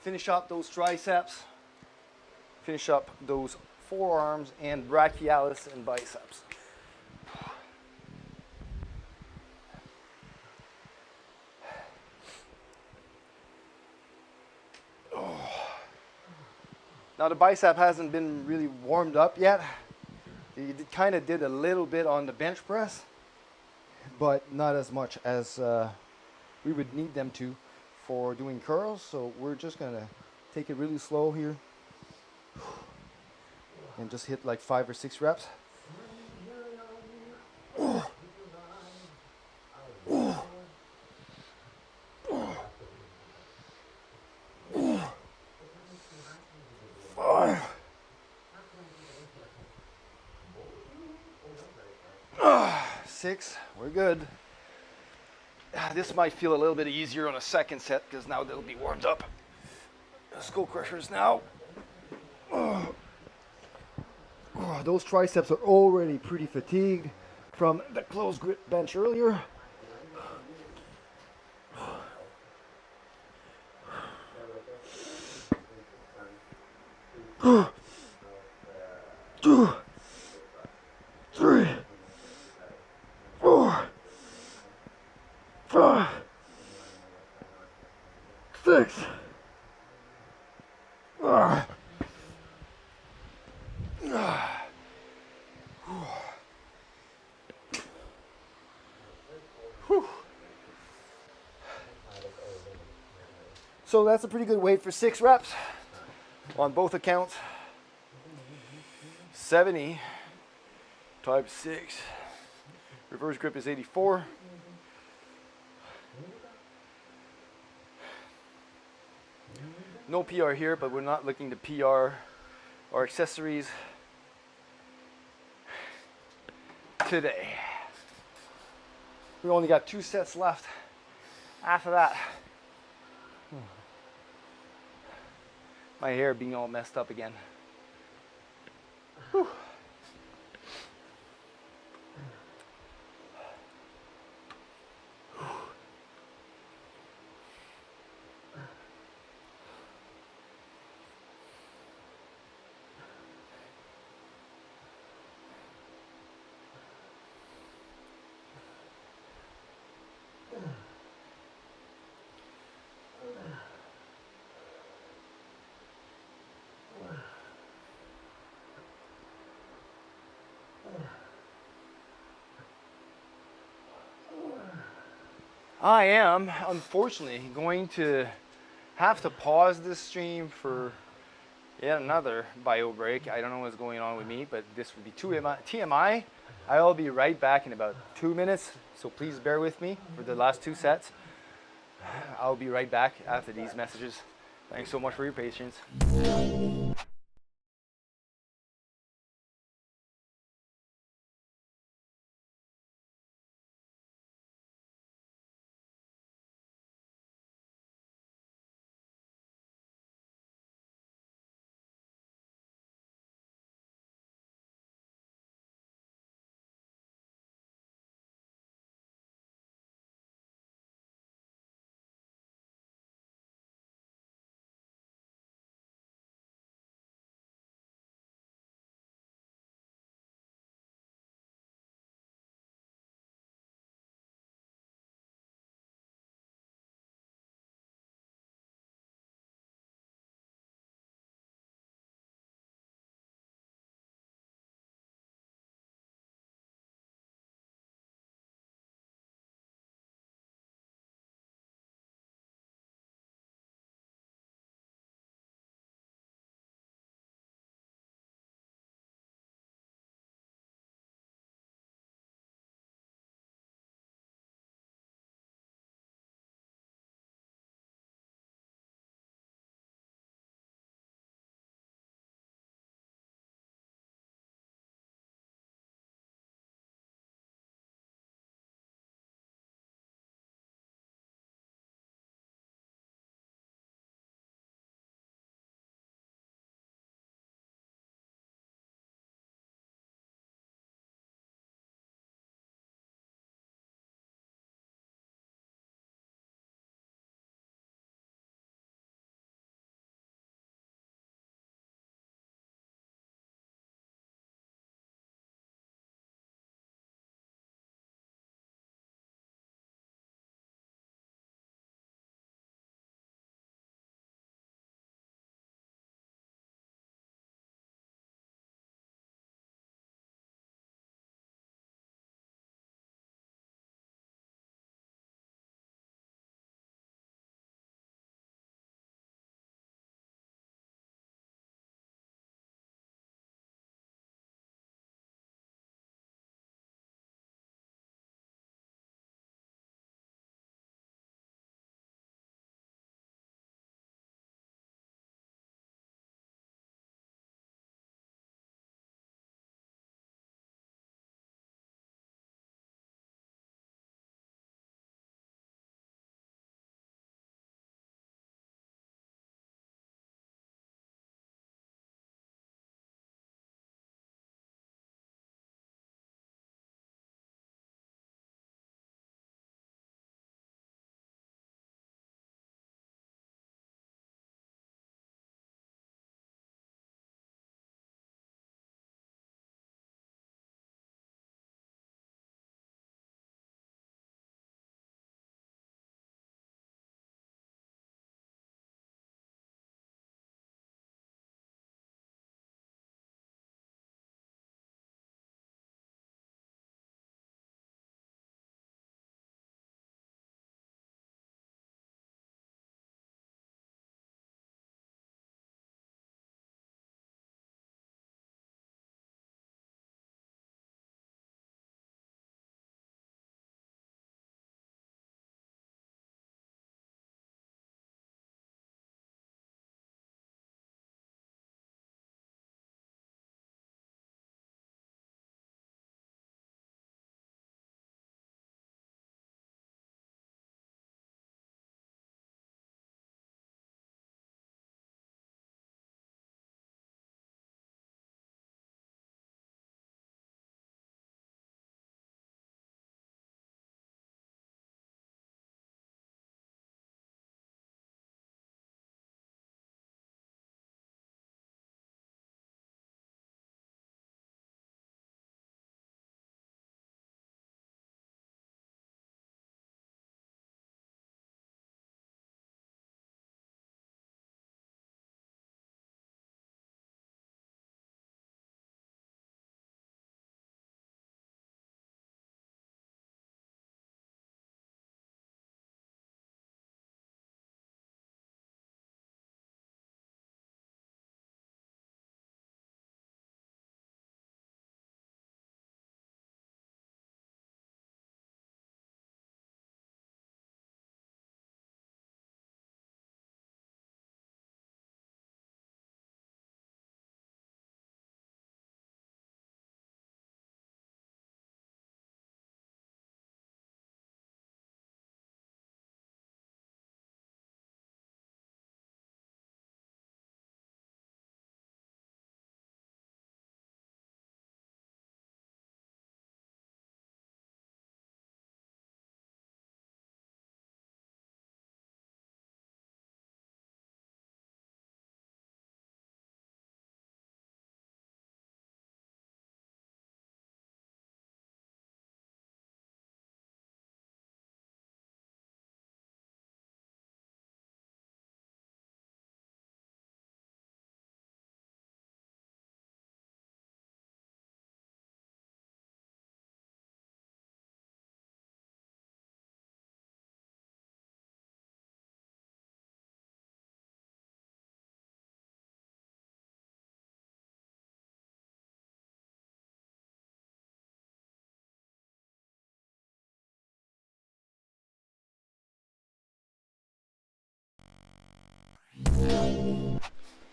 G: Finish up those triceps. Finish up those forearms and brachialis and biceps. Now the bicep hasn't been really warmed up yet. You kind of did a little bit on the bench press, but not as much as we would need them to for doing curls. So we're just gonna take it really slow here and just hit like 5 or 6 reps. 6. We're good. This might feel a little bit easier on a second set because now they'll be warmed up. Skull crushers now. Oh, those triceps are already pretty fatigued from the closed grip bench earlier. Two, 3, 4, 5, 6. So that's a pretty good weight for 6 reps on both accounts. 70 times 6. Reverse grip is 84. No PR here, but we're not looking to PR our accessories today. We only got 2 sets left after that. My hair being all messed up again. Whew. I am, unfortunately, going to have to pause this stream for yet another bio break. I don't know what's going on with me, but this would be TMI. I'll be right back in about 2 minutes, so please bear with me for the last 2 sets. I'll be right back after these messages. Thanks so much for your patience.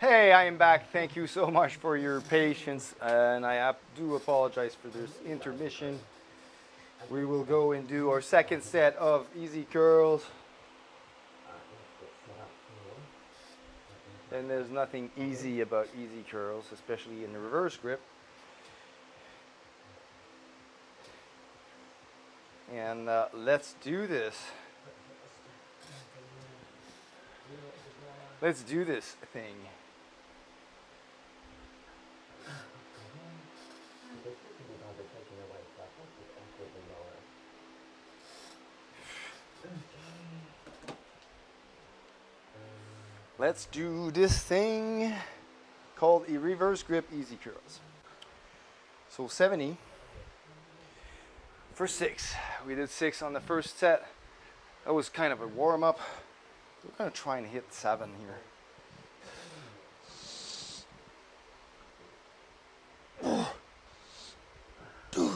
G: Hey, I am back. Thank you so much for your patience, and I do apologize for this intermission. We will go and do our second set of easy curls. And there's nothing easy about easy curls, especially in the reverse grip. And let's do this. Let's do this thing. Let's do this thing called a reverse grip easy curls. So 70 for 6. We did 6 on the first set. That was kind of a warm up. We're going to try and hit 7 here. 2,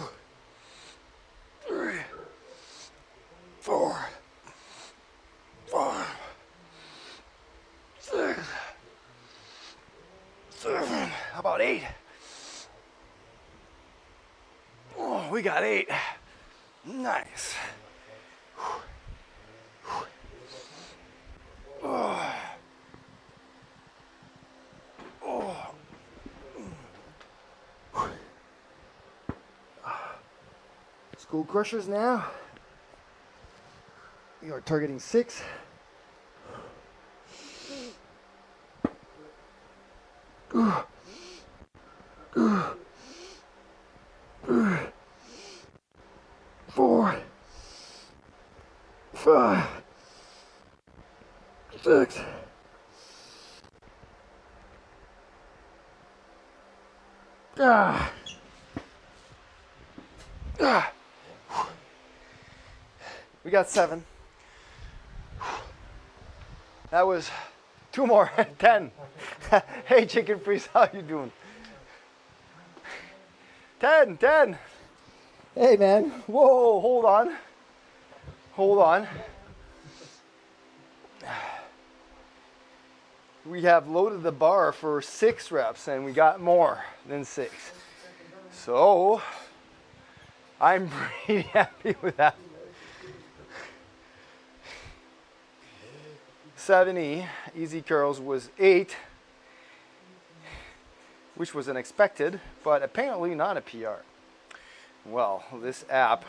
G: 3, 4, 5, 6, 7. How about 8? Oh, we got 8. Nice. Oh. Oh. Skull crushers now. We are targeting 6. 4, 5, 6. Ah. Ah. We got 7. That was 2 more. 10. Hey, Chicken Priest, how you doing? 10, 10. Hey, man. Whoa, hold on. Hold on. We have loaded the bar for 6 reps, and we got more than 6. So, I'm pretty happy with that. 70 easy curls was 8, which was unexpected, but apparently not a PR. Well, this app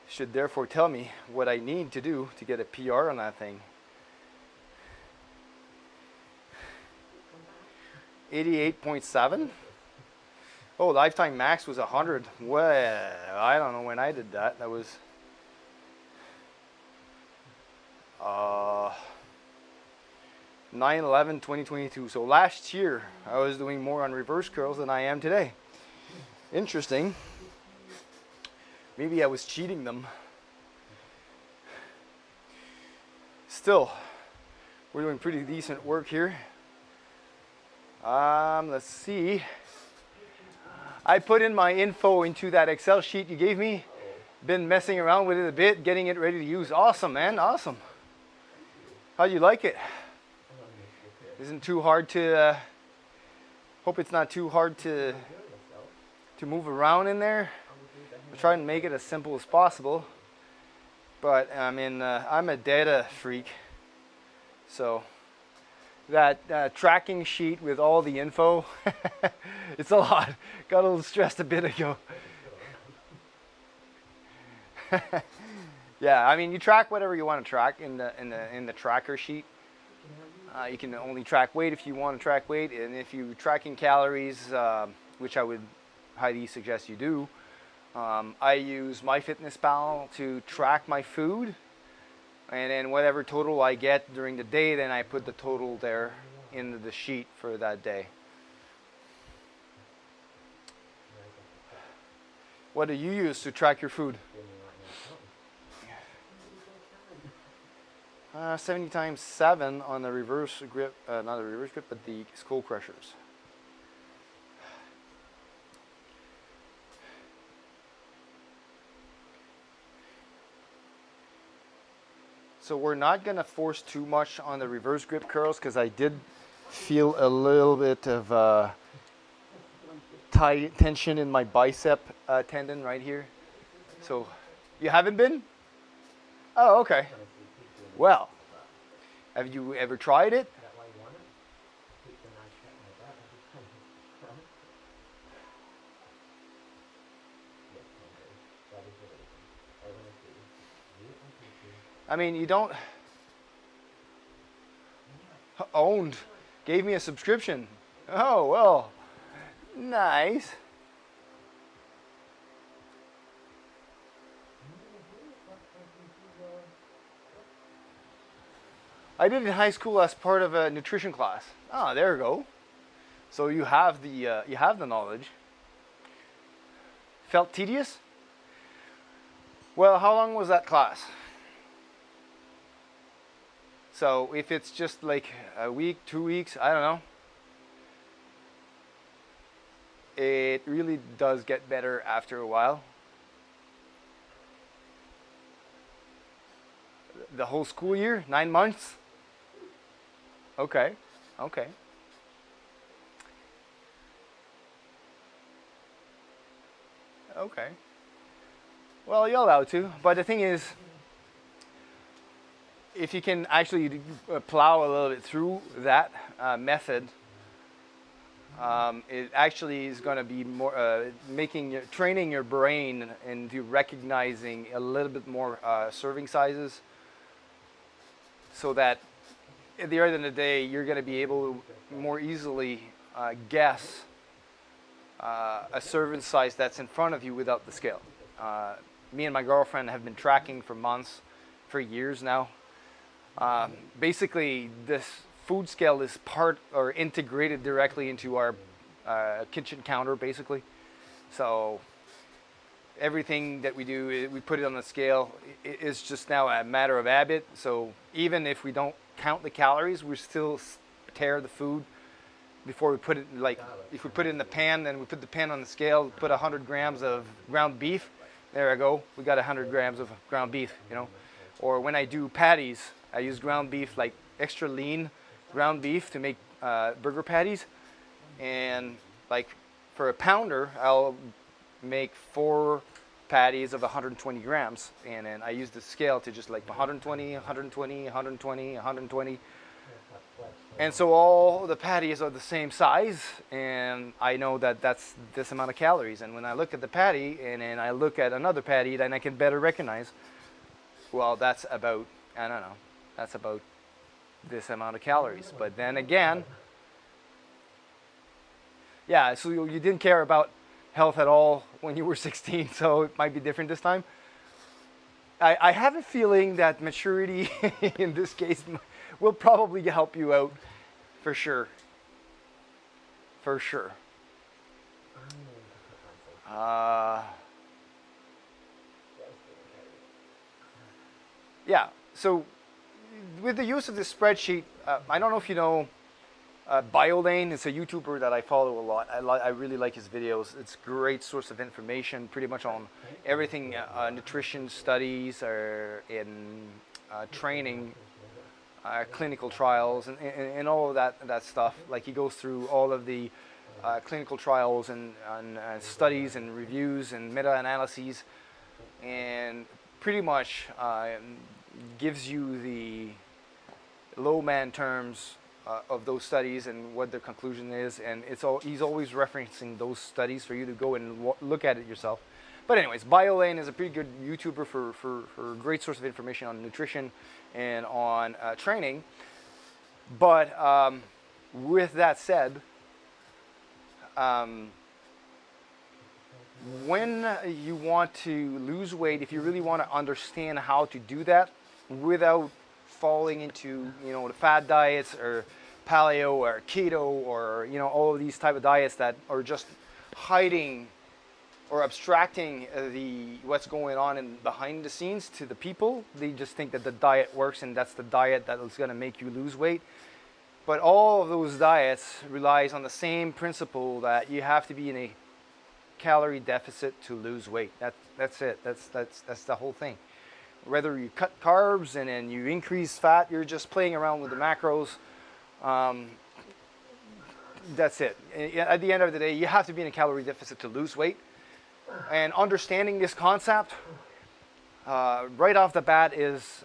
G: should therefore tell me what I need to do to get a PR on that thing. 88.7. Oh, lifetime max was 100. Well, I don't know when I did that. That was 9/11/2022. So last year I was doing more on reverse curls than I am today. Interesting. Maybe I was cheating them. Still, we're doing pretty decent work here. Let's see. I put in my info into that Excel sheet you gave me. Been messing around with it a bit, getting it ready to use. Awesome, man, awesome. How do you like it? Isn't too hard to, hope it's not too hard to move around in there. I'm trying to make it as simple as possible. But I'm a data freak. So that tracking sheet with all the info, it's a lot. Got a little stressed a bit ago. Yeah, I mean, you track whatever you want to track in the tracker sheet. You can only track weight if you want to track weight, and if you're tracking calories, which I would highly suggest you do, I use MyFitnessPal to track my food, and then whatever total I get during the day, then I put the total there in the sheet for that day. What do you use to track your food? 70 times 7 on the reverse grip, not the reverse grip, but the skull crushers. So we're not going to force too much on the reverse grip curls because I did feel a little bit of tension in my bicep tendon right here. So, you haven't been? Oh, okay. Well, have you ever tried it? I mean, you don't... Owned. Gave me a subscription. Oh, well. Nice. I did it in high school as part of a nutrition class. Oh, there we go. So you have the knowledge. Felt tedious? Well, how long was that class? So if it's just like a week, 2 weeks, I don't know. It really does get better after a while. The whole school year, 9 months? Okay, okay. Okay. Well, you're allowed to, but the thing is, if you can actually plow a little bit through that method, it actually is going to be more training your brain into recognizing a little bit more serving sizes, so that at the end of the day you're going to be able to more easily guess a serving size that's in front of you without the scale. Me and my girlfriend have been tracking for months, for years now. Basically, this food scale is part or integrated directly into our kitchen counter, basically. So everything that we do, we put it on the scale. It's just now a matter of habit. So even if we don't count the calories, we still tear the food before we put it. Like if we put it in the pan, then we put the pan on the scale, put 100 grams of ground beef. There I go. We got 100 grams of ground beef, you know. Or when I do patties, I use ground beef, like extra lean ground beef to make burger patties. And like for a pounder, I'll make 4 patties of 120 grams. And then I use the scale to just like 120, 120, 120, 120. And so all the patties are the same size, and I know that that's this amount of calories. And when I look at the patty and then I look at another patty, then I can better recognize, well, that's about, I don't know, that's about this amount of calories. But then again, yeah, so you didn't care about health at all when you were 16, so it might be different this time. I have a feeling that maturity in this case will probably help you out, for sure. For sure. Yeah, so with the use of this spreadsheet, I don't know if you know BioLane. It's a YouTuber that I follow a lot. I really like his videos. It's a great source of information, pretty much on everything nutrition studies or in training, clinical trials, and all of that stuff. Like he goes through all of the clinical trials and studies and reviews and meta-analyses, and pretty much gives you the low-man terms of those studies and what their conclusion is, and he's always referencing those studies for you to go and look at it yourself. But anyways, BioLane is a pretty good YouTuber for a great source of information on nutrition and on training. But with that said, when you want to lose weight, if you really want to understand how to do that without falling into, you know, the fad diets or paleo or keto or, you know, all of these type of diets that are just hiding or abstracting what's going on behind the scenes to the people. They just think that the diet works and that's the diet that is going to make you lose weight. But all of those diets relies on the same principle that you have to be in a calorie deficit to lose weight. That's it. That's the whole thing. Whether you cut carbs and then you increase fat, you're just playing around with the macros.
E: That's it. At the end of the day, you have to be in a calorie deficit to lose weight. And understanding this concept right off the bat is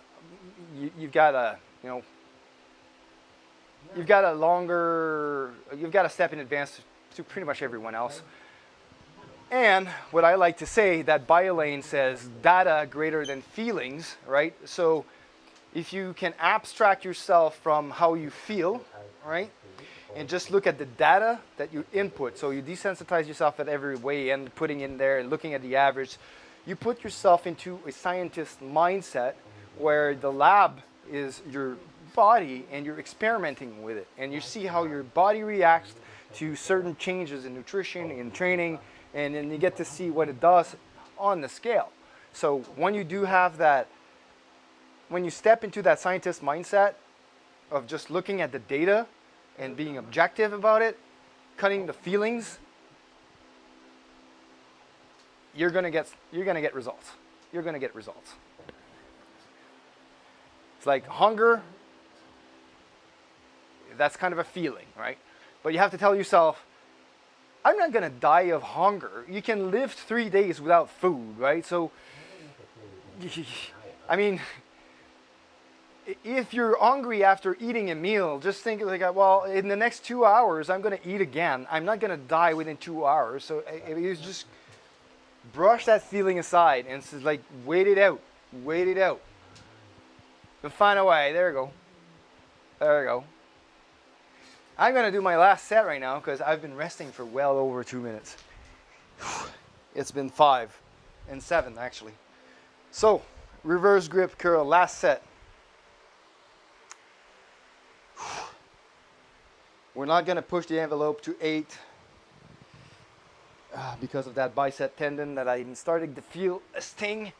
E: you've got a, you know, you've got a step in advance to pretty much everyone else. And what I like to say, that BioLane says data greater than feelings, right? So if you can abstract yourself from how you feel, right? And just look at the data that you input. So you desensitize yourself at every way and putting in there and looking at the average. You put yourself into a scientist mindset where the lab is your body and you're experimenting with it. And you see how your body reacts to certain changes in nutrition, in training, and then you get to see what it does on the scale. So when you do have that, when you step into that scientist mindset of just looking at the data and being objective about it, cutting the feelings, you're gonna get results. You're gonna get results. It's like hunger, that's kind of a feeling, right? But you have to tell yourself, I'm not gonna die of hunger. You can live 3 days without food, right? So, I mean, if you're hungry after eating a meal, just think like, well, in the next 2 hours, I'm gonna eat again. I'm not gonna die within 2 hours. So you just brush that feeling aside and it's like, wait it out, wait it out. You'll find a way. There you go. There you go. I'm going to do my last set right now because I've been resting for well over 2 minutes. It's been 5 and 7 actually. So, reverse grip curl, last set. We're not going to push the envelope to 8 because of that bicep tendon that I'm starting to feel a sting.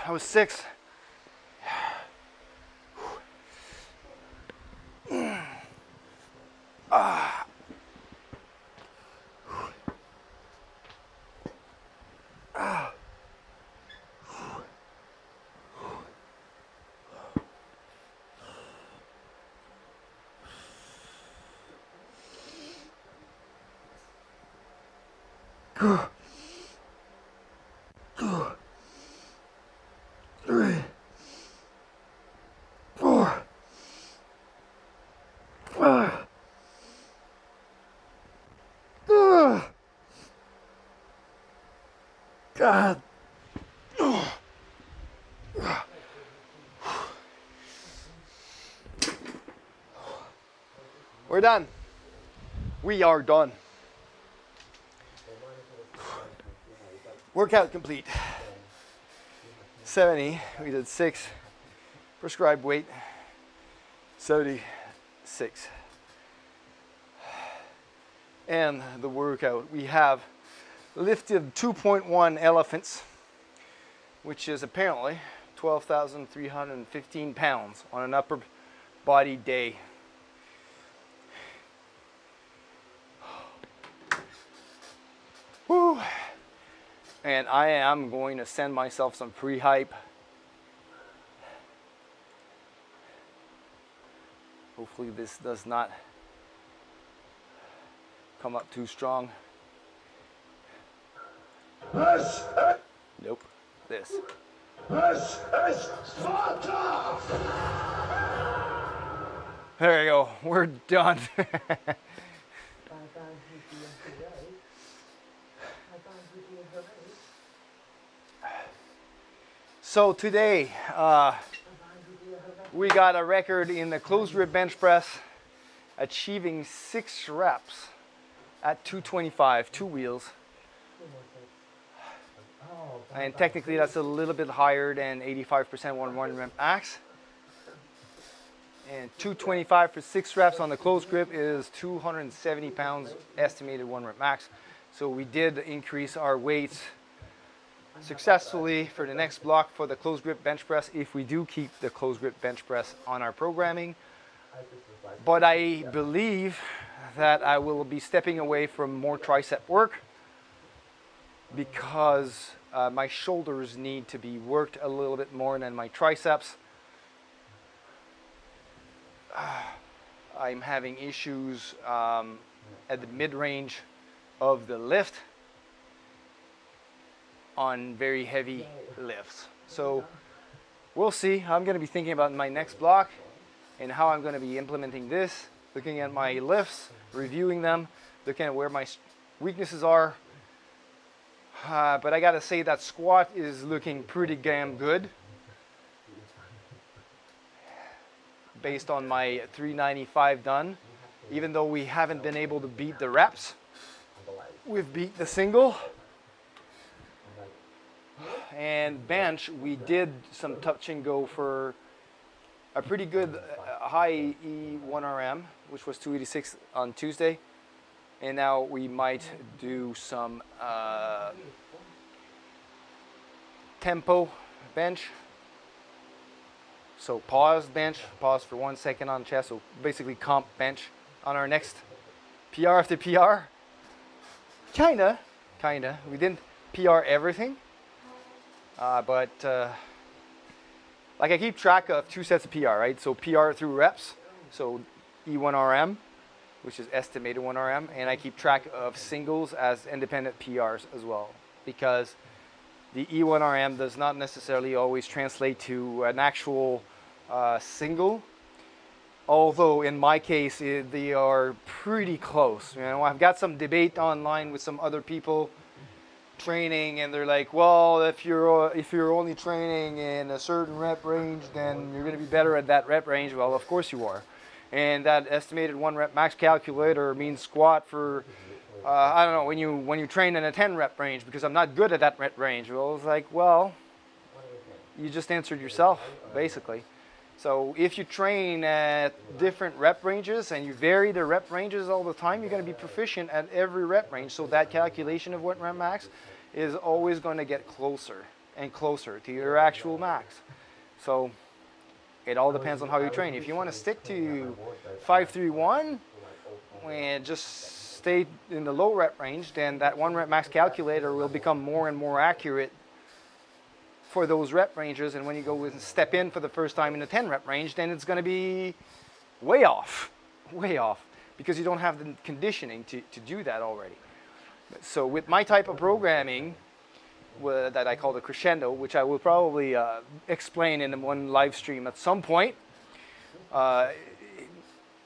E: That was 6. God. We're done. We are done. Workout complete. 70. We did 6. Prescribed weight. 76. And the workout, we have lifted 2.1 elephants, which is apparently 12,315 pounds on an upper body day. Woo. And I am going to send myself some pre-hype. Hopefully this does not come up too strong. Nope. This.
C: This is Sparta!
E: There you go. We're done. So today, we got a record in the closed grip bench press, achieving 6 reps at 225, 2 wheels. And technically that's a little bit higher than 85% 1 rep max. And 225 for 6 reps on the closed grip is 270 pounds estimated 1 rep max. So we did increase our weights successfully for the next block for the close grip bench press if we do keep the close grip bench press on our programming. But I believe that I will be stepping away from more tricep work because my shoulders need to be worked a little bit more than my triceps. I'm having issues at the mid-range of the lift on very heavy lifts. So we'll see. I'm going to be thinking about my next block and how I'm going to be implementing this, looking at my lifts, reviewing them, looking at where my weaknesses are. But I got to say that squat is looking pretty damn good based on my 395 done. Even though we haven't been able to beat the reps, we've beat the single. And bench, we did some touch and go for a pretty good high E1RM, which was 286 on Tuesday. And now we might do some tempo bench. So pause for 1 second on chest. So basically comp bench on our next PR after PR. Kinda. We didn't PR everything. But like I keep track of 2 sets of PR, right? So PR through reps, so E1RM, which is estimated 1RM, and I keep track of singles as independent PRs as well, because the E1RM does not necessarily always translate to an actual single, although in my case they are pretty close. You know, I've got some debate online with some other people training, and they're like, well, if you're only training in a certain rep range, then you're going to be better at that rep range. Well, of course you are. And that estimated 1 rep max calculator means squat for I don't know, when you train in a 10 rep range, because I'm not good at that rep range. Well, it's like, well, you just answered yourself basically. So if you train at different rep ranges and you vary the rep ranges all the time, you're going to be proficient at every rep range. So that calculation of 1 rep max is always going to get closer and closer to your actual max. So it all depends on how you train. If you want to stick to 5-3-1 and just stay in the low rep range, then that 1 rep max calculator will become more and more accurate for those rep ranges. And when you go and step in for the first time in the 10 rep range, then it's going to be way off, because you don't have the conditioning to do that already. So with my type of programming that I call the crescendo, which I will probably explain in one live stream at some point,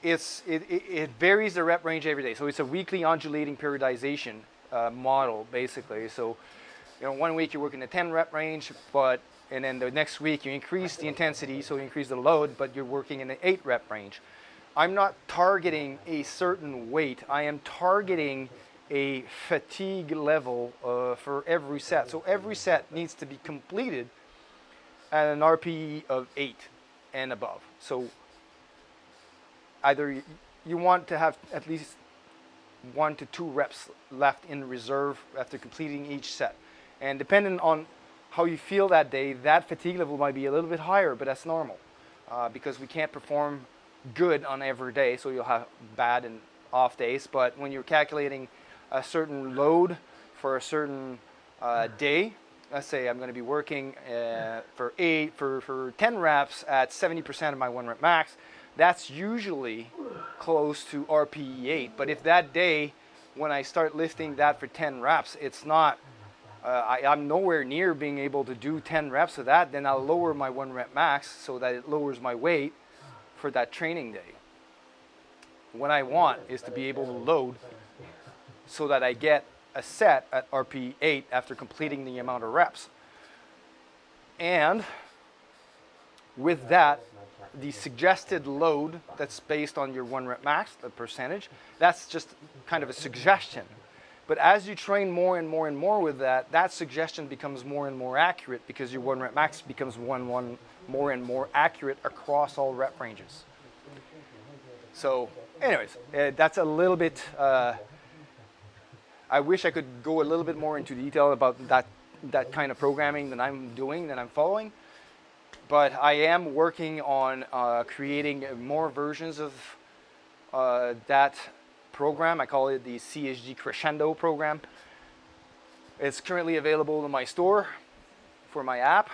E: it varies the rep range every day. So it's a weekly undulating periodization model, basically. So, you know, 1 week you're working the 10 rep range, and then the next week you increase the intensity, so you increase the load, but you're working in the 8 rep range. I'm not targeting a certain weight. I am targeting a fatigue level for every set. So every set needs to be completed at an RPE of 8 and above. So either you want to have at least 1 to 2 reps left in reserve after completing each set. And depending on how you feel that day, that fatigue level might be a little bit higher, but that's normal because we can't perform good on every day, so you'll have bad and off days. But when you're calculating a certain load for a certain day, let's say I'm going to be working for 10 reps at 70% of my 1 rep max, that's usually close to RPE 8. But if that day, when I start lifting that for 10 reps, it's not, I'm nowhere near being able to do 10 reps of that, then I'll lower my 1 rep max so that it lowers my weight for that training day. What I want is to be able to load so that I get a set at RPE 8 after completing the amount of reps. And with that, the suggested load that's based on your 1 rep max, the percentage, that's just kind of a suggestion. But as you train more and more and more with that, that suggestion becomes more and more accurate because your 1 rep max becomes more and more accurate across all rep ranges. So anyways, that's a little bit, I wish I could go a little bit more into detail about that that kind of programming that I'm doing, that I'm following. But I am working on creating more versions of that program. I call it the CSG Crescendo program. It's currently available in my store for my app,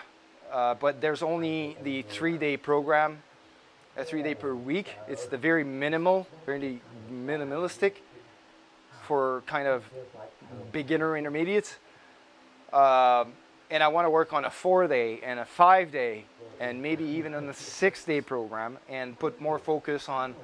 E: but there's only the 3-day program, a 3-day per week. It's the very minimalistic for kind of beginner intermediates. And I want to work on a 4-day and a 5-day and maybe even on a 6-day program and put more focus on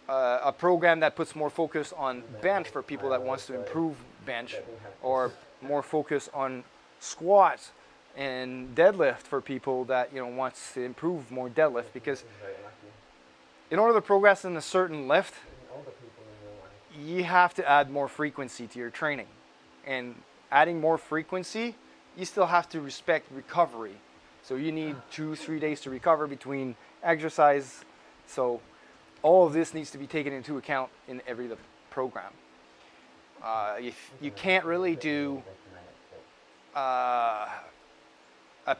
E: a program that puts more focus on bench for people that wants to improve bench, or more focus on squats and deadlift for people that wants to improve more deadlift. Because in order to progress in a certain lift, you have to add more frequency to your training, and adding more frequency, you still have to respect recovery. So you need 2-3 days to recover between exercise. So all of this needs to be taken into account in every program. You can't really do a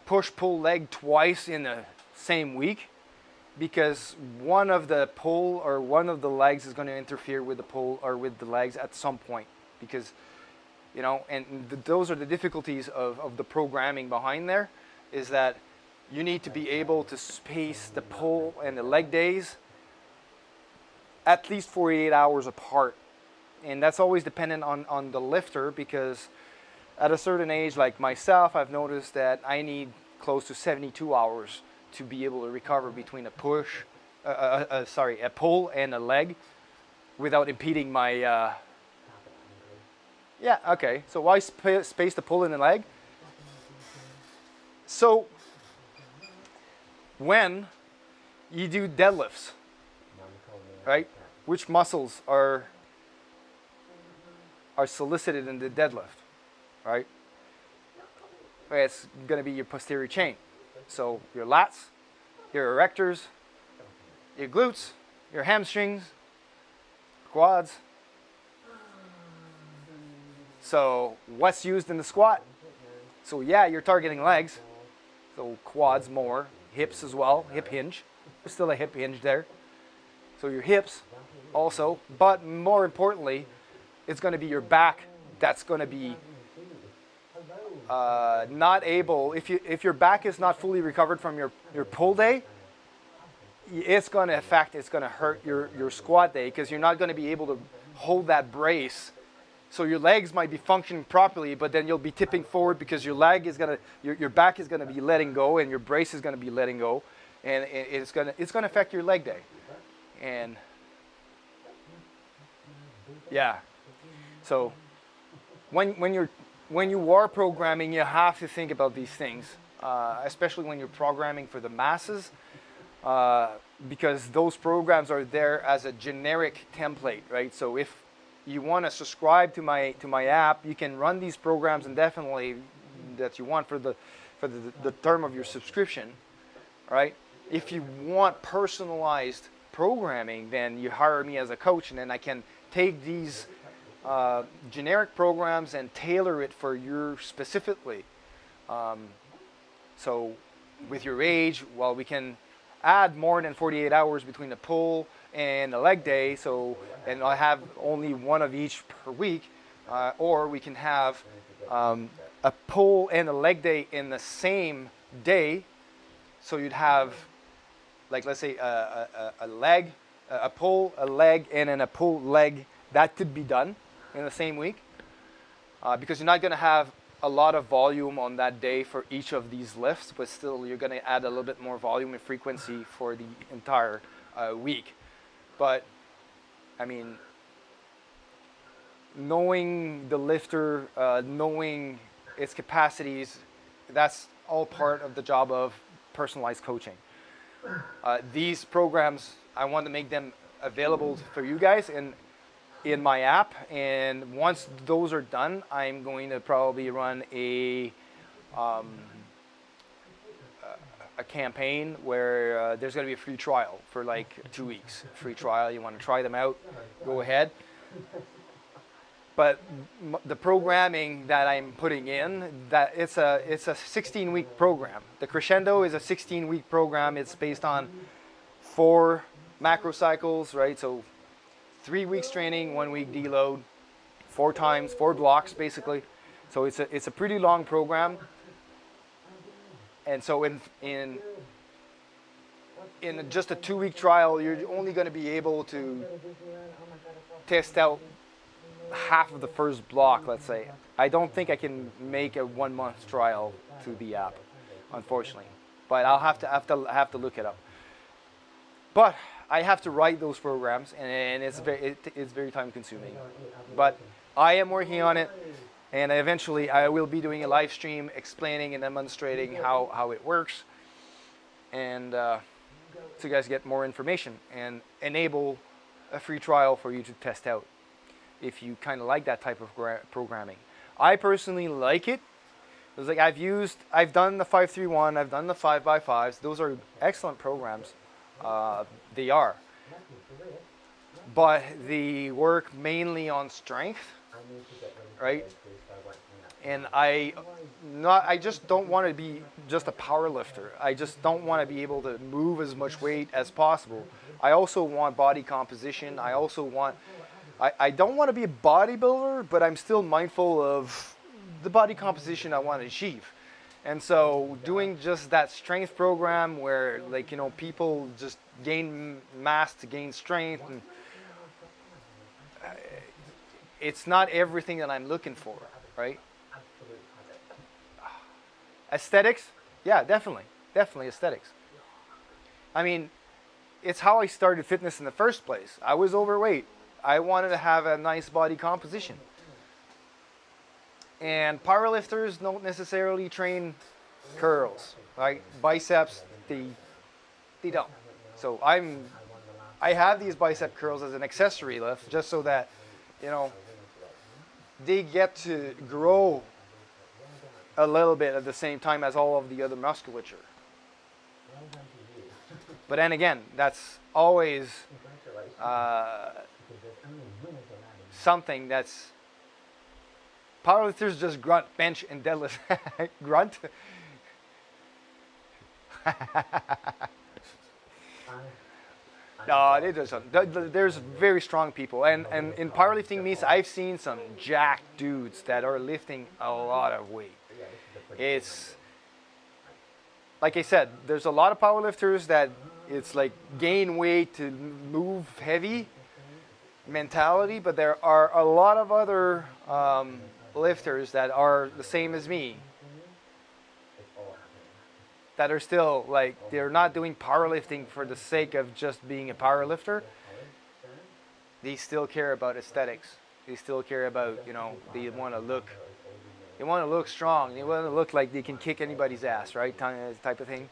E: push-pull leg twice in the same week, because one of the pull or one of the legs is going to interfere with the pull or with the legs at some point. Because, those are the difficulties of the programming behind there, is that you need to be able to space the pull and the leg days at least 48 hours apart. And that's always dependent on the lifter, because at a certain age, like myself, I've noticed that I need close to 72 hours to be able to recover between a pull and a leg without impeding my... Yeah, okay. So why space the pull and the leg? So when you do deadlifts, right? Which muscles are solicited in the deadlift, right? It's going to be your posterior chain. So your lats, your erectors, your glutes, your hamstrings, quads. So what's used in the squat? So yeah, you're targeting legs. So quads more, hips as well, hip hinge. There's still a hip hinge there. So your hips also, but more importantly, it's going to be your back that's going to be not able, if your back is not fully recovered from your pull day, it's going to hurt your squat day, because you're not going to be able to hold that brace. So your legs might be functioning properly, but then you'll be tipping forward because your back is going to be letting go, and your brace is going to be letting go, and it's going to affect your leg day. And yeah, so when you are programming, you have to think about these things, especially when you're programming for the masses, because those programs are there as a generic template, right? So if you want to subscribe to my app, you can run these programs indefinitely that you want for the term of your subscription, right? If you want personalized programming, then you hire me as a coach, and then I can take these generic programs and tailor it for you specifically. So with your age, well, we can add more than 48 hours between the pull and the leg day, and I have only one of each per week, or we can have a pull and a leg day in the same day. So you'd have, like, let's say a leg, a pull, a leg, and then a pull leg. That could be done in the same week, because you're not going to have a lot of volume on that day for each of these lifts, but still you're going to add a little bit more volume and frequency for the entire week. But I mean, knowing the lifter, knowing its capacities, that's all part of the job of personalized coaching. These programs, I want to make them available for you guys in my app, and once those are done, I'm going to probably run a campaign where there's going to be a free trial for like 2 weeks. Free trial. You want to try them out, go ahead. but the programming that I'm putting in, that it's a 16-week program. The Crescendo is a 16-week program. It's based on 4 macro cycles, right? So 3 weeks training, 1 week deload, 4 times, 4 blocks basically. So it's a pretty long program. And so in just a 2-week trial, you're only going to be able to test out half of the first block, let's say. I don't think I can make a 1-month trial to the app, unfortunately. But I'll have to look it up. But I have to write those programs, and it's very time consuming. But I am working on it, and eventually I will be doing a live stream explaining and demonstrating how it works, and so you guys get more information and enable a free trial for you to test out if you kind of like that type of programming. I personally like it. It's like I've done the 531, I've done the 5x5s. Those are excellent programs. They are. But they work mainly on strength, right? And I just don't want to be just a power lifter. I just don't want to be able to move as much weight as possible. I also want body composition. I also want, I don't want to be a bodybuilder, but I'm still mindful of the body composition I want to achieve. And so doing just that strength program where, like, you know, people just gain mass to gain strength, and it's not everything that I'm looking for, right? Aesthetics? Yeah, definitely aesthetics. I mean, it's how I started fitness in the first place. I was overweight. I wanted to have a nice body composition. And powerlifters don't necessarily train curls, right? Biceps, they don't. So I have these bicep curls as an accessory lift, just so that, you know, they get to grow a little bit at the same time as all of the other musculature. But then again, that's always something that's, powerlifters just grunt, bench, and deadlift. Grunt? No, they just, there's very strong people. And in powerlifting meets, I've seen some jacked dudes that are lifting a lot of weight. It's, like I said, there's a lot of powerlifters that it's like gain weight to move heavy mentality, but there are a lot of other lifters that are the same as me, that are still like, they're not doing powerlifting for the sake of just being a powerlifter. They still care about aesthetics. They still care about, you know, they want to look strong. They want to look like they can kick anybody's ass, right? Type of thing.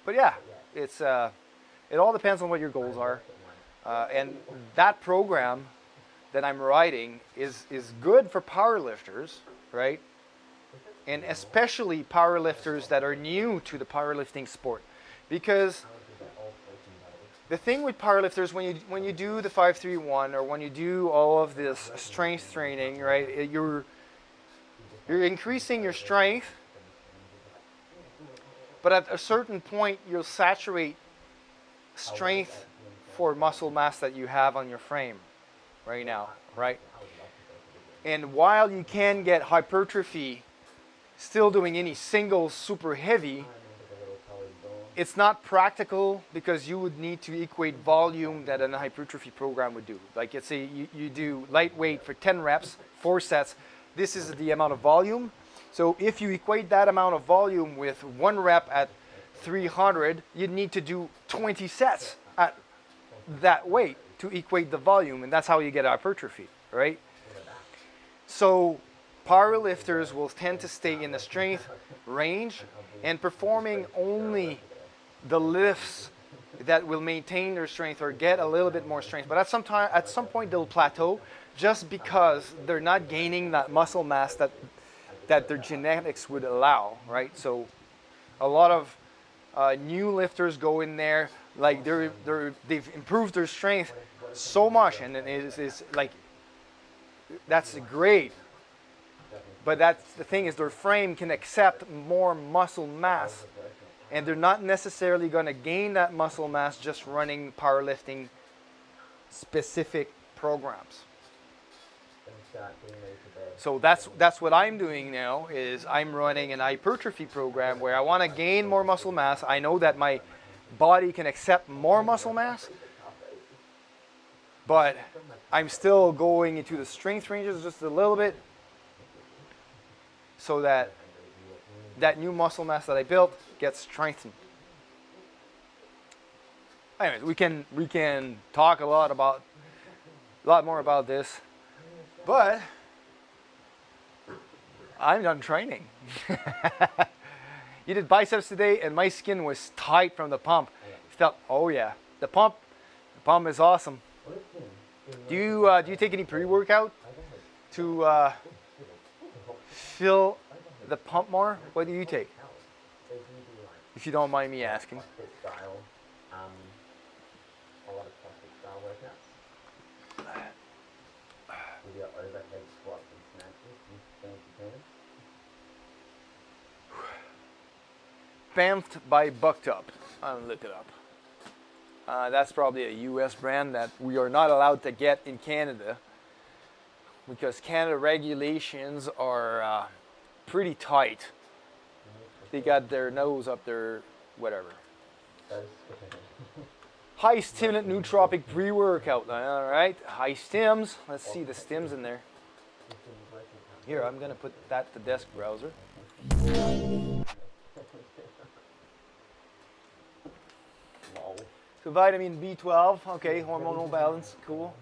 E: But yeah, it's it all depends on what your goals are, and that program that I'm writing is good for powerlifters, right? And especially powerlifters that are new to the powerlifting sport, because the thing with powerlifters, when you do the 531 or when you do all of this strength training, right? You're increasing your strength, but at a certain point you'll saturate strength for muscle mass that you have on your frame right now, right? And while you can get hypertrophy still doing any single super heavy, it's not practical, because you would need to equate volume that a hypertrophy program would do. Like, let's say you do lightweight for 10 reps, 4 sets. This is the amount of volume. So if you equate that amount of volume with 1 rep at 300, you'd need to do 20 sets at that weight to equate the volume, and that's how you get hypertrophy, right? So powerlifters will tend to stay in the strength range and performing only the lifts that will maintain their strength or get a little bit more strength. But at some point they'll plateau, just because they're not gaining that muscle mass that their genetics would allow, right? So a lot of new lifters go in there Like they've improved their strength so much, and then it's like that's great. But that's the thing is their frame can accept more muscle mass, and they're not necessarily going to gain that muscle mass just running powerlifting specific programs. So that's what I'm doing now is I'm running an hypertrophy program where I want to gain more muscle mass. I know that my body can accept more muscle mass, but I'm still going into the strength ranges just a little bit so that that new muscle mass that I built gets strengthened. Anyways, we can talk a lot more about this, but I'm done training. You did biceps today, and my skin was tight from the pump. Felt, oh yeah, the pump is awesome. Do you take any pre-workout to fill the pump more? What do you take? If you don't mind me asking. Bamfed by Bucked Up. I'll look it up. That's probably a US brand that we are not allowed to get in Canada because Canada regulations are pretty tight. They got their nose up their whatever. High stimulant nootropic pre-workout. All right, high stims. Let's see the stims in there. Here, I'm gonna put that to desk browser. So vitamin B12, okay, hormonal balance, cool.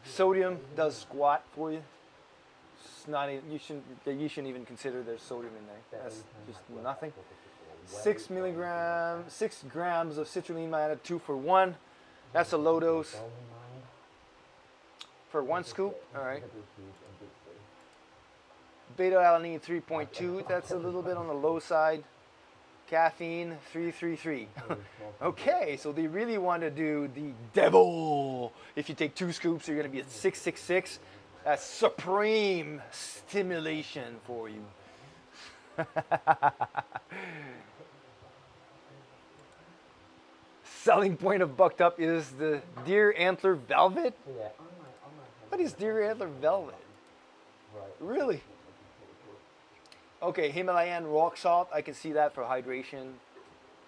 E: Sodium does squat for you. It's not even, you shouldn't even consider there's sodium in there. That's just nothing. 6 grams of citrulline added 2 for 1. That's a low dose. For 1 scoop, all right. Beta alanine 3.2, that's a little bit on the low side. Caffeine 333. Okay, so they really want to do the devil. If you take 2 scoops, you're going to be at 666. That's supreme stimulation for you. Selling point of Bucked Up is the deer antler velvet. What is deer antler velvet? Really? Okay, Himalayan rock salt, I can see that for hydration,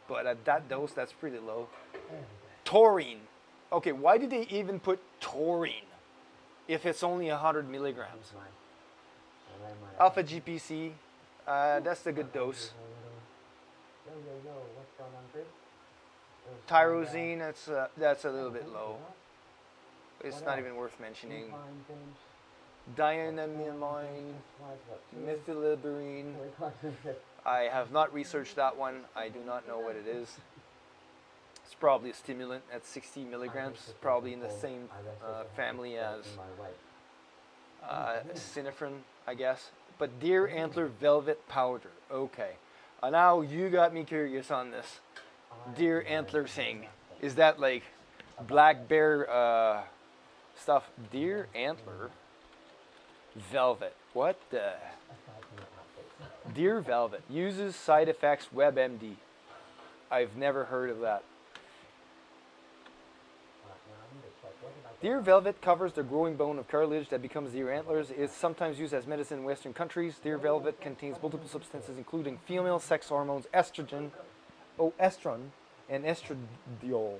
E: but at that dose, that's pretty low. Taurine. Okay, why did they even put taurine if it's only 100 milligrams? Alpha GPC, that's a good dose. Tyrosine, that's a little bit low. It's not even worth mentioning. Dianamine, methylliberine. I have not researched that one. I do not know what it is. It's probably a stimulant at 60 milligrams, probably in the same family as synephrine, I guess. But deer antler velvet powder. Okay. Now you got me curious on this deer antler thing. Is that like black bear stuff? Deer antler velvet. What the? Deer velvet uses side effects WebMD. I've never heard of that. Deer velvet covers the growing bone of cartilage that becomes deer antlers. It's sometimes used as medicine in Western countries. Deer velvet contains multiple substances including female sex hormones, estrogen, and estradiol.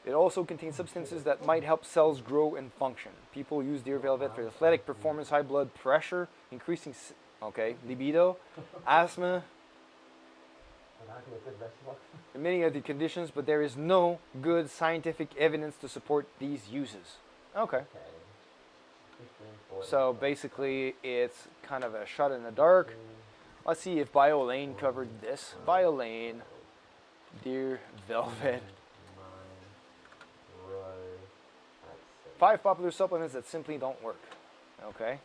E: It also contains substances that might help cells grow and function. People use deer velvet for athletic performance, high blood pressure, increasing libido, asthma, and many other conditions, but there is no good scientific evidence to support these uses. Okay. So basically, it's kind of a shot in the dark. Let's see if BioLane covered this. BioLane, deer velvet. 5 popular supplements that simply don't work. Okay.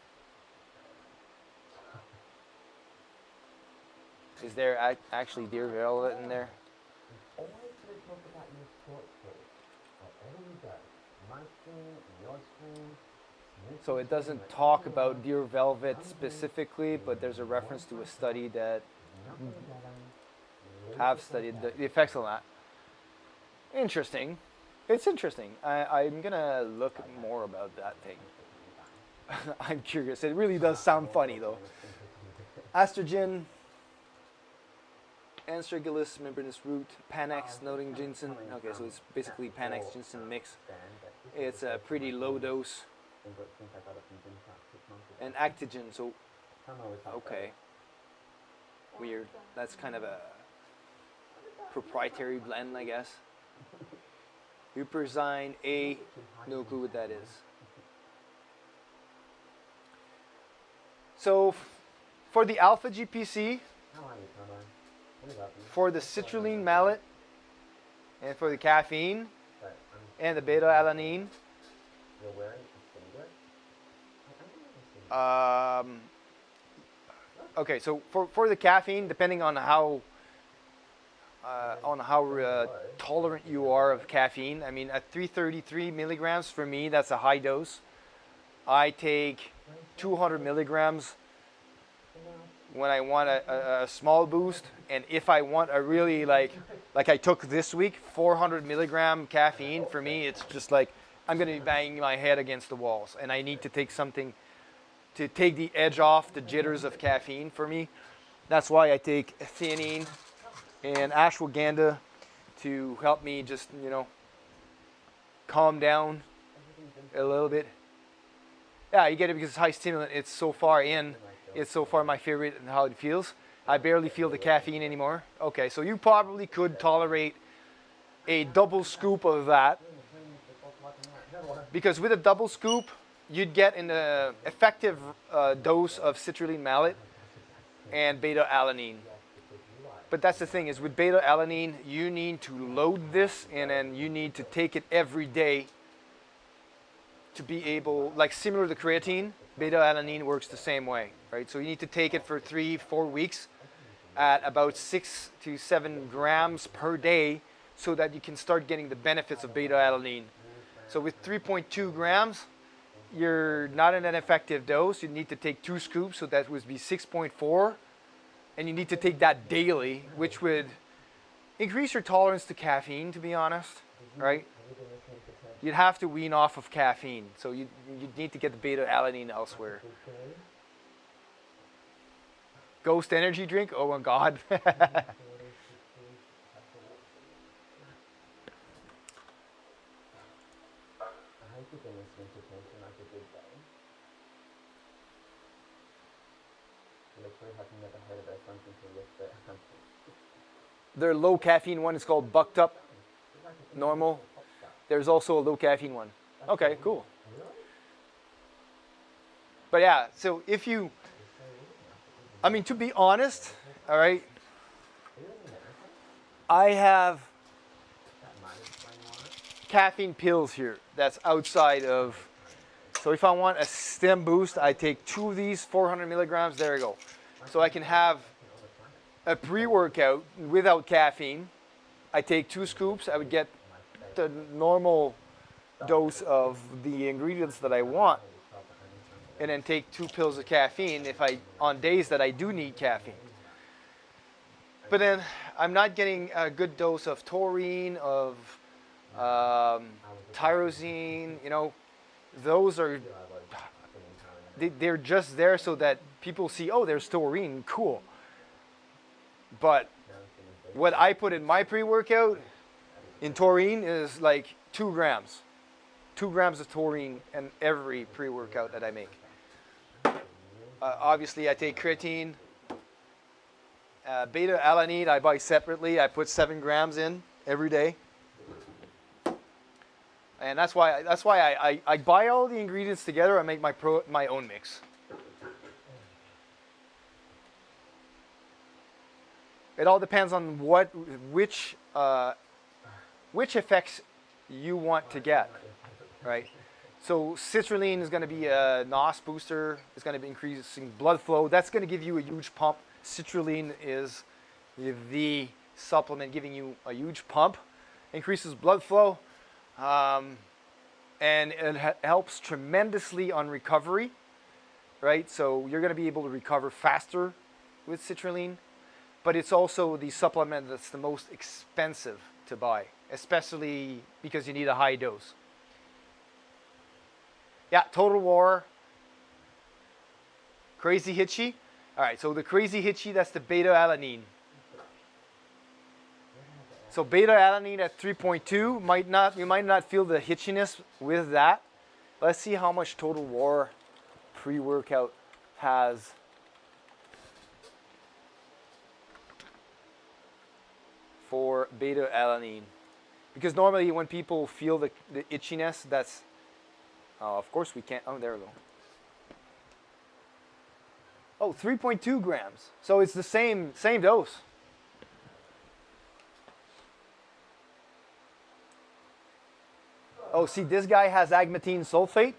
E: Is there actually deer velvet in there?
I: talk about your sports tools. Wherever you go, my screen, your screen.
E: So it doesn't talk about deer velvet specifically, but there's a reference to a study that have studied the effects on that. Interesting. It's interesting. I'm gonna look more about that thing. I'm curious. It really does sound funny though. Estrogen, Astragalus membranous root, Panax, noting ginseng. Okay, so it's basically Panax ginseng mix. It's a pretty low dose. And Actogen, so okay. Weird. That's kind of a proprietary blend, I guess. Huperzine A, no clue what that is. So for the alpha GPC, for the citrulline malate, and for the caffeine, and the beta alanine, okay, so for the caffeine, depending on how tolerant you are of caffeine, I mean, at 333 milligrams for me, that's a high dose. I take 200 milligrams when I want a small boost, and if I want a really like I took this week, 400 milligram caffeine, for me, it's just like I'm going to be banging my head against the walls, and I need to take something to take the edge off the jitters of caffeine for me. That's why I take theanine and ashwagandha to help me just, you know, calm down a little bit. Yeah, you get it because it's high stimulant. It's so far in. It's so far my favorite and how it feels. I barely feel the caffeine anymore. Okay, so you probably could tolerate a double scoop of that, because with a double scoop, you'd get an effective dose of citrulline malate and beta alanine. But that's the thing, is with beta alanine, you need to load this, and then you need to take it every day to be able, like similar to creatine, beta alanine works the same way, right? So you need to take it for 3-4 weeks at about 6 to 7 grams per day so that you can start getting the benefits of beta alanine. So with 3.2 grams, you're not in an effective dose. You need to take 2 scoops, so that would be 6.4. And you need to take that daily, which would increase your tolerance to caffeine, to be honest, right? You'd have to wean off of caffeine, so you need to get the beta alanine elsewhere. Ghost energy drink? Oh my God. Their low caffeine one is called Bucked Up Normal. There's also a low caffeine one. Okay, cool. But yeah, so if you, I mean, to be honest, all right, I have caffeine pills here that's outside of, so if I want a stem boost, I take 2 of these, 400 milligrams, there you go. So I can have a pre-workout without caffeine. I take 2 scoops, I would get the normal dose of the ingredients that I want, and then take 2 pills of caffeine if on days that I do need caffeine. But then I'm not getting a good dose of taurine, of tyrosine, you know, those are, they're just there so that people see, oh, there's taurine, cool. But what I put in my pre-workout in taurine is like 2 grams. 2 grams of taurine in every pre-workout that I make. Obviously, I take creatine. Beta alanine I buy separately. I put 7 grams in every day. And that's why I buy all the ingredients together. I make my own mix. It all depends on which effects you want to get, right? So citrulline is going to be a NOS booster. It's going to be increasing blood flow. That's going to give you a huge pump. Citrulline is the supplement giving you a huge pump.
G: increases blood flow, and it helps tremendously on recovery, right? So you're going to be able to recover faster with citrulline, but it's also the supplement that's the most expensive to buy, especially because you need a high dose. Yeah, Total War, Crazy Hitchy. All right, so the Crazy Hitchy, that's the beta-alanine. So beta-alanine at 3.2, you might not feel the hitchiness with that. Let's see how much Total War pre-workout has. For beta-alanine. Because normally when people feel the itchiness, that's, of course we can't, oh, there we go. Oh, 3.2 grams. So it's the same dose. Oh, see, this guy has agmatine sulfate.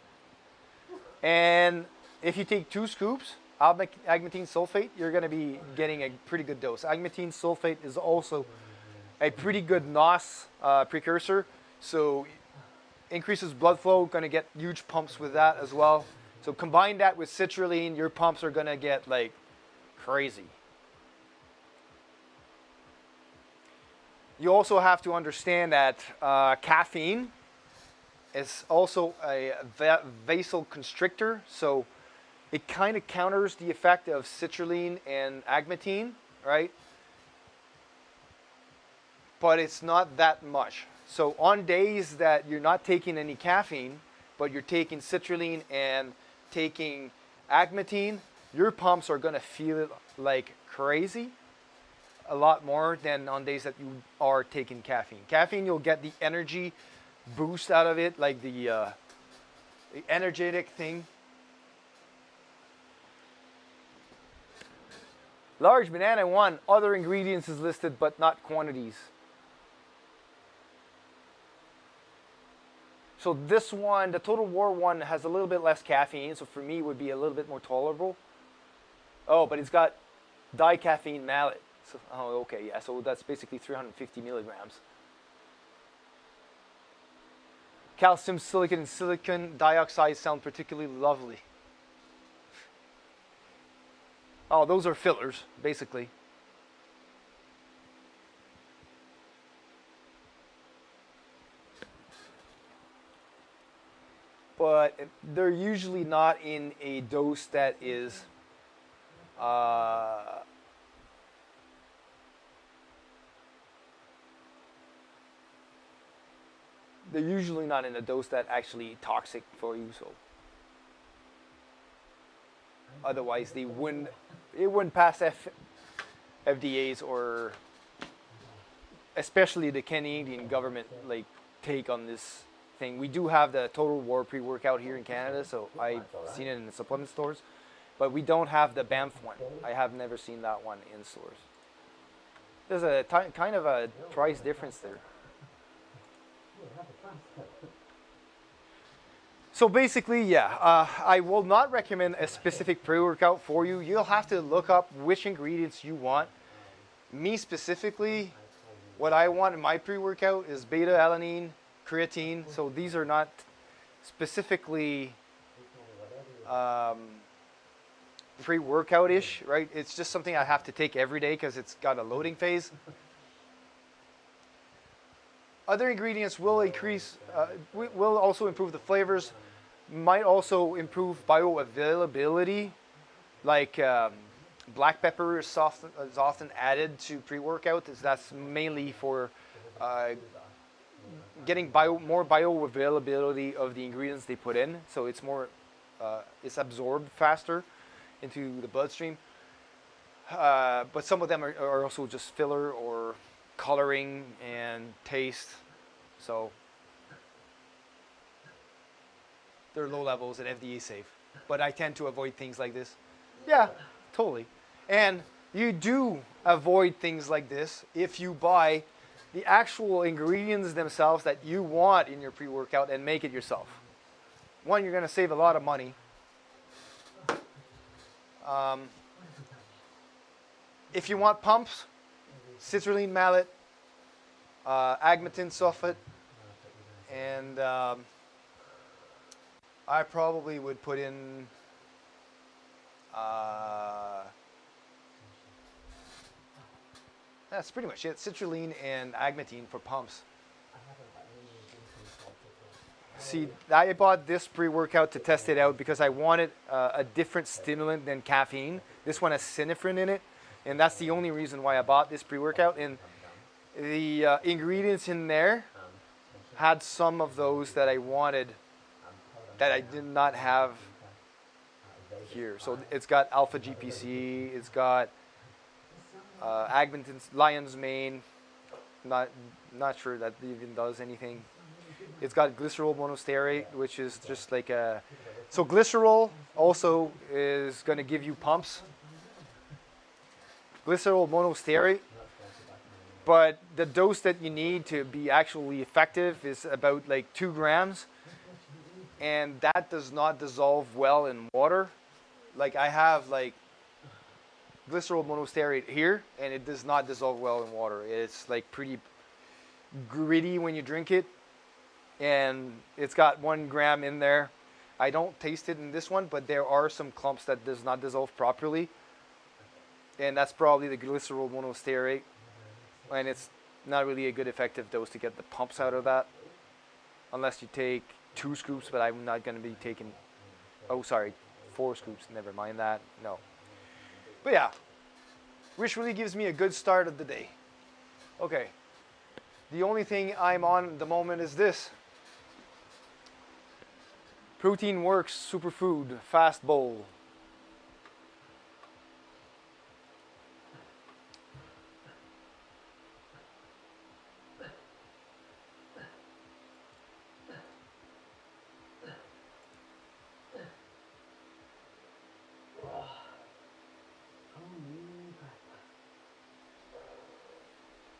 G: And if you take 2 scoops of agmatine sulfate, you're going to be getting a pretty good dose. Agmatine sulfate is also a pretty good NOS precursor. So increases blood flow, going to get huge pumps with that as well. So combine that with citrulline, your pumps are going to get like crazy. You also have to understand that caffeine is also a vasoconstrictor, so it kind of counters the effect of citrulline and agmatine, right? But it's not that much. So on days that you're not taking any caffeine, but you're taking citrulline and taking agmatine, your pumps are going to feel it like crazy, a lot more than on days that you are taking caffeine. Caffeine, you'll get the energy boost out of it, like the energetic thing. Large banana 1, other ingredients is listed but not quantities. So this one, the Total War one, has a little bit less caffeine, so for me it would be a little bit more tolerable. Oh, but it's got dicaffeine malate. So, oh, okay, yeah, so that's basically 350 milligrams. Calcium, silicon, and silicon dioxide sound particularly lovely. Oh, those are fillers, basically. But they're usually not in a dose that is they're usually not in a dose that actually toxic for you, so otherwise it wouldn't pass FDA's, or especially the Canadian government like take on this thing. We do have the Total War pre-workout here in Canada, so I've seen it in the supplement stores, but we don't have the Banff one. I have never seen that one in stores. There's a kind of a price difference there. So basically, yeah, I will not recommend a specific pre-workout for you. You'll have to look up which ingredients you want. Me specifically, what I want in my pre-workout is beta-alanine, creatine. So these are not specifically pre-workout-ish, right? It's just something I have to take every day because it's got a loading phase. Other ingredients will increase, will also improve the flavors, might also improve bioavailability, like black pepper is often added to pre-workout. That's mainly for getting more bioavailability of the ingredients they put in, so it's more, it's absorbed faster into the bloodstream. But some of them are also just filler or coloring and taste, so they're low levels and FDA safe. But I tend to avoid things like this. Yeah, totally. And you do avoid things like this if you buy the actual ingredients themselves that you want in your pre-workout and make it yourself. One, you're going to save a lot of money. If you want pumps, citrulline malate, agmatin sulfate, and I probably would put in that's pretty much it. Citrulline and agmatine for pumps. See, I bought this pre-workout to test it out because I wanted a different stimulant than caffeine. This one has synephrine in it, and that's the only reason why I bought this pre-workout. And the ingredients in there had some of those that I wanted that I did not have here. So it's got alpha GPC, it's got agmatin, lion's mane. Not sure that even does anything. It's got glycerol monostearate, which is just like a... So glycerol also is going to give you pumps. Glycerol monostearate. But the dose that you need to be actually effective is about like 2 grams. And that does not dissolve well in water. Like I have like glycerol monostearate here, and it does not dissolve well in water. It's like pretty gritty when you drink it. And it's got 1 gram in there. I don't taste it in this one, but there are some clumps that does not dissolve properly. And that's probably the glycerol monostearate. And it's not really a good effective dose to get the pumps out of that. Unless you take 2 scoops, but I'm not going to be taking, 4 scoops. Never mind that. No. But yeah, which really gives me a good start of the day. Okay. The only thing I'm on at the moment is this. Protein Works Superfood Fast Bowl.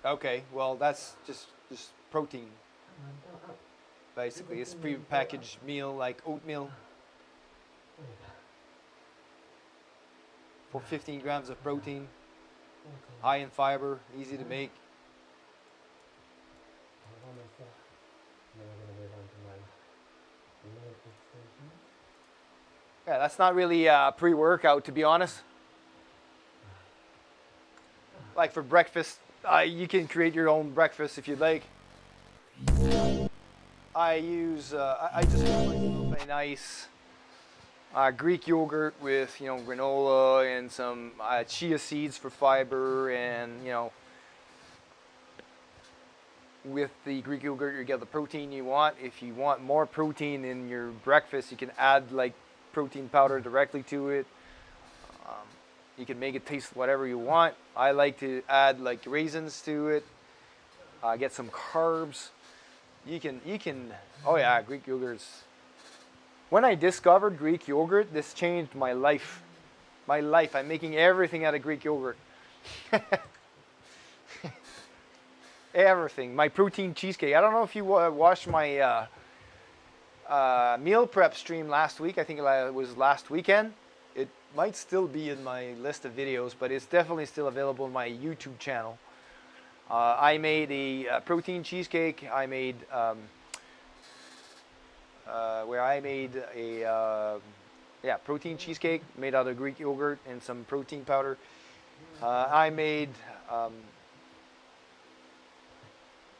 G: Okay, well that's just protein. Basically, it's a pre-packaged meal like oatmeal for 15 grams of protein, high in fiber, easy to make. Yeah, that's not really a pre-workout, to be honest. Like for breakfast, you can create your own breakfast if you'd like. I use, I just make myself a nice Greek yogurt with, granola and some chia seeds for fiber, and, with the Greek yogurt you get the protein you want. If you want more protein in your breakfast, you can add like protein powder directly to it. You can make it taste whatever you want. I like to add like raisins to it. Get some carbs. You can. Oh yeah, Greek yogurts. When I discovered Greek yogurt, this changed my life. My life. I'm making everything out of Greek yogurt. Everything. My protein cheesecake. I don't know if you watched my meal prep stream last week. I think it was last weekend. It might still be in my list of videos, but it's definitely still available on my YouTube channel. I made a protein cheesecake. I made protein cheesecake made out of Greek yogurt and some protein powder. I made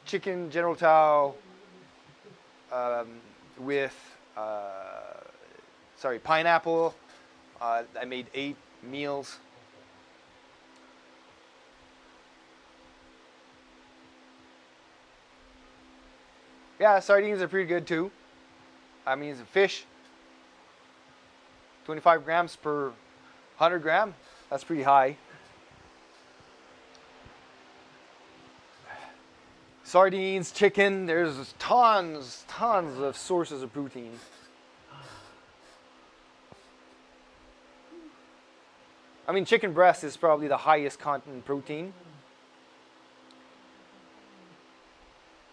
G: chicken General Tao with pineapple. I made 8 meals. Yeah, sardines are pretty good too. I mean, it's a fish. 25 grams per 100 gram. That's pretty high. Sardines, chicken, there's tons of sources of protein. I mean, chicken breast is probably the highest content protein.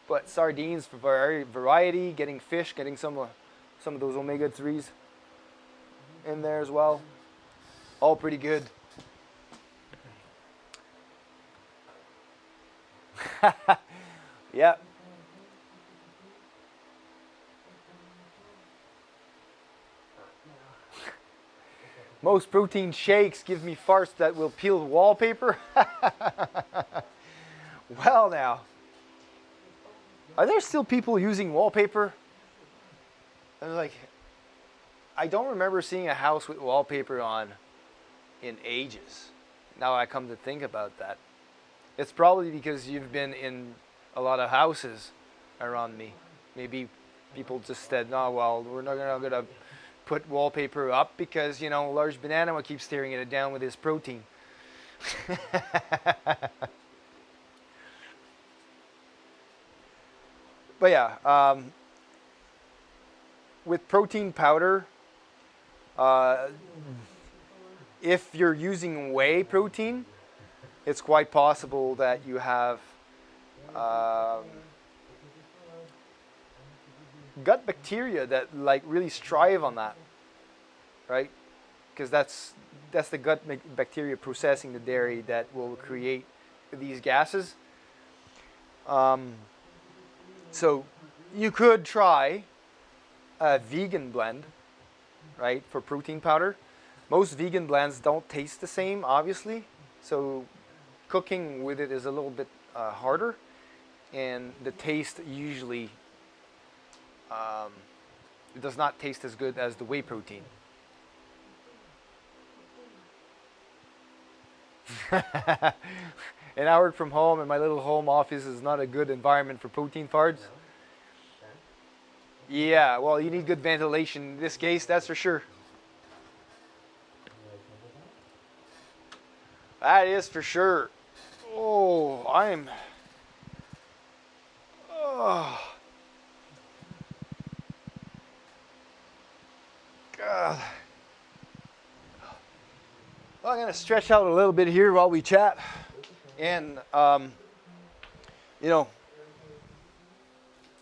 G: But sardines for variety, getting fish, getting some of those omega-3s in there as well. All pretty good.
E: Yeah. Most protein shakes give me farts that will peel wallpaper. Well, now, are there still people using wallpaper? And like, I don't remember seeing a house with wallpaper on in ages. Now I come to think about that. It's probably because you've been in a lot of houses around me. Maybe people just said, no, well, we're not gonna put wallpaper up because, you know, large banana will keep staring at it down with his protein. But yeah, with protein powder, if you're using whey protein, it's quite possible that you have gut bacteria that like really strive on that, right? Because that's the gut bacteria processing the dairy that will create these gases. So you could try a vegan blend, right, for protein powder. Most vegan blends don't taste the same, obviously. So cooking with it is a little bit harder, and the taste usually it does not taste as good as the whey protein. And I work from home, and my little home office is not a good environment for protein farts. Yeah, well, you need good ventilation in this case, that's for sure. That is for sure. Oh, oh. God. Well, I'm going to stretch out a little bit here while we chat. And, you know,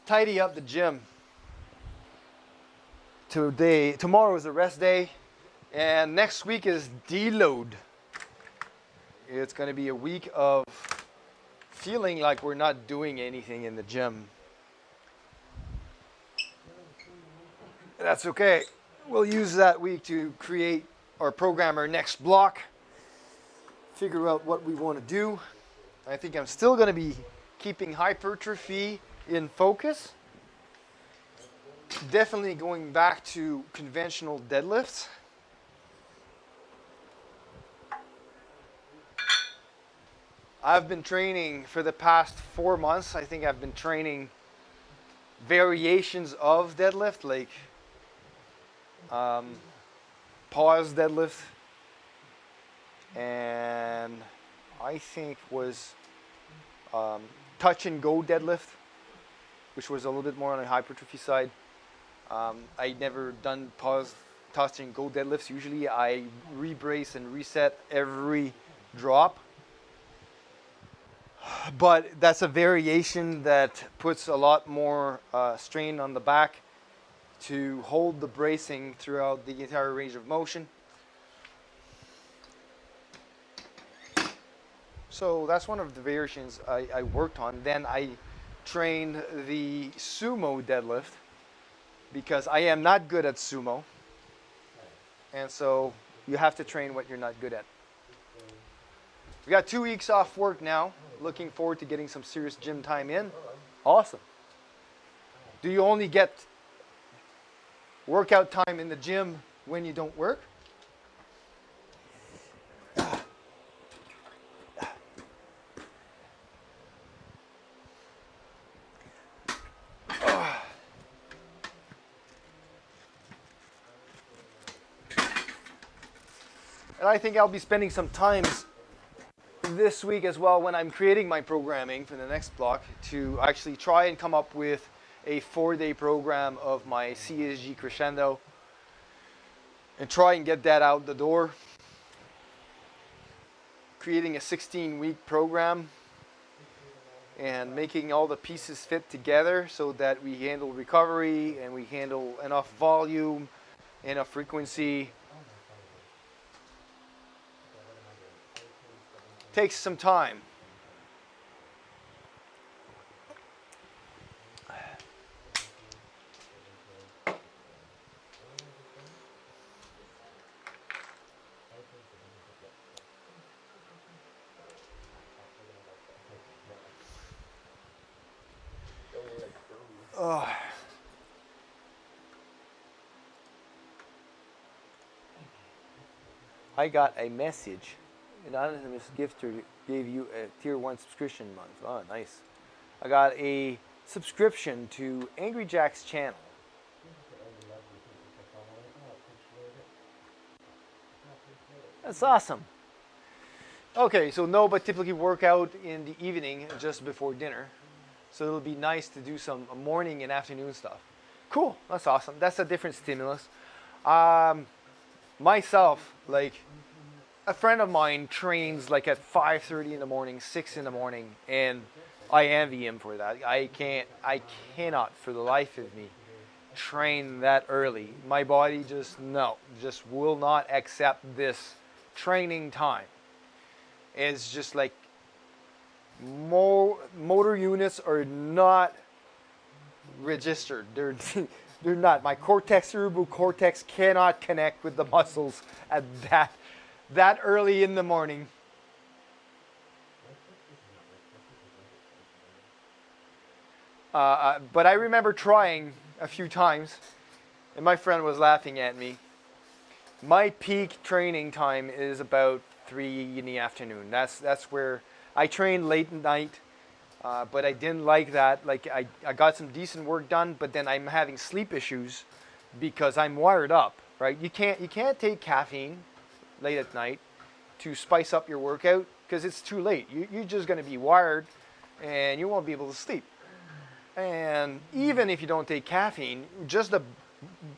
E: tidy up the gym. Tomorrow is a rest day, and next week is deload. It's going to be a week of feeling like we're not doing anything in the gym. That's okay. We'll use that week to create or program our next block, figure out what we want to do. I think I'm still going to be keeping hypertrophy in focus. Definitely going back to conventional deadlifts. I've been training for the past 4 months. I think I've been training variations of deadlift, like pause deadlift, and I think was touch and go deadlift, which was a little bit more on the hypertrophy side. I never done pause, touch and go deadlifts. Usually I rebrace and reset every drop. But that's a variation that puts a lot more strain on the back to hold the bracing throughout the entire range of motion. So that's one of the variations I worked on. Then I trained the sumo deadlift because I am not good at sumo. And so you have to train what you're not good at. We got 2 weeks off work now. Looking forward to getting some serious gym time in. Awesome. Do you only get workout time in the gym when you don't work? And I think I'll be spending some time this week as well when I'm creating my programming for the next block to actually try and come up with a 4-day program of my CSG crescendo and try and get that out the door. Creating a 16-week program and making all the pieces fit together so that we handle recovery and we handle enough volume, enough frequency. Takes some time.
B: I got a message. An anonymous gifter gave you a tier 1 subscription month. Oh, nice. I got a subscription to Angry Jack's channel. That's awesome. Okay, so no, but typically work out in the evening just before dinner. So it'll be nice to do some morning and afternoon stuff. Cool, that's awesome. That's a different stimulus. Myself, like, a friend of mine trains like at 5:30 in the morning, 6 in the morning, and I envy him for that. I cannot for the life of me train that early. My body just will not accept this training time. It's just like motor units are not registered. They're not. My cortex, cerebral cortex cannot connect with the muscles at that early in the morning. But I remember trying a few times, and my friend was laughing at me. My peak training time is about 3 in the afternoon. That's where I train late at night, but I didn't like that. Like I got some decent work done, but then I'm having sleep issues because I'm wired up. Right? You can't take caffeine late at night to spice up your workout because it's too late. You're just going to be wired, and you won't be able to sleep. And even if you don't take caffeine, just the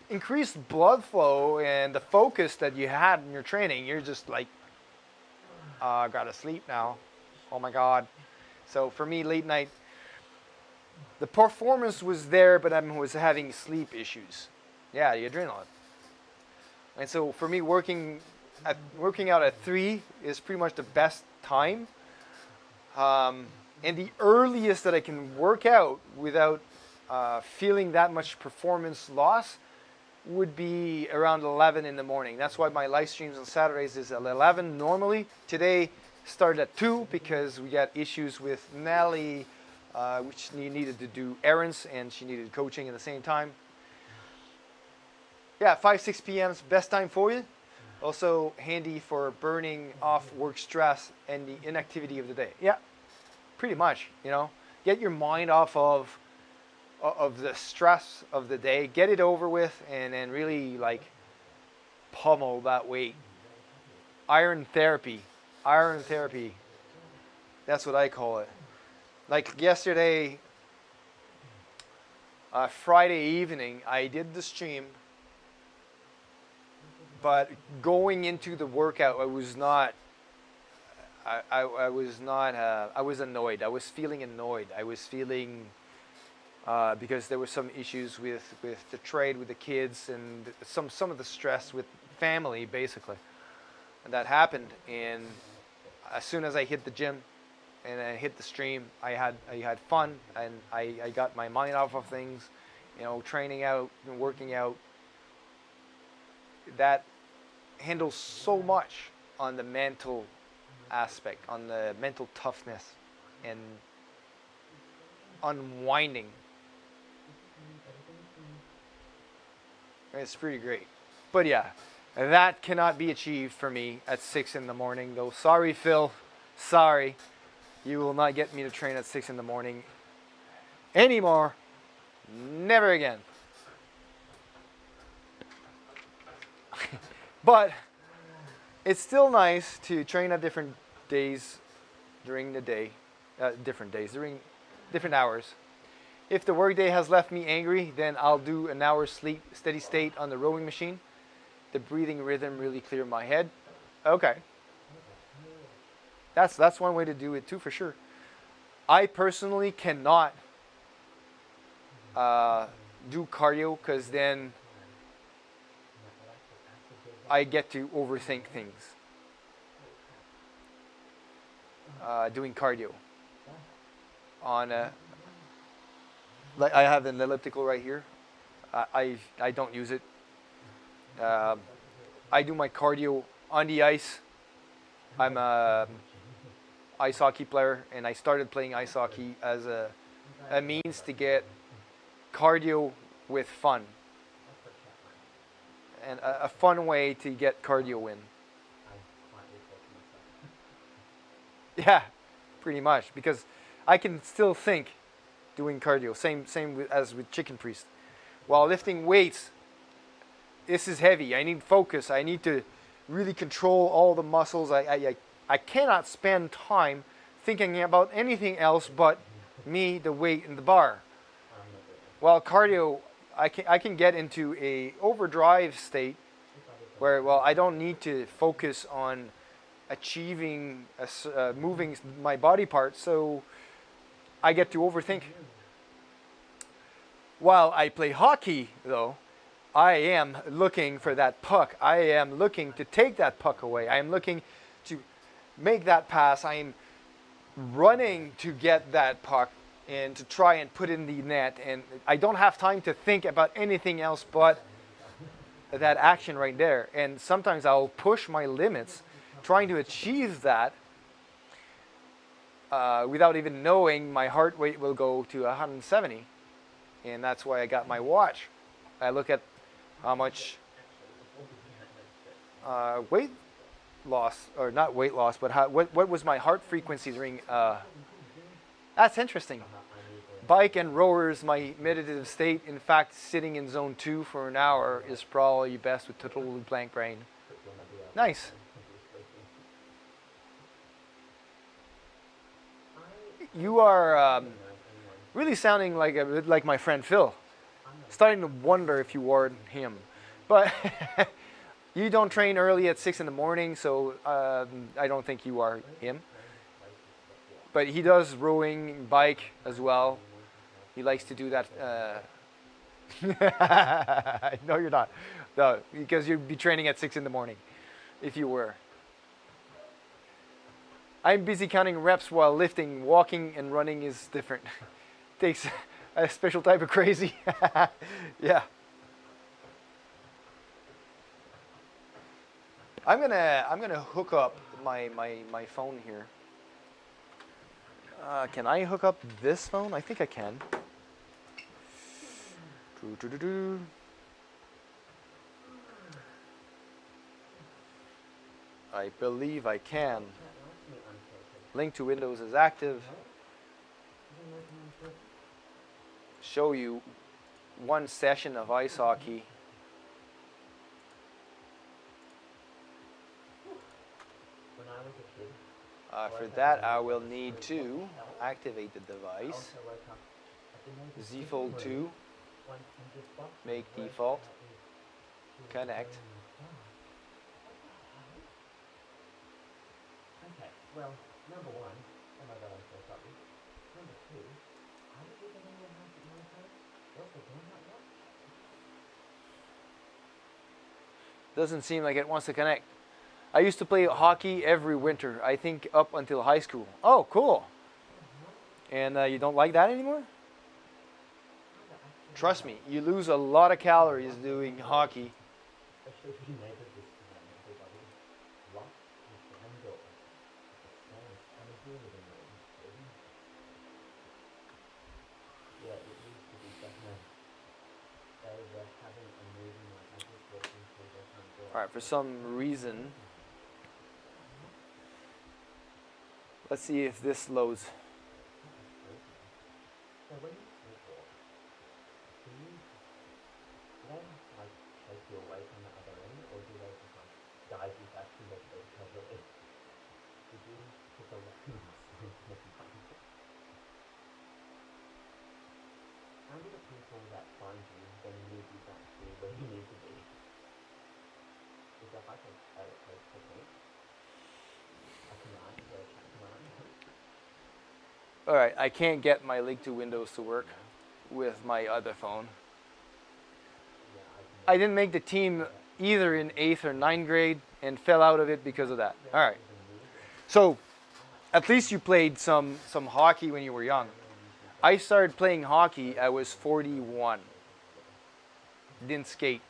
B: increased blood flow and the focus that you had in your training, you're just like, I gotta sleep now. Oh my God. So for me, late night, the performance was there, but I was having sleep issues. Yeah, the adrenaline. And so for me, working out at 3 is pretty much the best time. And the earliest that I can work out without feeling that much performance loss would be around 11 in the morning. That's why my live streams on Saturdays is at 11 normally. Today started at 2 because we got issues with Nelly, which needed to do errands and she needed coaching at the same time. Yeah, 5-6 p.m. is the best time for you. Also handy for burning off work stress and the inactivity of the day. Yeah, pretty much, you know. Get your mind off of the stress of the day, get it over with, and then really like pummel that weight. Iron therapy. That's what I call it. Like yesterday, Friday evening, I did the stream, but going into the workout, I was annoyed. I was feeling annoyed. I was feeling because there were some issues with the trade with the kids and some of the stress with family basically, and that happened. And as soon as I hit the gym and I hit the stream, I had fun and I got my mind off of things, you know, training out and working out. That handles so much on the mental aspect, on the mental toughness and unwinding. It's pretty great. But yeah, that cannot be achieved for me at 6 in the morning though. Sorry, Phil. Sorry. You will not get me to train at 6 in the morning anymore. Never again. But it's still nice to train at different days during the day, during different hours. If the workday has left me angry, then I'll do an hour's sleep, steady state on the rowing machine. The breathing rhythm really cleared my head. Okay. That's one way to do it too, for sure. I personally cannot do cardio because then I get to overthink things. Doing cardio on like I have an elliptical right here. I don't use it. I do my cardio on the ice. I'm a ice hockey player, and I started playing ice hockey as a means to get
E: cardio with fun. And a fun way to get cardio in. Yeah, pretty much. Because I can still think doing cardio. Same as with chicken priest. While lifting weights, this is heavy. I need focus. I need to really control all the muscles. I cannot spend time thinking about anything else but me, the weight, and the bar. While cardio, I can get into a overdrive state where, well, I don't need to focus on achieving, moving my body parts, so I get to overthink. While I play hockey, though, I am looking for that puck. I am looking to take that puck away. I am looking to make that pass. I am running to get that puck and to try and put in the net. And I don't have time to think about anything else but that action right there. And sometimes I'll push my limits trying to achieve that without even knowing my heart rate will go to 170. And that's why I got my watch. I look at how much weight loss, or not weight loss, but what was my heart frequency during. That's interesting. Bike and rowers, my meditative state, in fact, sitting in zone 2 for an hour is probably best with totally blank brain. Nice. You are really sounding like a bit like my friend Phil. Starting to wonder if you are him. But you don't train early at 6 in the morning, so I don't think you are him. But he does rowing, bike as well. He likes to do that. No, you're not. No, because you'd be training at 6 in the morning if you were. I'm busy counting reps while lifting. Walking and running is different. Takes a special type of crazy. Yeah. I'm gonna hook up my phone here. Can I hook up this phone? I think I can. I believe I can. Link to Windows is active. Show you one session of ice hockey. For that, I will need to activate the device. Z Fold 2. Make default. Connect.
I: Okay, well, number one, oh my god, I'm so sorry. Number two, how did you get in your house at 9 o'clock? What's the doing like that?
E: Doesn't seem like it wants to connect. I used to play hockey every winter, I think up until high school. Oh, cool. And you don't like that anymore? Trust me, you lose a lot of calories doing hockey. Alright, for some reason, let's see if this loads. Alright, I can't get my link to Windows to work with my other phone. I didn't make the team either in 8th or 9th grade and fell out of it because of that. Alright. So, at least you played some hockey when you were young. I started playing hockey, I was 41. Didn't skate.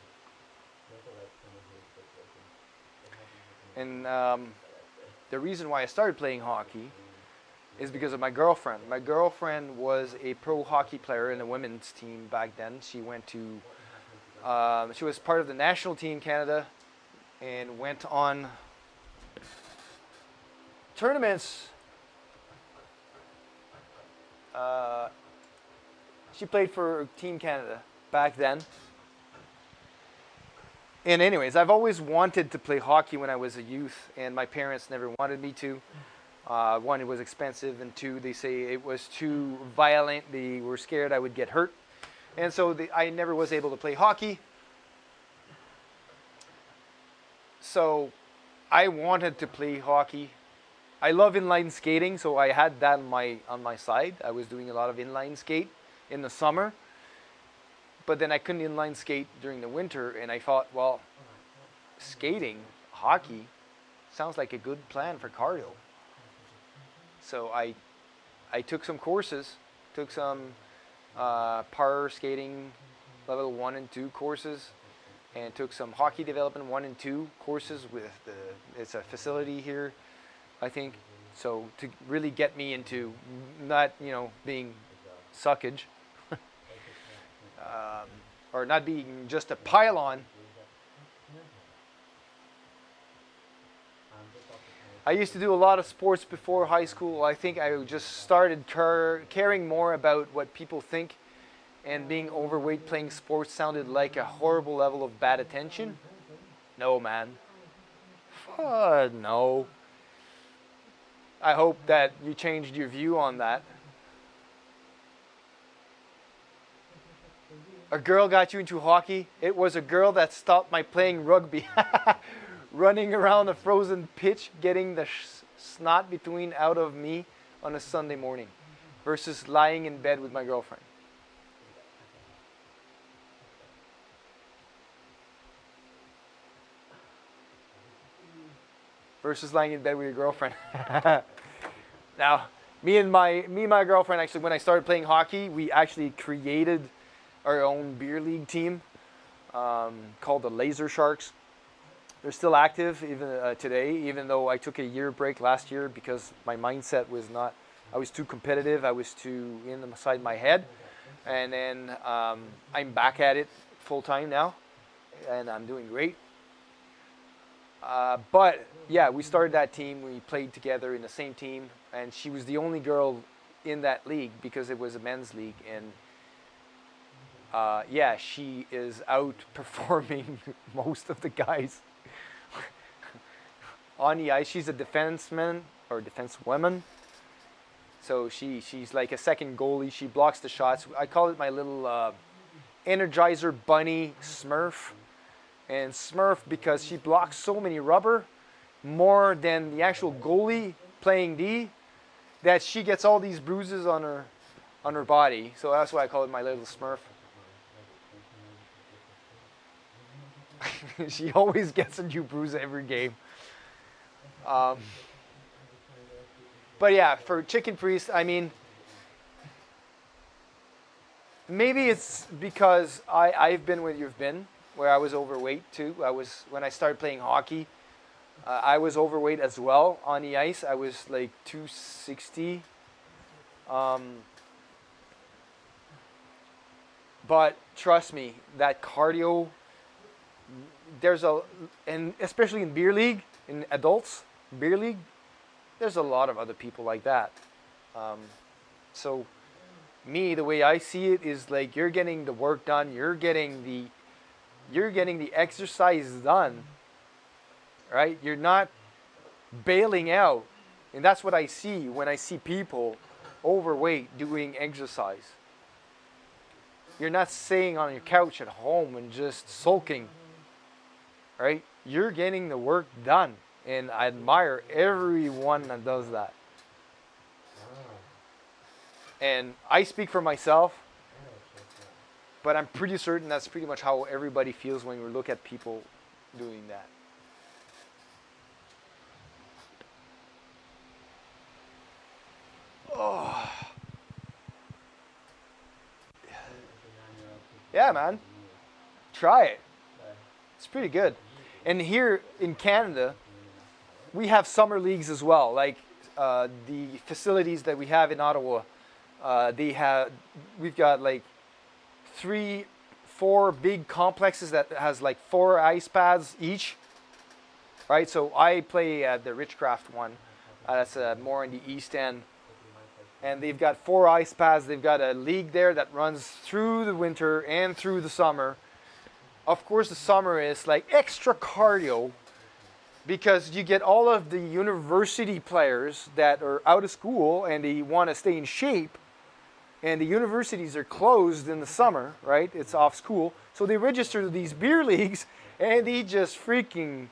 E: And the reason why I started playing hockey is because of my girlfriend. My girlfriend was a pro hockey player in the women's team back then. She went to, she was part of the national team Canada and went on tournaments. She played for Team Canada back then. And anyways, I've always wanted to play hockey when I was a youth, and my parents never wanted me to. One, it was expensive, and two, they say it was too violent. They were scared I would get hurt. And so I never was able to play hockey. So I wanted to play hockey. I love inline skating, so I had that on my side. I was doing a lot of inline skate in the summer. But then I couldn't inline skate during the winter, and I thought, well, skating, hockey, sounds like a good plan for cardio. So I took some courses, took some power skating level 1 and 2 courses, and took some hockey development 1 and 2 courses with it's a facility here, I think. So to really get me into not, being suckage, or not being just a pile-on. I used to do a lot of sports before high school. I think I just started caring more about what people think, and being overweight playing sports sounded like a horrible level of bad attention. No, man. No. I hope that you changed your view on that. A girl got you into hockey. It was a girl that stopped my playing rugby. Running around a frozen pitch, getting the snot between out of me on a Sunday morning, versus lying in bed with my girlfriend. Versus lying in bed with your girlfriend. Now, me and my girlfriend, actually, when I started playing hockey, we actually created our own beer league team called the Laser Sharks. They're still active even today, even though I took a year break last year because my mindset was not, I was too competitive, I was too inside my head. And then I'm back at it full time now, and I'm doing great. But yeah, we started that team, we played together in the same team, and she was the only girl in that league because it was a men's league. And yeah, she is outperforming most of the guys on the ice. She's a defenseman or defensewoman. So she's like a second goalie. She blocks the shots. I call it my little Energizer Bunny Smurf. And Smurf because she blocks so many rubber, more than the actual goalie playing D, that she gets all these bruises on her body. So that's why I call it my little Smurf. She always gets a new bruise every game. But yeah, for Chicken Priest, I mean, maybe it's because I've been where you've been, where I was overweight too. When I started playing hockey, I was overweight as well on the ice. I was like 260. But trust me, that cardio, and especially in beer league, in adults beer league, there's a lot of other people like that. So me, the way I see it is like you're getting the work done, you're getting the exercise done, right? You're not bailing out. And that's what I see when I see people overweight doing exercise. You're not sitting on your couch at home and just sulking, right? You're getting the work done. And I admire everyone that does that. And I speak for myself, but I'm pretty certain that's pretty much how everybody feels when we look at people doing that. Oh. Yeah, man. Try it. It's pretty good. And here in Canada, we have summer leagues as well. Like
G: the facilities that we have in Ottawa, we've got like 4 big complexes that has like 4 ice pads each. Right, so I play at the Richcraft one. That's more in the East End. And they've got 4 ice pads. They've got a league there that runs through the winter and through the summer. Of course, the summer is like extra cardio because you get all of the university players that are out of school and they want to stay in shape. And the universities are closed in the summer, right? It's off school. So they register to these beer leagues and they just freaking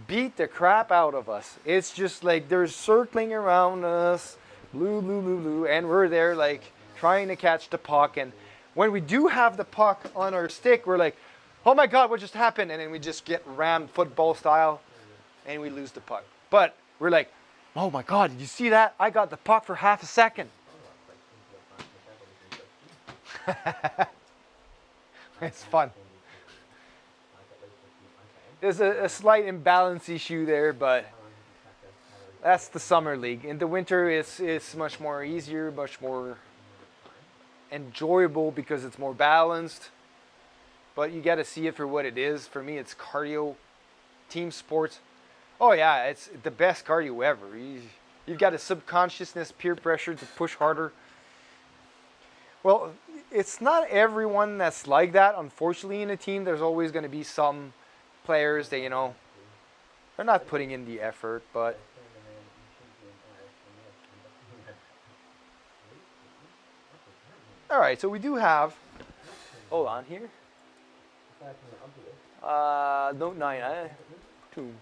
G: beat the crap out of us. It's just like they're circling around us, blue, blue, blue, blue, and we're there like trying to catch the puck. And when we do have the puck on our stick, we're like, oh my God, what just happened? And then we just get rammed football style and we lose the puck. But we're like, oh my God, did you see that? I got the puck for half a second. It's fun. There's a slight imbalance issue there, but that's the summer league. In the winter, it's much more easier, much more enjoyable because it's more balanced. But you got to see it for what it is. For me, it's cardio, team sports. Oh yeah, it's the best cardio ever. You've got a subconsciousness, peer pressure to push harder. Well, it's not everyone that's like that. Unfortunately, in a team, there's always going to be some players that, you know, they're not putting in the effort, but all right, so we do have, hold on here, note 9, 2. I'm going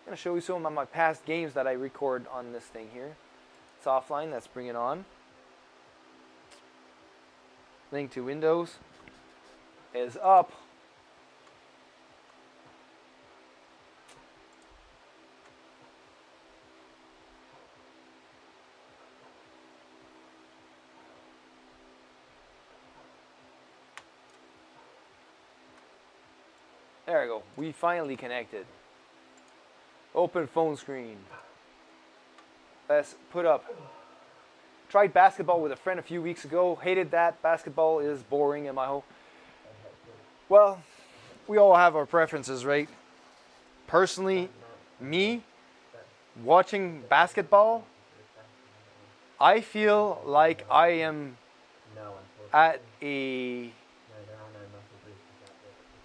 G: to show you some of my past games that I record on this thing here. It's offline, let's bring it on. Link to Windows is up. There we go. We finally connected. Open phone screen. Let's put up. Tried basketball with a friend a few weeks ago. Hated that. Basketball is boring in my home. Well, we all have our preferences, right? Personally, me, watching basketball, I feel like I am at a...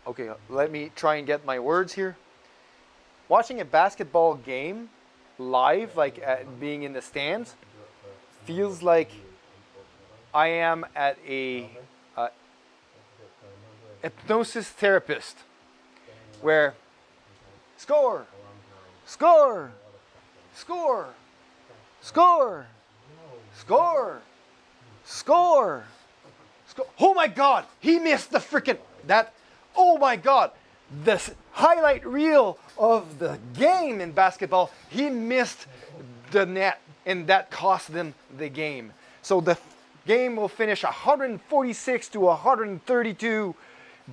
G: Okay, let me try and get my words here. Watching a basketball game live, like being in the stands, feels like I am at a hypnosis therapist where score, score, score, score, score, score, score. Oh my God, he missed the freaking that. Oh my God, this highlight reel of the game in basketball, he missed the net and that cost them the game. So the game will finish 146 to 132,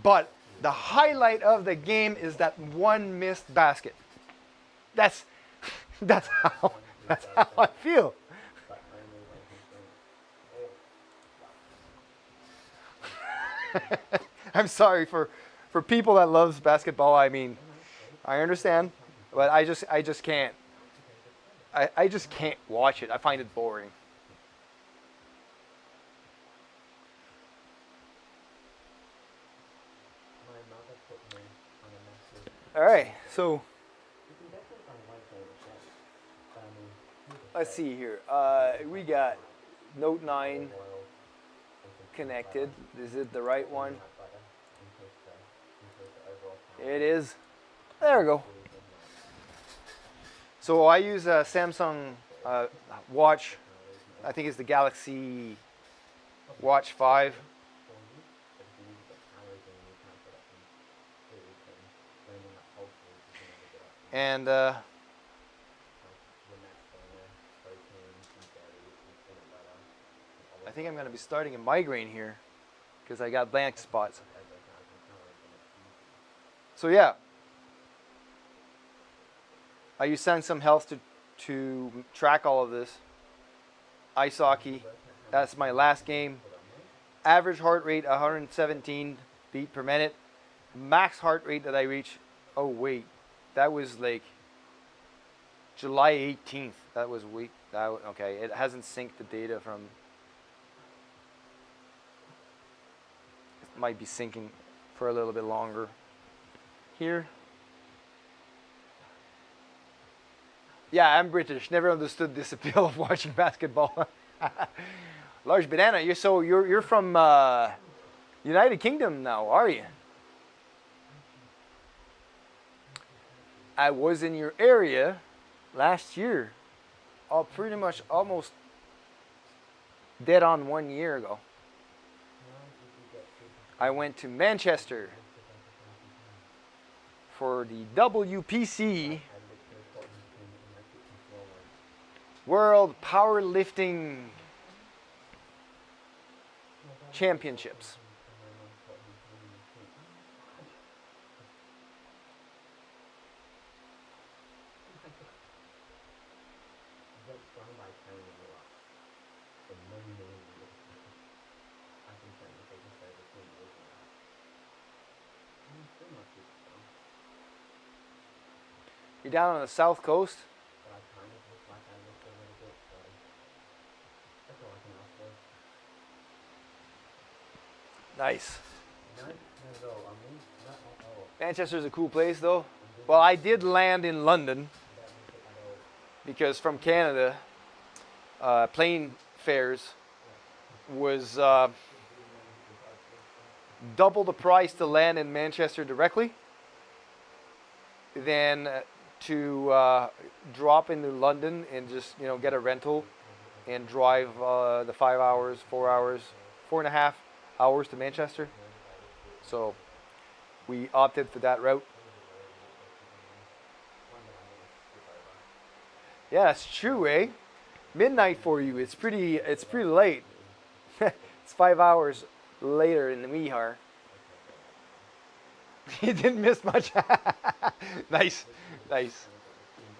G: but the highlight of the game is that one missed basket. That's how I feel. I'm sorry for people that loves basketball. I mean, I understand, but I just can't. I just can't watch it. I find it boring. All right, so let's see here. We got Note 9 connected. Is it the right one? It is. There we go. So I use a Samsung watch. I think it's the Galaxy Watch 5. And I think I'm going to be starting a migraine here because I got blank spots. So yeah, I use Samsung Health
E: to track all of this. Ice hockey, that's my last game. Average heart rate 117 beat per minute. Max heart rate that I reached, oh wait, that was like July 18th. That was week. Okay, it hasn't synced the data from. It might be syncing for a little bit longer. Here. Yeah, I'm British. Never understood this appeal of watching basketball. Large banana. You're from United Kingdom now, are you? I was in your area last year. Oh, pretty much almost dead on 1 year ago. I went to Manchester for the WPC World Powerlifting Championships. You're down on the south coast? Nice. Manchester's a cool place though. Well, I did land in London because from Canada, plane fares was double the price to land in Manchester directly than to drop into London and just get a rental and drive the 5 hours, 4 hours, 4.5 hours to Manchester. So we opted for that route. Yeah, it's true, eh? Midnight for you. It's pretty late. It's 5 hours later in the Mihar. You didn't miss much. Nice.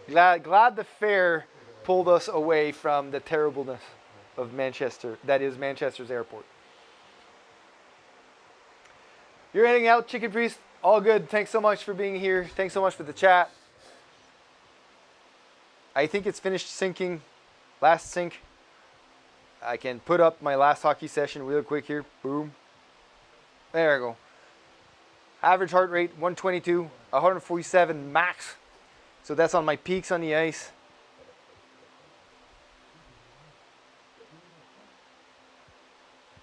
E: Glad the fare pulled us away from the terribleness of Manchester. That is Manchester's airport. You're heading out, Chicken Priest. All good. Thanks so much for being here. Thanks so much for the chat. I think it's finished syncing. Last sync. I can put up my last hockey session real quick here. Boom. There we go. Average heart rate 122, 147 max. So that's on my peaks on the ice.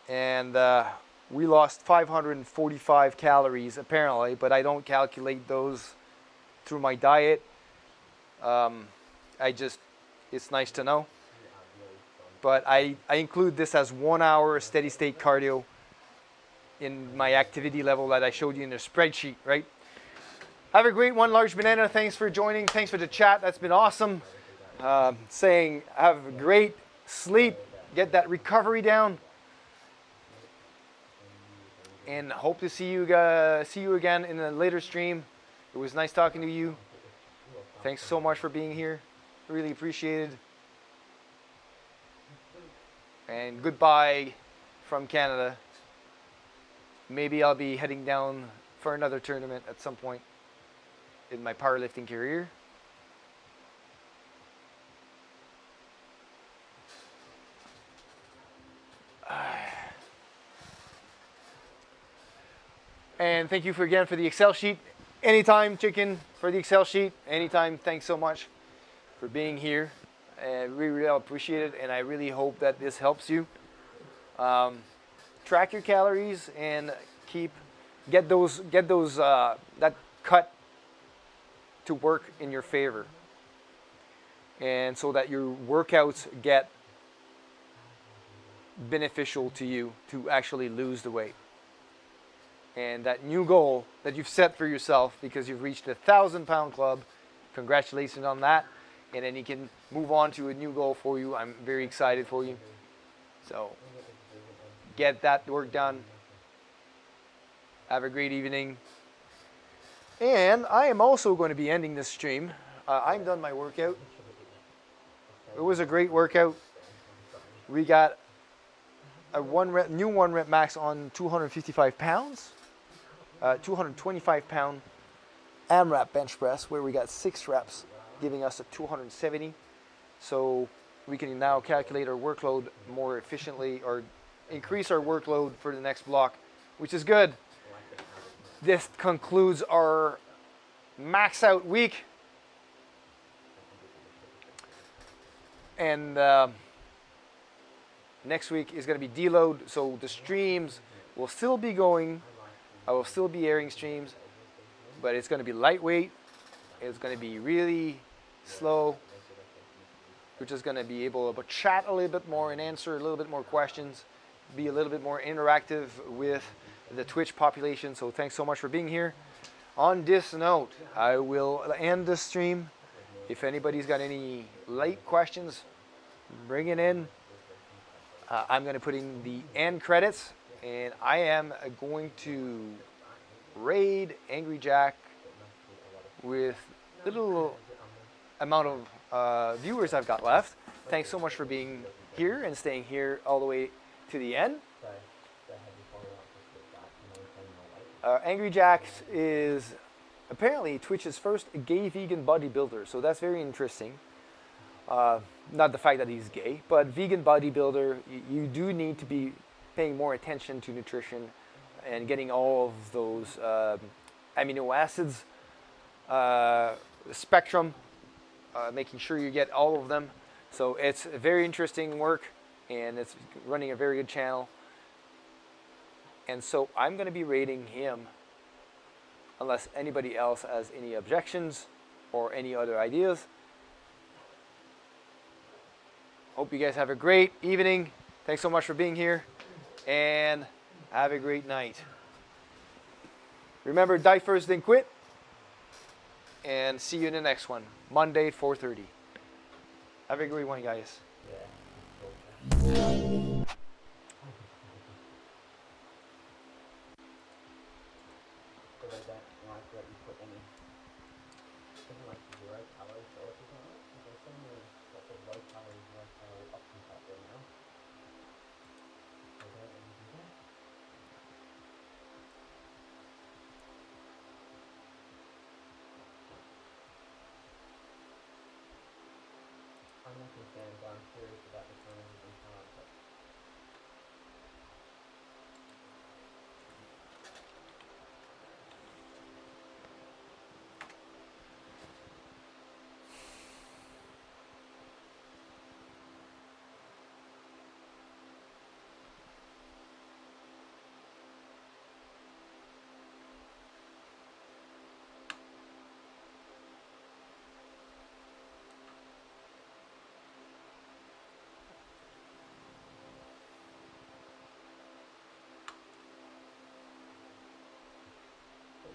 E: And we lost 545 calories apparently, but I don't calculate those through my diet. It's nice to know. But I include this as 1 hour steady state cardio in my activity level that I showed you in the spreadsheet, right? Have a great one, Large Banana. Thanks for joining. Thanks for the chat. That's been awesome. Saying have a great sleep. Get that recovery down. And hope to see you again in a later stream. It was nice talking to you. Thanks so much for being here. Really appreciated. And goodbye from Canada. Maybe I'll be heading down for another tournament at some point in my powerlifting career. And thank you again for the Excel sheet. Anytime, Chicken, for the Excel sheet. Anytime. Thanks so much for being here. We really appreciate it, and I really hope that this helps you. Track your calories and get those that cut to work in your favor, and so that your workouts get beneficial to you to actually lose the weight. And that new goal that you've set for yourself, because you've reached the 1,000-pound club, congratulations on that. And then you can move on to a new goal for you. I'm very excited for you. So get that work done. Have a great evening. And I am also going to be ending this stream. I'm done my workout.
G: it was a great workout. We got a new 1 rep max on 255 pounds, 225 pound AMRAP bench press, where we got 6 reps, giving us a 270. So we can now calculate our workload more efficiently, or increase our workload for the next block, which is good. This concludes our max out week. And next week is going to be deload, so the streams will still be going. I will still be airing streams, but it's going to be lightweight. It's going to be really slow. We're just going to be able to chat a little bit more and answer a little bit more questions, be a little bit more interactive with the Twitch population. So thanks so much for being here. On this note, I will end the stream. If anybody's got any late questions, bring it in. I'm going to put in the end credits, and I am going to raid Angry Jack with the little amount of viewers I've got left. Thanks so much for being here and staying here all the way to the end. Angry Jack is apparently Twitch's first gay vegan bodybuilder, so that's very interesting. Not the fact that he's gay, but vegan bodybuilder, you do need to be paying more attention to nutrition and getting all of those amino acids spectrum, making sure you get all of them. So it's a very interesting work, and it's running a very good channel. And so I'm going to be rating him unless anybody else has any objections or any other ideas. Hope you guys have a great evening. Thanks so much for being here, and have a great night. Remember, die first, then quit. And see you in the next one, Monday, 4:30. Have a great one, guys.
I: I'm not concerned, but I'm curious about the terms of the concept.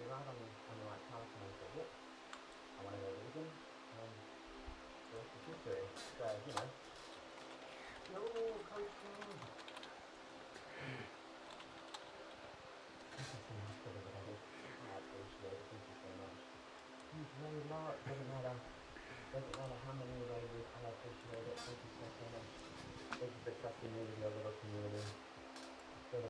I: Right on the right path, and I said, yep, I want to go vegan, and the rest is history. So, you know, no, Coach John. Thank you so much for the I appreciate it. Thank you so much. Thank you very much. Doesn't matter how many ladies, I appreciate it. Thank you so much. Thank you for trusting me with your little community.